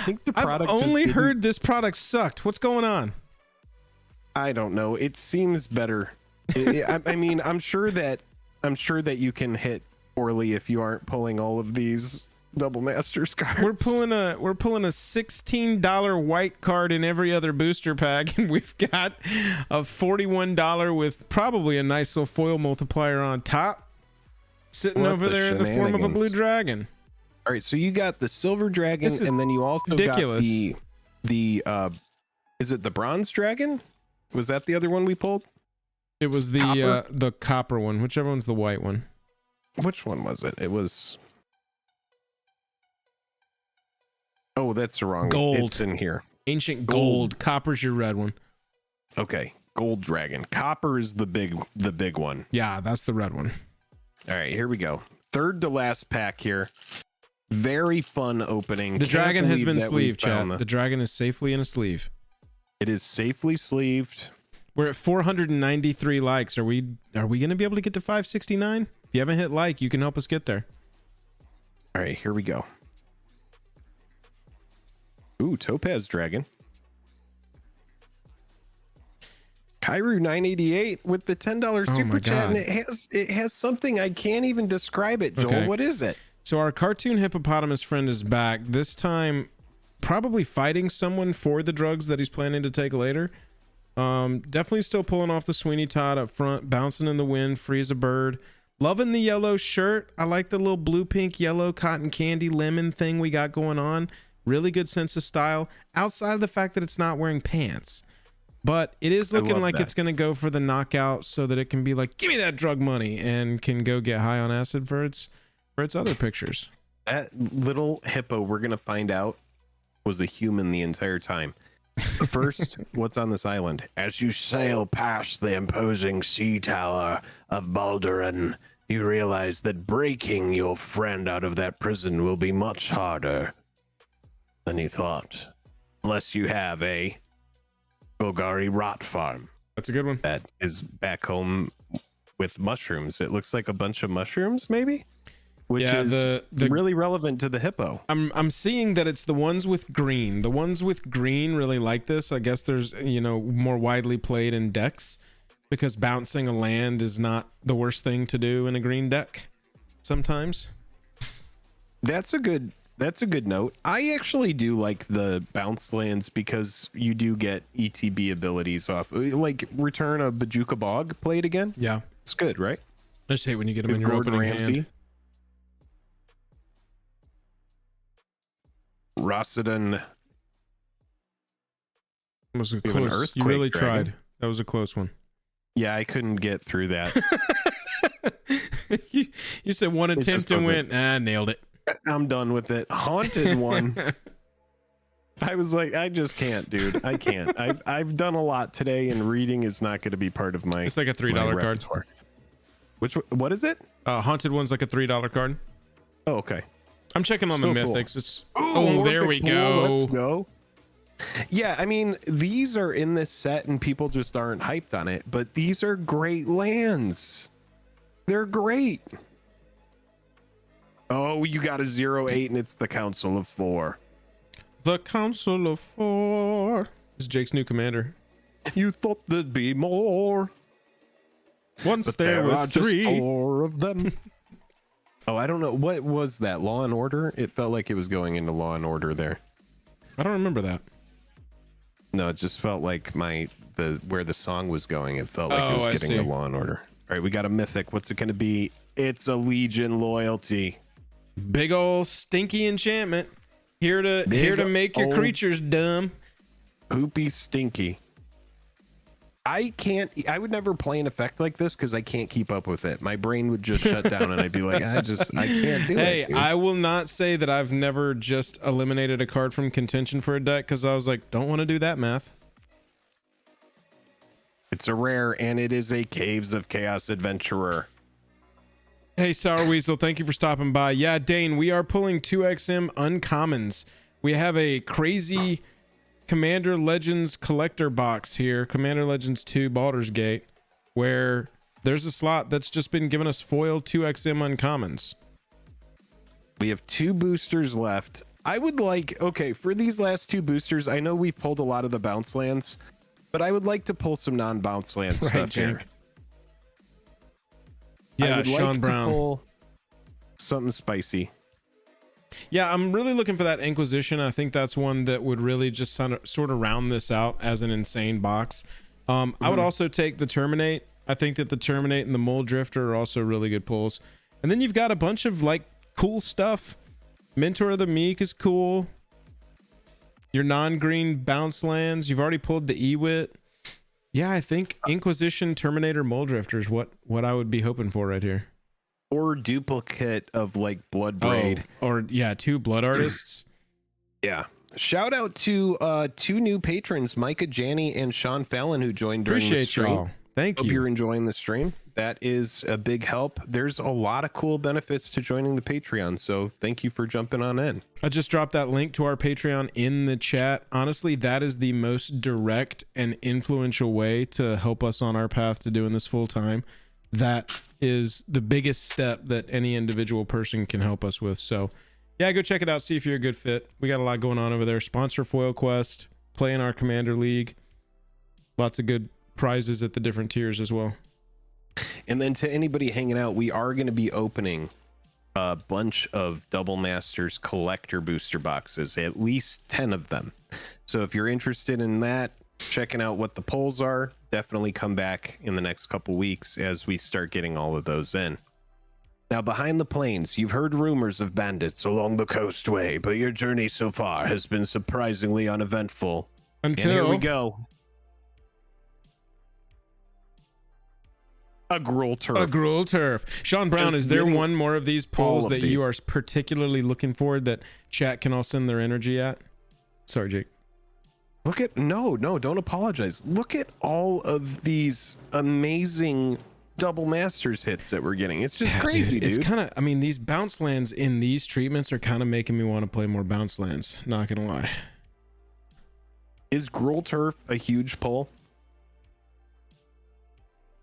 think the product. I've only heard this product sucked. What's going on? I don't know. It seems better. I mean, I'm sure that you can hit poorly if you aren't pulling all of these double masters cards. We're pulling a $16 white card in every other booster pack, and we've got a $41 with probably a nice little foil multiplier on top, sitting over there in the form of a blue dragon. All right, so you got the silver dragon, and then you also ridiculous. got the is it the bronze dragon? Was that the other one we pulled? It was the copper one, whichever one's the white one. Which one was it? It was. Oh, that's the wrong gold. It's in here. Ancient gold. Copper's your red one. Okay, gold dragon. Copper is the big one. Yeah, that's the red one. All right, here we go. Third to last pack here. Very fun opening. The dragon has been sleeved, chat. The dragon is safely in a sleeve. It is safely sleeved. We're at 493 likes. Are we going to be able to get to 569? If you haven't hit like, you can help us get there. All right, here we go. Ooh, Topaz Dragon. Kairu 988 with the $10 super chat, and it has something I can't even describe it, Joel. Okay. What is it? So our cartoon hippopotamus friend is back, this time probably fighting someone for the drugs that he's planning to take later. Definitely still pulling off the Sweeney Todd up front, bouncing in the wind, free as a bird. Loving the yellow shirt. I like the little blue, pink, yellow cotton candy lemon thing we got going on. Really good sense of style, outside of the fact that it's not wearing pants. But it is looking like it's going to go for the knockout so that it can be like, give me that drug money, and can go get high on acid for its other pictures. That little hippo, we're going to find out, was a human the entire time. But first, what's on this island? As you sail past the imposing sea tower of Baldur, you realize that breaking your friend out of that prison will be much harder than you thought. Unless you have a Golgari rot farm. That's a good one. That is back home with mushrooms. It looks like a bunch of mushrooms, maybe? Which is the really relevant to the hippo. I'm seeing that it's the ones with green. The ones with green really like this. I guess there's, more widely played in decks because bouncing a land is not the worst thing to do in a green deck sometimes. That's a good note. I actually do like the bounce lands because you do get ETB abilities off, like return a Bajuka Bog played again. Yeah, it's good, right? I just hate when you get them in your opening hand. Rossadon was a close. You really tried. That was a close one. Yeah, I couldn't get through that. you said one attempt and went, nailed it. I'm done with it. Haunted one. I was like, I just can't, dude. I can't. I've done a lot today, and reading is not going to be part of my. It's like a $3 card. What is it? Haunted one's like a $3 card. Oh, okay. I'm checking on the mythics. Cool. It's there we go. Let's go. Yeah, I mean, these are in this set, and people just aren't hyped on it. But these are great lands. They're great. Oh, you got a 0/8, and it's the Council of Four. The Council of Four. This is Jake's new commander. You thought there'd be more. Once there were three. Just 4 of them. Oh, I don't know. What was that? Law and Order? It felt like it was going into Law and Order there. I don't remember that. No, it just felt like where the song was going. It felt like it was getting to Law and Order. All right, we got a mythic. What's it going to be? It's a Legion Loyalty. Big old stinky enchantment. Here to make your creatures dumb. Poopy stinky. I would never play an effect like this because I can't keep up with it. My brain would just shut down and I'd be like, I can't do it. Hey, I will not say that I've never just eliminated a card from contention for a deck because I was like, don't want to do that math. It's a rare, and it is a Caves of Chaos Adventurer. Hey, Sour Weasel, thank you for stopping by. Yeah, Dane, we are pulling 2XM uncommons. We have a crazy Commander Legends collector box here, Commander Legends 2 Baldur's Gate, where there's a slot that's just been giving us foil 2XM uncommons. We have 2 boosters left. I would like, okay, for these last 2 boosters, I know we've pulled a lot of the bounce lands, but I would like to pull some non-bounce land stuff here. Yeah, I would Sean like Brown. To pull something spicy. Yeah, I'm really looking for that Inquisition. I think that's one that would really just sort of round this out as an insane box. I would also take the Terminate. I think that the Terminate and the Mole Drifter are also really good pulls. And then you've got a bunch of like cool stuff. Mentor of the Meek is cool. Your non-green bounce lands. You've already pulled the Ewit. Yeah, I think Inquisition, Terminator, Mole Drifter is what I would be hoping for right here. Or duplicate of like Blood Braid. Or yeah, 2 Blood Artists. Yeah. Shout out to 2 new patrons, Micah Janney and Sean Fallon, who joined during the stream. Y'all. Thank you. Hope you're enjoying the stream. That is a big help. There's a lot of cool benefits to joining the Patreon, so thank you for jumping on in. I just dropped that link to our Patreon in the chat. Honestly, that is the most direct and influential way to help us on our path to doing this full time. That is the biggest step that any individual person can help us with. So yeah, go check it out. See if you're a good fit. We got a lot going on over there. Sponsor Foil Quest, play in our Commander League. Lots of good prizes at the different tiers as well. And then to anybody hanging out, we are going to be opening a bunch of Double Masters collector booster boxes, at least 10 of them. So if you're interested in that, checking out what the polls are, definitely come back in the next couple weeks as we start getting all of those in. Now, behind the plains, you've heard rumors of bandits along the coastway, but your journey so far has been surprisingly uneventful. Until and here we go. A Gruul Turf. A Gruul Turf. Sean Brown, is there one more of these polls that you are particularly looking for that chat can all send their energy at? Sorry, Jake. Look at, no, don't apologize. Look at all of these amazing Double Masters hits that we're getting. It's just crazy, dude. It's kind of, I mean, these bounce lands in these treatments are kind of making me want to play more bounce lands. Not gonna lie. Is Gruul Turf a huge pull?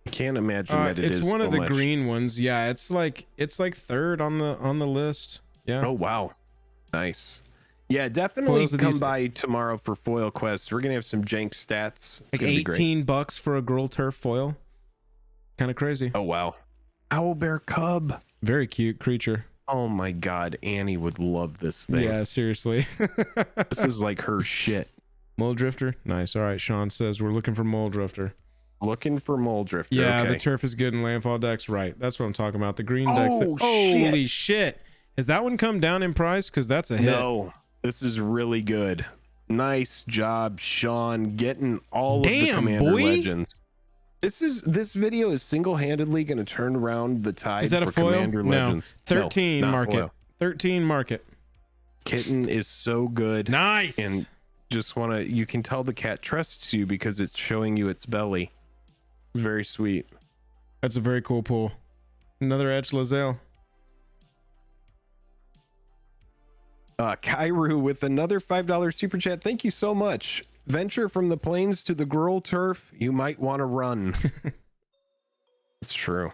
I can't imagine that it's one of the green ones. Yeah, it's like third on the list. Yeah. Oh wow, nice. Yeah, definitely come by tomorrow for Foil Quest. We're gonna have some jank stats. It's like $18 for a Gruul Turf foil. Kind of crazy. Oh wow. Owlbear Cub. Very cute creature. Oh my god, Annie would love this thing. Yeah, seriously. This is like her shit. Mole Drifter. Nice. All right, Sean says we're looking for Mole Drifter. Looking for Mole Drifter. Yeah, okay. The turf is good in landfall decks. Right. That's what I'm talking about. The green decks. Holy shit. Has that one come down in price? Because that's a hit. No, this is really good. Nice job, Sean, getting all of the Commander Legends. This video is single-handedly going to turn around the tide. Is that for a foil? Commander Legends. 13 no, market. Foil. 13 market. Kitten is so good. Nice. And just want to, you can tell the cat trusts you because it's showing you its belly. Very sweet. That's a very cool pull. Another Edge Lazelle. Kairu with another $5 super chat. Thank you so much. Venture from the plains to the Gruul Turf. You might want to run. It's true.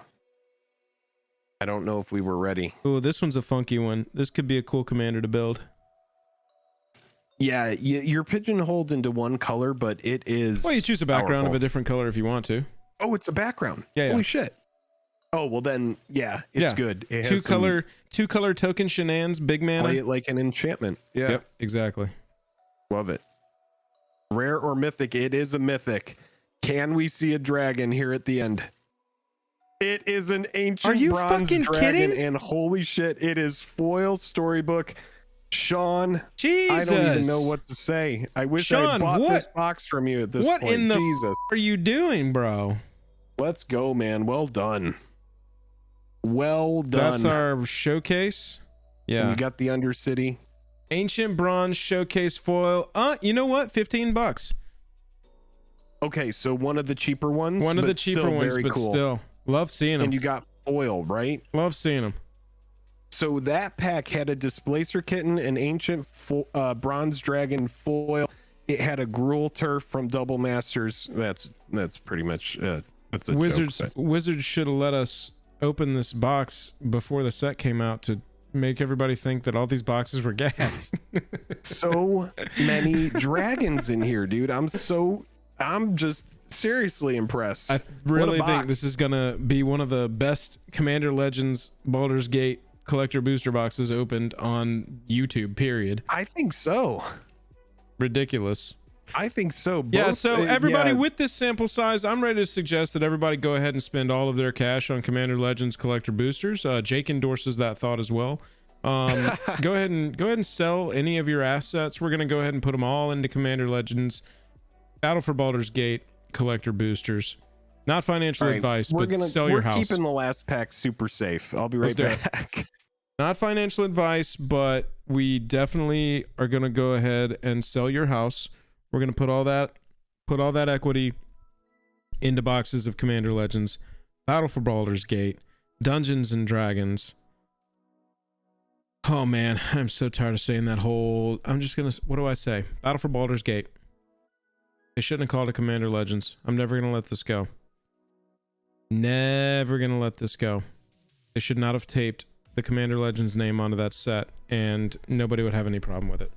I don't know if we were ready. Oh, this one's a funky one. This could be a cool commander to build. Yeah, you're pigeonholed into one color, but it is. Well, you choose a background of a different color if you want to. Oh, it's a background. Yeah. Holy shit. Oh, well then, yeah, it's good. It has two color token shenanigans, big mana. Play it like an enchantment. Yeah. Yep, exactly. Love it. Rare or mythic? It is a mythic. Can we see a dragon here at the end? It is an ancient bronze dragon, and holy shit, it is foil storybook. Sean, Jesus. I don't even know what to say. I wish I had bought this box from you at this point. What in the Jesus are you doing, bro? Let's go, man. Well done. Well done. That's our showcase. Yeah. And you got the Undercity. Ancient bronze showcase foil. You know what? $15. Okay, so one of the cheaper ones. One of the cheaper ones, but cool. Still. Love seeing them. And you got foil, right? Love seeing them. So that pack had a Displacer Kitten, an ancient bronze dragon foil. It had a Gruul Turf from Double Masters. That's pretty much that's a Wizards should have let us open this box before the set came out to make everybody think that all these boxes were gas. So many dragons in here, dude. I'm just seriously impressed. I really think this is gonna be one of the best Commander Legends Baldur's Gate collector booster boxes opened on YouTube, period. I think so. Ridiculous. I think so. Both, yeah, so everybody with this sample size, I'm ready to suggest that everybody go ahead and spend all of their cash on Commander Legends collector boosters. Jake endorses that thought as well. Go ahead and sell any of your assets. We're going to go ahead and put them all into Commander Legends Battle for Baldur's Gate collector boosters. Not financial advice, but sell your house. We're keeping the last pack super safe. I'll be right back. Not financial advice, but we definitely are going to go ahead and sell your house. We're going to put all that equity into boxes of Commander Legends, Battle for Baldur's Gate, Dungeons and Dragons. Oh man, I'm so tired of saying that whole. I'm just going to, what do I say? Battle for Baldur's Gate. They shouldn't have called it Commander Legends. I'm never going to let this go. Never going to let this go. They should not have taped the Commander Legends name onto that set, and nobody would have any problem with it.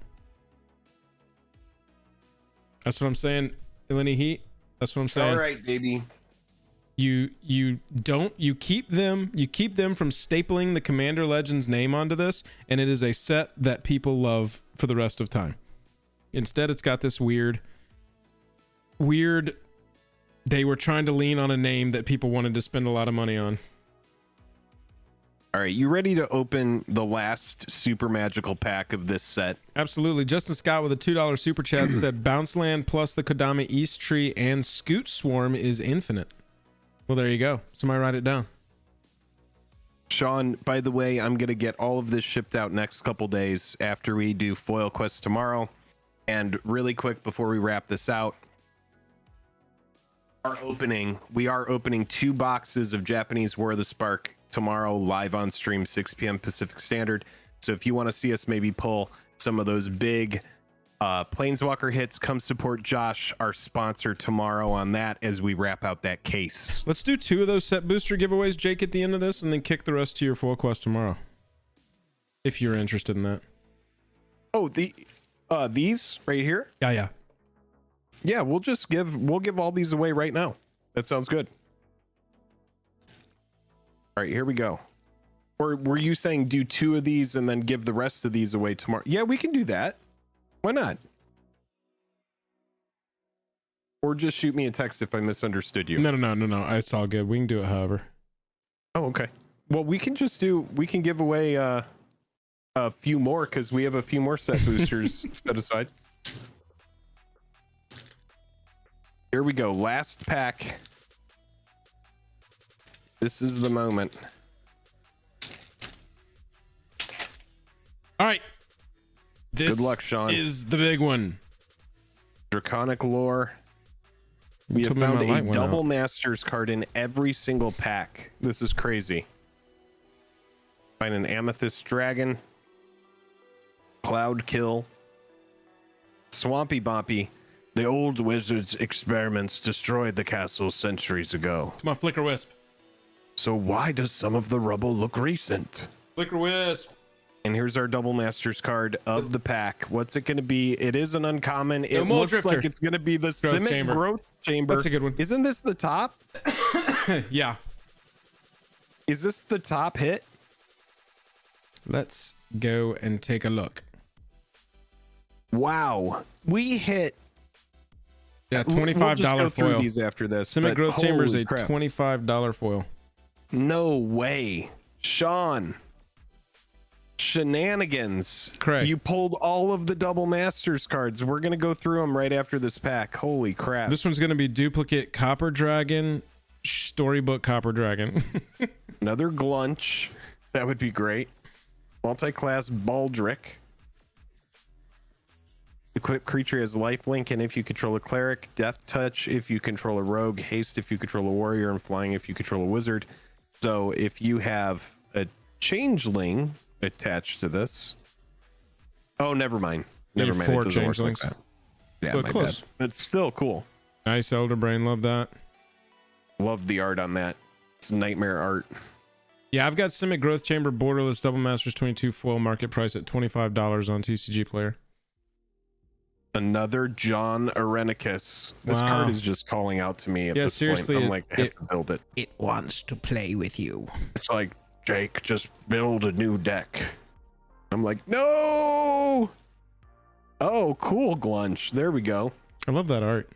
That's what I'm saying, Eleni Heat. That's what I'm saying. All right, baby. You keep them from stapling the Commander Legends name onto this, and it is a set that people love for the rest of time. Instead, it's got this weird they were trying to lean on a name that people wanted to spend a lot of money on. All right, you ready to open the last super magical pack of this set? Absolutely. Justin Scott with a $2 super chat said Bounce Land plus the Kodama East Tree and Scoot Swarm is infinite. Well, there you go. Somebody write it down. Sean, by the way, I'm going to get all of this shipped out next couple days after we do Foil Quest tomorrow. And really quick before we wrap this out, we are opening 2 boxes of Japanese War of the Spark tomorrow live on stream, 6 p.m. Pacific Standard. So if you want to see us maybe pull some of those big Planeswalker hits, come support Josh, our sponsor, tomorrow on that as we wrap out that case. Let's do 2 of those set booster giveaways, Jake, at the end of this, and then kick the rest to your Foil Quest tomorrow, if you're interested in that. Oh, these right here? Yeah, we'll give all these away right now. That sounds good. All right, here we go. Or were you saying do 2 of these and then give the rest of these away tomorrow? Yeah, we can do that. Why not? Or just shoot me a text if I misunderstood you. No. It's all good. We can do it however. Oh, okay. Well, we can give away a few more because we have a few more set boosters set aside. Here we go. Last pack. This is the moment. All right. This Good luck, Sean. Is the big one. Draconic Lore. We have found a double Masters card in every single pack. This is crazy. Find an Amethyst Dragon. Cloud Kill. Swampy Boppy. The old wizard's experiments destroyed the castle centuries ago. Come on, Flicker Wisp. So why does some of the rubble look recent? Flicker Wisp. And here's our double Masters card of the pack. What's it going to be? It is an uncommon. It looks Drifter. like it's going to be the Simic Growth Chamber. That's a good one. Isn't this the top? Yeah. Is this the top hit? Let's go and take a look. Wow. We hit. Yeah, $25 we'll just go foil. through these after this. Simic Growth Chamber is a crap. $25 foil. No way. Sean. Shenanigans. Correct. You pulled all of the double Masters cards. We're going to go through them right after this pack. Holy crap. This one's going to be duplicate Copper Dragon, Storybook Copper Dragon. Another Glunch. That would be great. Multi-class Baldric. Equipped creature has lifelink, and if you control a cleric, death touch if you control a rogue, haste if you control a warrior, and flying if you control a wizard. So if you have a changeling attached to this, oh, never mind. Never mind. 4 It doesn't work like changelings. that. Yeah, But my close. bad. It's still cool. Nice Elder Brain, love that. Love the art on that. It's nightmare art. Yeah, I've got Simic Growth Chamber Borderless Double Masters 22 foil, market price at $25 on TCG Player. Another John Arenicus. This Wow. card is just calling out to me at this seriously, point. I'm like, I have to build it. It wants to play with you. It's like, Jake, just build a new deck. I'm like, no. Oh, cool, Glunch. There we go. I love that art.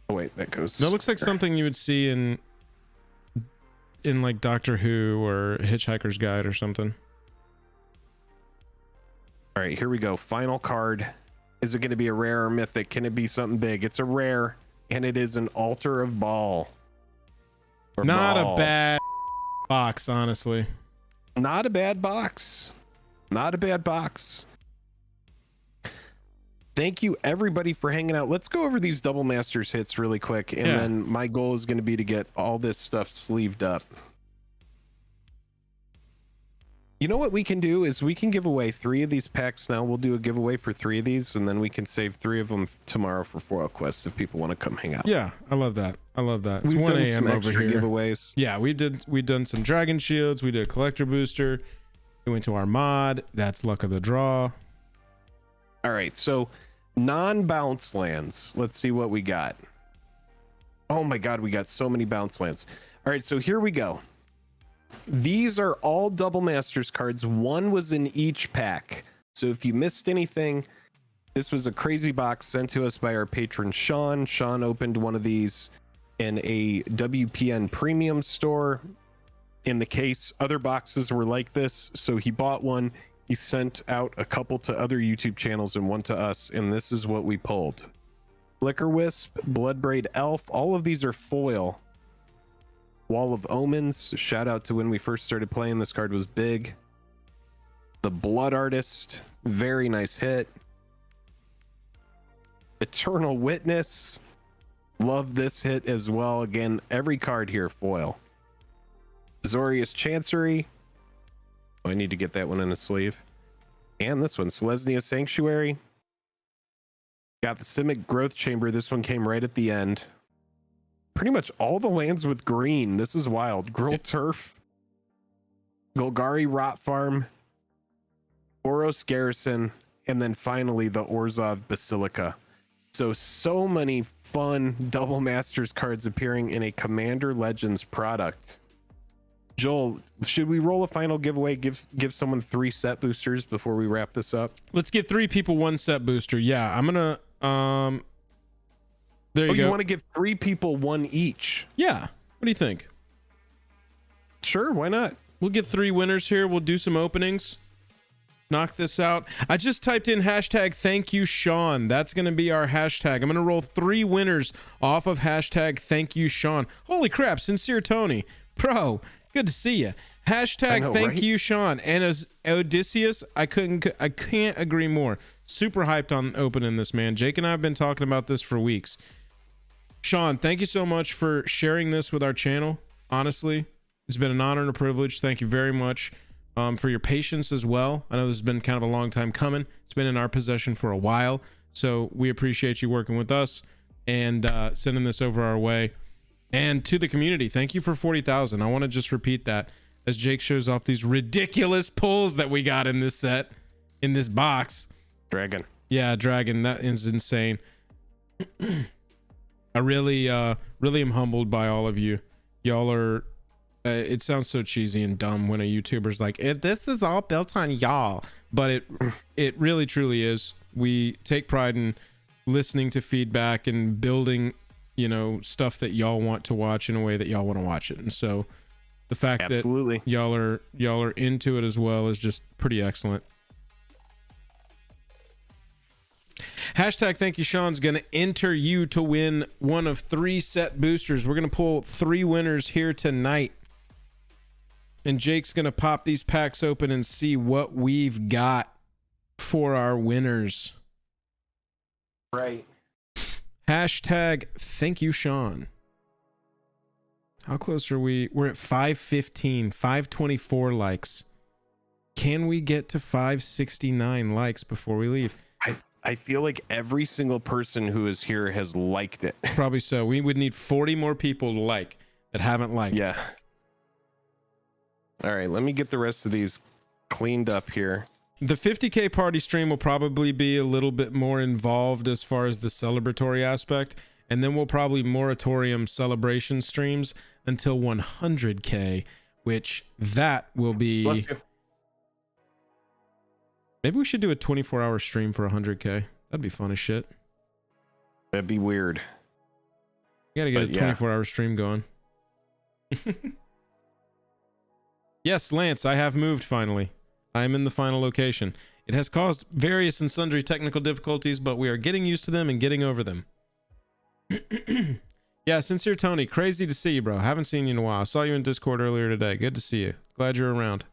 Oh wait, that goes. No, it looks like something you would see in like Doctor Who or Hitchhiker's Guide or something. All right, here we go. Final card. Is it going to be a rare or mythic? Can it be something big? It's a rare, and it is an Altar of Baal. Not a bad box, honestly. Not a bad box. Not a bad box. Thank you everybody for hanging out. Let's go over these Double Masters hits really quick, and then my goal is going to be to get all this stuff sleeved up. You know what we can do is we can give away 3 of these packs now. We'll do a giveaway for 3 of these, and then we can save 3 of them tomorrow for Foil Quest if people want to come hang out. Yeah, I love that. I love that. It's We've 1 done a.m. some over extra here. giveaways. Yeah, we've done some Dragon Shields. We did a collector booster. We went to our mod. That's luck of the draw. All right, so non-bounce lands. Let's see what we got. Oh my god, we got so many bounce lands. All right, so here we go. These are all Double Masters cards. 1 was in each pack. So if you missed anything, this was a crazy box sent to us by our patron Sean. Sean opened one of these in a WPN premium store. In the case, other boxes were like this, so he bought one. He sent out a couple to other YouTube channels and 1 to us, and this is what we pulled. Flicker Wisp, Bloodbraid Elf, all of these are foil. Wall of Omens, shout out to when we first started playing, this card was big. The Blood Artist, very nice hit. Eternal Witness, love this hit as well. Again, every card here foil. Azorius Chancery, I need to get that one in a sleeve. And this one, Selesnya Sanctuary. Got the Simic Growth Chamber. This one came right at the end. Pretty much all the lands with green. This is wild. Gruul Turf. Golgari Rot Farm. Boros Garrison. And then finally the Orzhov Basilica. So many fun Double Masters cards appearing in a Commander Legends product. Joel, should we roll a final giveaway? Give someone 3 set boosters before we wrap this up. Let's give 3 people 1 set booster. Yeah, I'm gonna there you go. You want to give 3 people 1 each? Yeah. What do you think? Sure, why not? We'll get 3 winners here. We'll do some openings. Knock this out. I just typed in hashtag thank you Sean. That's gonna be our hashtag. I'm gonna roll 3 winners off of hashtag thank you Sean. Holy crap, Sincere Tony. Bro, good to see you. Hashtag thank you Sean. And as Odysseus, I can't agree more. Super hyped on opening this, man. Jake and I have been talking about this for weeks. Sean, thank you so much for sharing this with our channel. Honestly, it's been an honor and a privilege. Thank you very much for your patience as well. I know this has been kind of a long time coming. It's been in our possession for a while, so we appreciate you working with us and sending this over our way. And to the community, thank you for 40,000. I want to just repeat that as Jake shows off these ridiculous pulls that we got in this set, in this box. Dragon. Yeah, Dragon. That is insane. I really am humbled by all of you. Y'all are, it sounds so cheesy and dumb when a YouTuber's like, this is all built on y'all. But it really truly is. We take pride in listening to feedback and building, you know, stuff that y'all want to watch in a way that y'all want to watch it. And so the fact that y'all are into it as well is just pretty excellent. Hashtag thank you Sean's gonna enter you to win one of 3 set boosters. We're gonna pull 3 winners here tonight, and Jake's gonna pop these packs open and see what we've got for our winners. Right. Hashtag thank you Sean. How close are we? We're at 515, 524 likes. Can we get to 569 likes before we leave? I feel like every single person who is here has liked it. Probably so. We would need 40 more people to like that haven't liked. Yeah. All right, let me get the rest of these cleaned up here. The 50K party stream will probably be a little bit more involved as far as the celebratory aspect, and then we'll probably moratorium celebration streams until 100K, which that will be... Maybe we should do a 24-hour stream for 100K. That'd be fun as shit. That'd be weird. You gotta get a 24-hour stream going. Yes, Lance, I have moved finally. I am in the final location. It has caused various and sundry technical difficulties, but we are getting used to them and getting over them. Yeah, Sincere Tony, crazy to see you, bro. Haven't seen you in a while. I saw you in Discord earlier today. Good to see you. Glad you're around.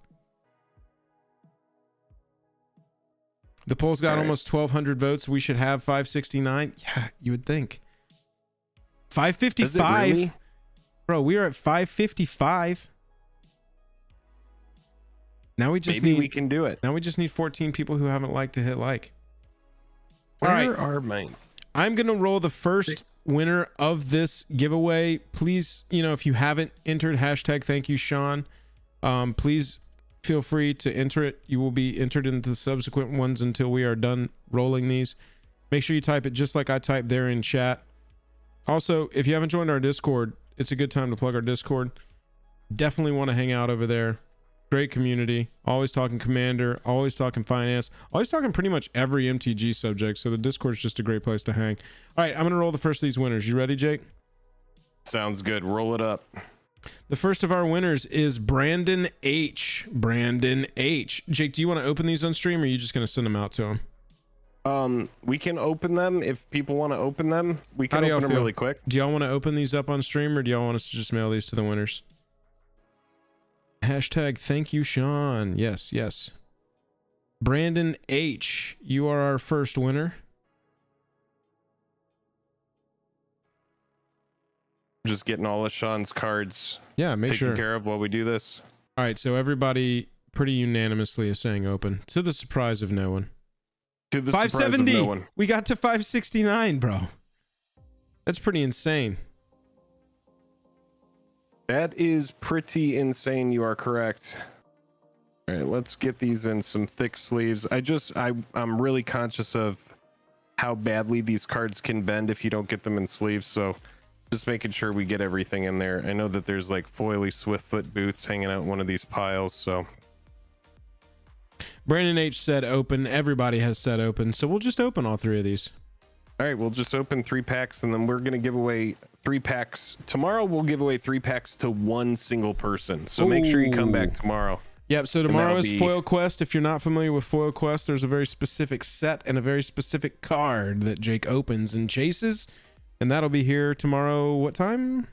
The poll's got almost 1,200 votes. We should have 569. Yeah, you would think. 555. Really? Bro, we are at 555. Now we just we can do it. Now we just need 14 people who haven't liked to hit like. Where are mine? I'm going to roll the first winner of this giveaway. Please, if you haven't entered, hashtag thank you, Sean. Please feel free to enter it. You will be entered into the subsequent ones until we are done rolling these. Make sure you type it just like I typed there in chat. Also, if you haven't joined our Discord, it's a good time to plug our Discord. Definitely want to hang out over there. Great community. Always talking Commander, always talking finance, always talking pretty much every MTG subject. So the Discord is just a great place to hang. All right, I'm going to roll the first of these winners. You ready, Jake? Sounds good. Roll it up. The first of our winners is Brandon H. Brandon H. Jake, do you want to open these on stream, or are you just going to send them out to him? We can open them if people want to open them. We can open them really quick. Do y'all want to open these up on stream, or do y'all want us to just mail these to the winners? Hashtag thank you, Sean. Yes, yes. Brandon H, you are our first winner. Just getting all of Sean's cards. Yeah, taken care of while we do this. All right, so everybody pretty unanimously is saying open, to the surprise of no one. To the 570. Surprise of no one. We got to 569, bro. That's pretty insane. That is pretty insane. You are correct. All right, let's get these in some thick sleeves. I'm really conscious of how badly these cards can bend if you don't get them in sleeves. So just making sure we get everything in there. I know that there's like foily Swiftfoot boots hanging out in one of these piles. So Brandon H said open. Everybody has said open. So we'll just open all three of these. All right, we'll just open 3 packs, and then we're going to give away 3 packs. Tomorrow, we'll give away 3 packs to one single person. So make sure you come back tomorrow. Yep, so tomorrow is Foil Quest. If you're not familiar with Foil Quest, there's a very specific set and a very specific card that Jake opens and chases. And that'll be here tomorrow, what time?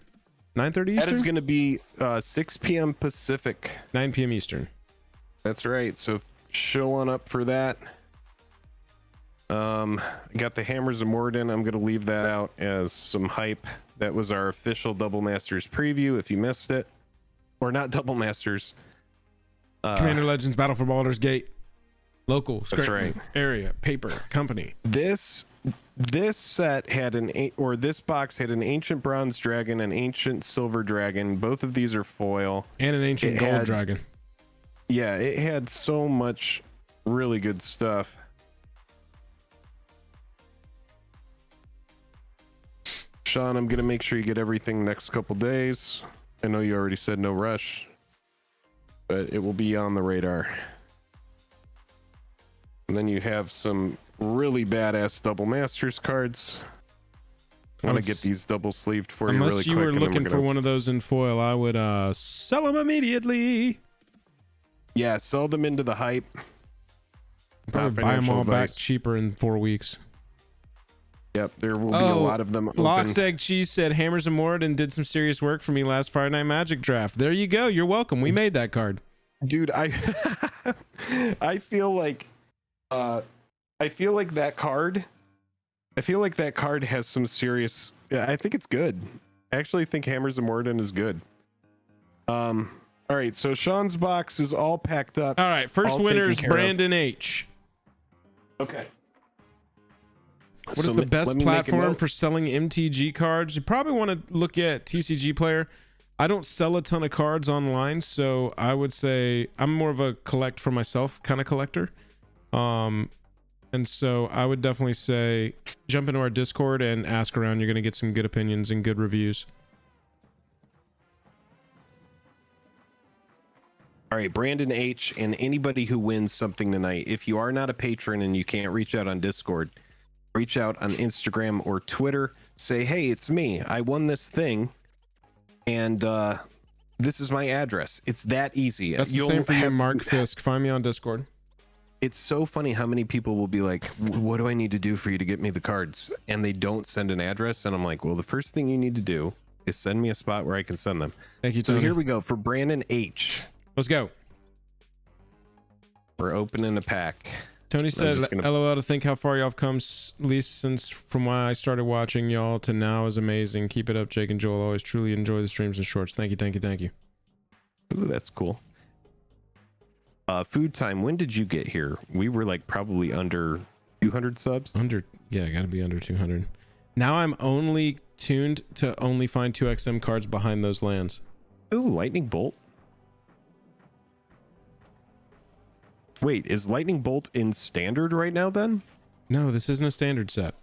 9:30 Eastern? That is going to be 6 p.m. Pacific. 9 p.m. Eastern. That's right, so show on up for that. I got the Hammers of Morden. I'm going to leave that out as some hype. That was our official Double Masters preview if you missed it. Or not Double Masters. Commander Legends, Battle for Baldur's Gate. Local, that's right. Area, paper, company. This set had this box had an Ancient Bronze Dragon, an Ancient Silver Dragon. Both of these are foil. And an Ancient Gold Dragon. Yeah, it had so much really good stuff. Sean, I'm going to make sure you get everything next couple days. I know you already said no rush, but it will be on the radar. And then you have some really badass Double Masters cards. I want to get these double sleeved for you really quick. Unless you were looking for one of those in foil, I would sell them immediately. Yeah, sell them into the hype. Probably buy them all back cheaper in 4 weeks. Yep, there will be a lot of them open. Lox Egg Cheese said Hammers of Morden did some serious work for me last Friday Night Magic draft. There you go. You're welcome. We made that card. Dude, I feel like that card has some serious. Yeah, I think it's good. I actually think Hammers of Morden is good. All right, so Sean's box is all packed up. All right, first winner is Brandon H. Okay. What is the best platform for selling MTG cards? You probably want to look at TCG Player. I don't sell a ton of cards online, so I would say I'm more of a collect for myself kind of collector. And so I would definitely say jump into our Discord and ask around. You're going to get some good opinions and good reviews. All right, Brandon H. and anybody who wins something tonight, if you are not a patron and you can't reach out on Discord, reach out on Instagram or Twitter. Say, hey, it's me. I won this thing, and this is my address. It's that easy. That's the same for you, Mark Fisk. Find me on Discord. It's so funny how many people will be like, what do I need to do for you to get me the cards? And they don't send an address. And I'm like, well, the first thing you need to do is send me a spot where I can send them. Thank you, Tony. So here we go for Brandon H. Let's go. We're opening a pack. Tony said, LOL, to think how far y'all have come, at least since from when I started watching y'all to now, is amazing. Keep it up, Jake and Joel. Always truly enjoy the streams and shorts. Thank you, thank you, thank you. Ooh, that's cool. Food time, when did you get here? We were like probably under 200 subs. Yeah, gotta be under 200. Now I'm only tuned to only find 2XM cards behind those lands. Ooh, lightning bolt. Wait, is lightning bolt in standard right now then? No, this isn't a standard set.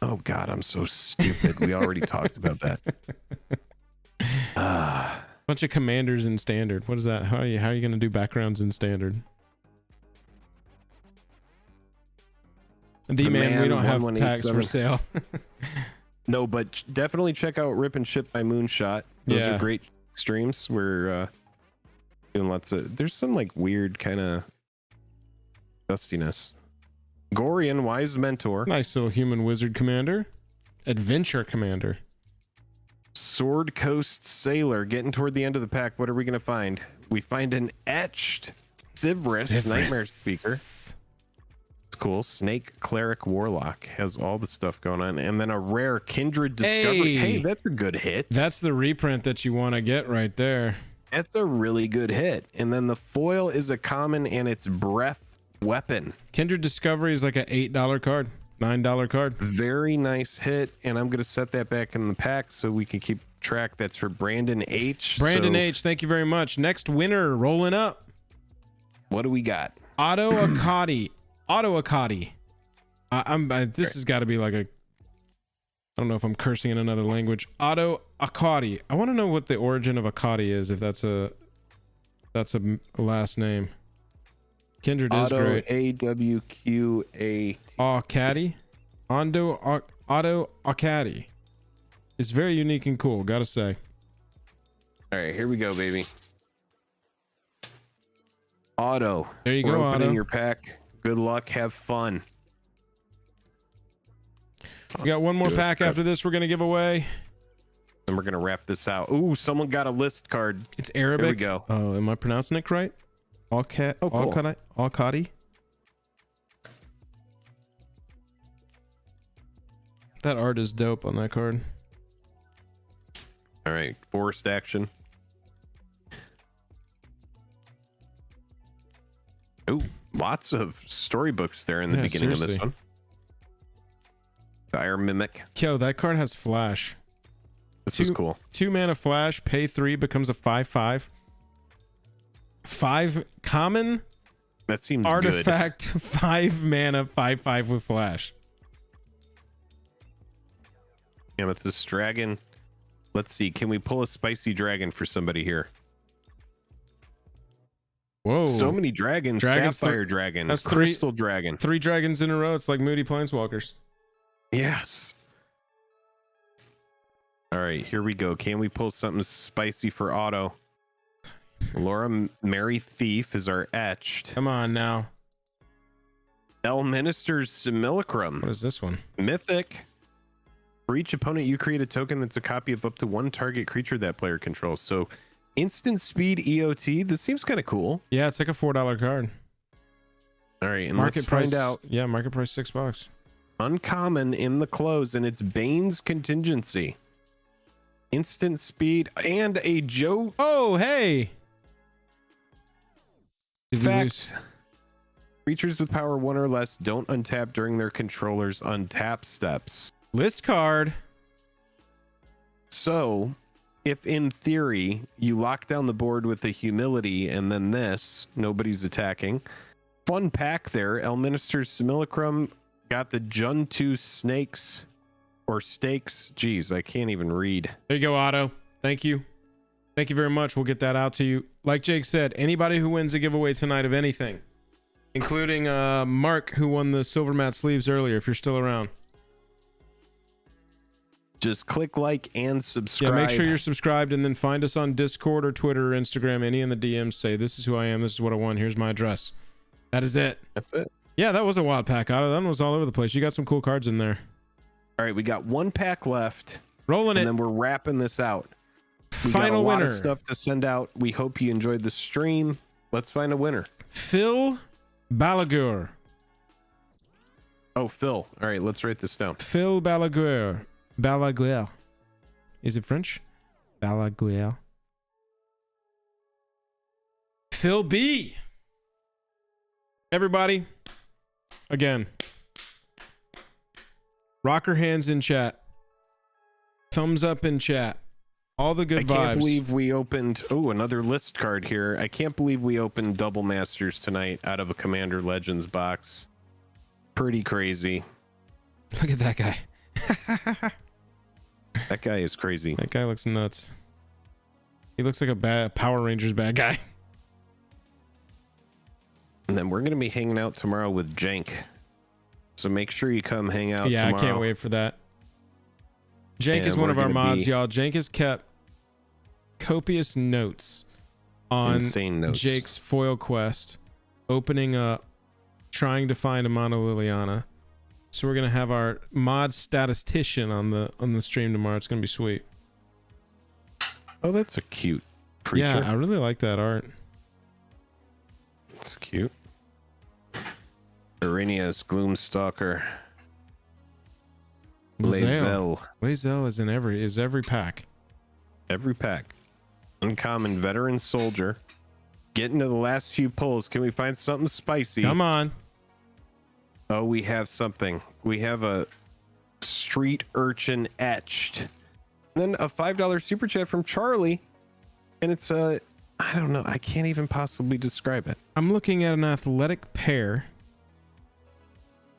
Oh god, I'm so stupid. We already talked about that. Bunch of commanders in standard. What is that? How are you going to do backgrounds in standard? Man, we don't have packs for sale. No, but definitely check out Rip and Ship by Moonshot. Those are great streams. We're doing lots of... There's some like weird kind of dustiness. Gorian, Wise Mentor. Nice little human wizard commander. Adventure commander. Sword Coast Sailor, getting toward the end of the pack. What are we going to find? We find an etched Sivris Nightmare Speaker. It's cool. Snake Cleric Warlock has all the stuff going on. And then a rare Kindred Discovery. Hey, that's a good hit. That's the reprint that you want to get right there. That's a really good hit. And then the foil is a common and it's Breath Weapon. Kindred Discovery is like an $8 card. $9 card. Very nice hit, and I'm going to set that back in the pack so we can keep track. That's for Brandon H. Brandon H, thank you very much. Next winner rolling up. What do we got? Otto Akati. Otto Akati. This has got to be like a... I don't know if I'm cursing in another language. Otto Akati. I want to know what the origin of Akati is, if that's a last name. Kindred is great. A-W-Q-A-T. Akati. Otto Akati. It's very unique and cool, gotta say. All right, here we go, baby. Otto. There you go, opening Otto. your pack. Good luck. Have fun. We got one more pack after this we're gonna give away. And we're gonna wrap this out. Ooh, someone got a list card. It's Arabic. Here we go. Oh, am I pronouncing it right? Akati. That art is dope on that card. All right, forced action. Oh, lots of storybooks there in the beginning of this one. Fire Mimic. Yo, that card has flash. This is cool. 2 mana flash, pay 3, becomes a 5/5. 5 common. That seems artifact, good. 5 mana, 5/5 with flash. Amethyst Dragon. Let's see. Can we pull a spicy dragon for somebody here? Whoa. So many dragons. Sapphire Dragon. That's Crystal Dragon. 3 dragons in a row. It's like Moody Planeswalkers. Yes. All right, here we go. Can we pull something spicy for Otto? Laura Mary Thief is our etched. Come on now. Elminister's Simulacrum. What is this one? Mythic. For each opponent, you create a token that's a copy of up to 1 target creature that player controls. So instant speed EOT. This seems kind of cool. Yeah, it's like a $4 card. All right, and market let's price, find out. Yeah, market price $6. Uncommon in the close, and it's Bane's Contingency. Instant speed and a Joe. Oh, hey. Fact. Creatures with power 1 or less don't untap during their controller's untap steps. List card. So, if in theory you lock down the board with a humility and then this, nobody's attacking. Fun pack there. Elminister's Simulacrum got the Juntu Snakes or Stakes. Geez, I can't even read. There you go, Otto. Thank you. Thank you very much. We'll get that out to you. Like Jake said, anybody who wins a giveaway tonight of anything, including Mark, who won the silver mat sleeves earlier, if you're still around. Just click like and subscribe. Yeah, make sure you're subscribed, and then find us on Discord or Twitter or Instagram. Any in the DMs, say, this is who I am, this is what I want, here's my address. That is it. That's it. Yeah, that was a wild pack. That one was all over the place. You got some cool cards in there. All right, we got one pack left. Rolling it. And then we're wrapping this out. We Final got a lot winner. of stuff to send out. We hope you enjoyed the stream. Let's find a winner. Phil Baldur. Oh, Phil. All right, let's write this down. Phil Baldur. Baldur. Is it French? Baldur. Phil B. Everybody, again, rocker hands in chat. Thumbs up in chat. All the good vibes. I can't believe we opened... Oh, another list card here. I can't believe we opened Double Masters tonight out of a Commander Legends box. Pretty crazy. Look at that guy. That guy is crazy. That guy looks nuts. He looks like a bad Power Rangers bad guy. And then we're going to be hanging out tomorrow with Jank. So make sure you come hang out tomorrow. I can't wait for that. Jank is one of our mods, y'all. Jank has kept copious notes on Jake's foil quest, opening up, trying to find a Mono Liliana. So we're gonna have our mod statistician on the stream tomorrow. It's gonna be sweet. Oh, that's a cute creature. Yeah, I really like that art. It's cute. Irenia's Gloomstalker. Lazel. Lazel is in every pack. Every pack. Uncommon Veteran Soldier. Getting to the last few pulls. Can we find something spicy? Come on. Oh, we have something. We have a Street Urchin Etched. And then a $5 super chat from Charlie. And it's a... I don't know. I can't even possibly describe it. I'm looking at an athletic pair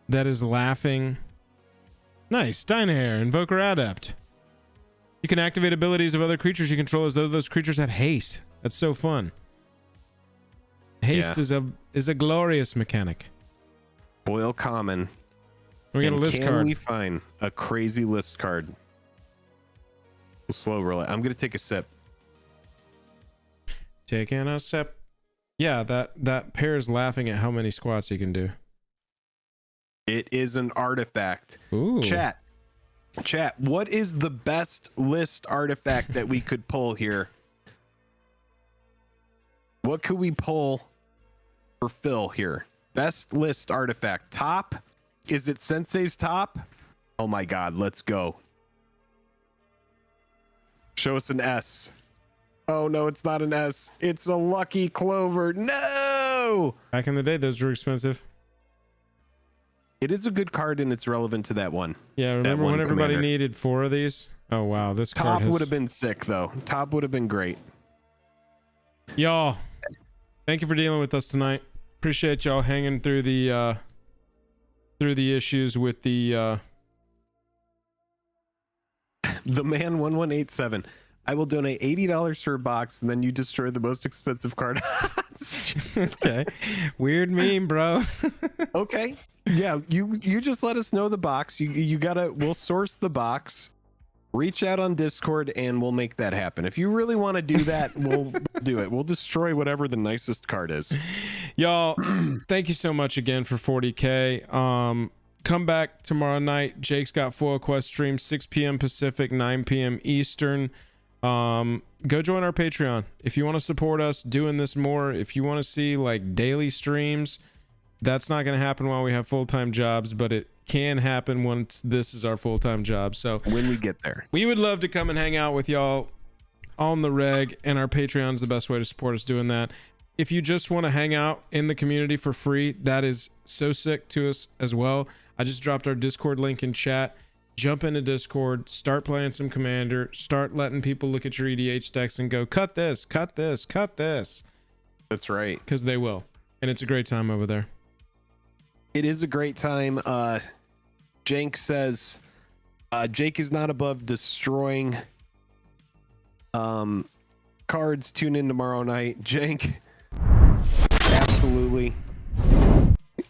that is laughing. Nice. Dynahair, Invoker Adept. You can activate abilities of other creatures you control as though those creatures had haste. That's so fun. Haste is a glorious mechanic. Foil common. We got a list card. Can we find a crazy list card? We'll slow roll it. I'm going to take a sip. Taking a sip. Yeah, that pair is laughing at how many squats you can do. It is an artifact. Ooh. Chat, what is the best list artifact that we could pull here? What could we pull for Phil here? Best list artifact. Top? Is it Sensei's top? Oh my god, let's go. Show us an S. Oh no, it's not an S. It's a Lucky Clover. No! Back in the day, those were expensive. It is a good card and it's relevant to that one. Yeah, remember when everybody needed 4 of these? Oh wow, this card would have been sick though. Top would have been great. Y'all, thank you for dealing with us tonight. Appreciate y'all hanging through the issues with the man 1187. I will donate $80 for a box and then you destroy the most expensive card. Okay. Weird meme, bro. Okay. Yeah, you just let us know the box. We'll source the box. Reach out on Discord and we'll make that happen. If you really want to do that, we'll do it. We'll destroy whatever the nicest card is. Y'all, thank you so much again for 40K. Come back tomorrow night. Jake's got Foil Quest stream 6 p.m. Pacific, 9 p.m. Eastern. Go join our Patreon if you want to support us doing this more. If you want to see like daily streams, that's not going to happen while we have full-time jobs, but it can happen once this is our full-time job. So when we get there, we would love to come and hang out with y'all on the reg, and our Patreon is the best way to support us doing that. If you just want to hang out in the community for free, that is so sick to us as well. I just dropped our Discord link in chat. Jump into Discord, start playing some Commander, start letting people look at your EDH decks and go, cut this, cut this, cut this. That's right. Because they will. And it's a great time over there. It is a great time. Jank says, Jake is not above destroying cards. Tune in tomorrow night. Jank absolutely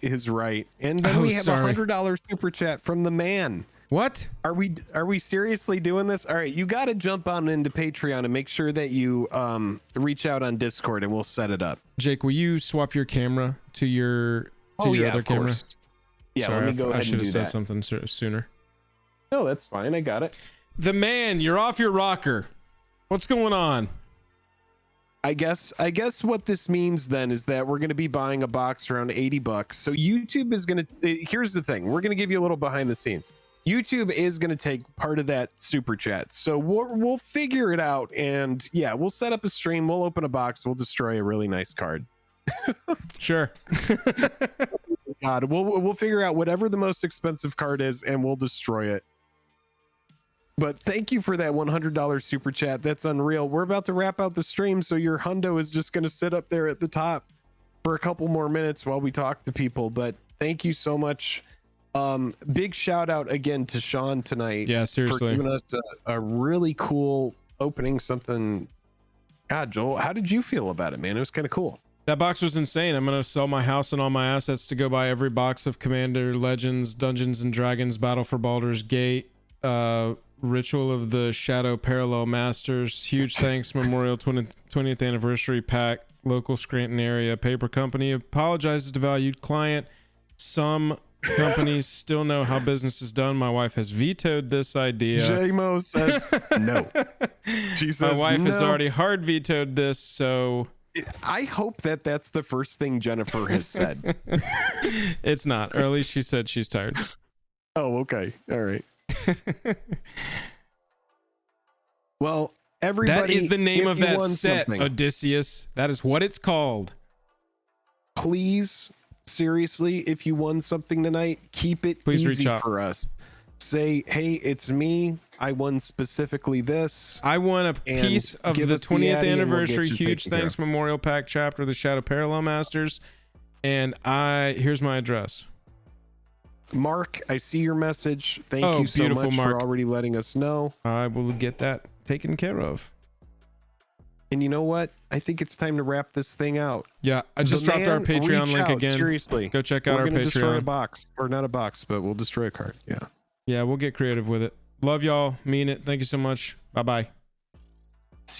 is right. And then we have $100 super chat from the man. What? Are we seriously doing this? All right, you got to jump on into Patreon and make sure that you reach out on Discord and we'll set it up. Jake, will you swap your camera to your other camera? Course. Yeah, sorry, let me go ahead. I should have said that. something sooner. No, that's fine. I got it. The man, you're off your rocker. What's going on? I guess what this means then is that we're going to be buying a box around $80. So YouTube is going to, here's the thing. We're going to give you a little behind the scenes. YouTube is going to take part of that super chat. So we'll figure it out. And yeah, we'll set up a stream. We'll open a box. We'll destroy a really nice card. Sure. God, we'll figure out whatever the most expensive card is and we'll destroy it. But thank you for that $100 super chat. That's unreal. We're about to wrap out the stream, so your hundo is just going to sit up there at the top for a couple more minutes while we talk to people. But thank you so much. Big shout out again to Sean tonight. Yeah, seriously. For giving us a really cool opening something. God, Joel, how did you feel about it, man? It was kind of cool. That box was insane. I'm going to sell my house and all my assets to go buy every box of Commander Legends, Dungeons and Dragons, Battle for Baldur's Gate, Ritual of the Shadow Parallel Masters. Huge thanks, Memorial 20th Anniversary Pack, local Scranton area paper company apologizes to valued client. Some companies still know how business is done. My wife has vetoed this idea. JMO says no. She says my wife no. has already hard vetoed this, so I hope that that's the first thing Jennifer has said. It's not. Or at least she said she's tired. Oh, okay. All right. Well, everybody, that is the name of that set, something. Odysseus. That is what it's called. Please, seriously, if you won something tonight, keep it Please easy reach out for us. Say, hey, it's me. I won specifically this. I won a piece of the 20th anniversary huge thanks memorial pack chapter of the Shadow Parallel Masters. And here's my address. Mark, I see your message. Thank you so much for already letting us know. I will get that taken care of. And you know what? I think it's time to wrap this thing out. Yeah, I just dropped our Patreon link again. Seriously, go check out our Patreon. Destroy a box, or not a box, but we'll destroy a card. Yeah. Yeah, we'll get creative with it. Love y'all. Mean it. Thank you so much. Bye bye.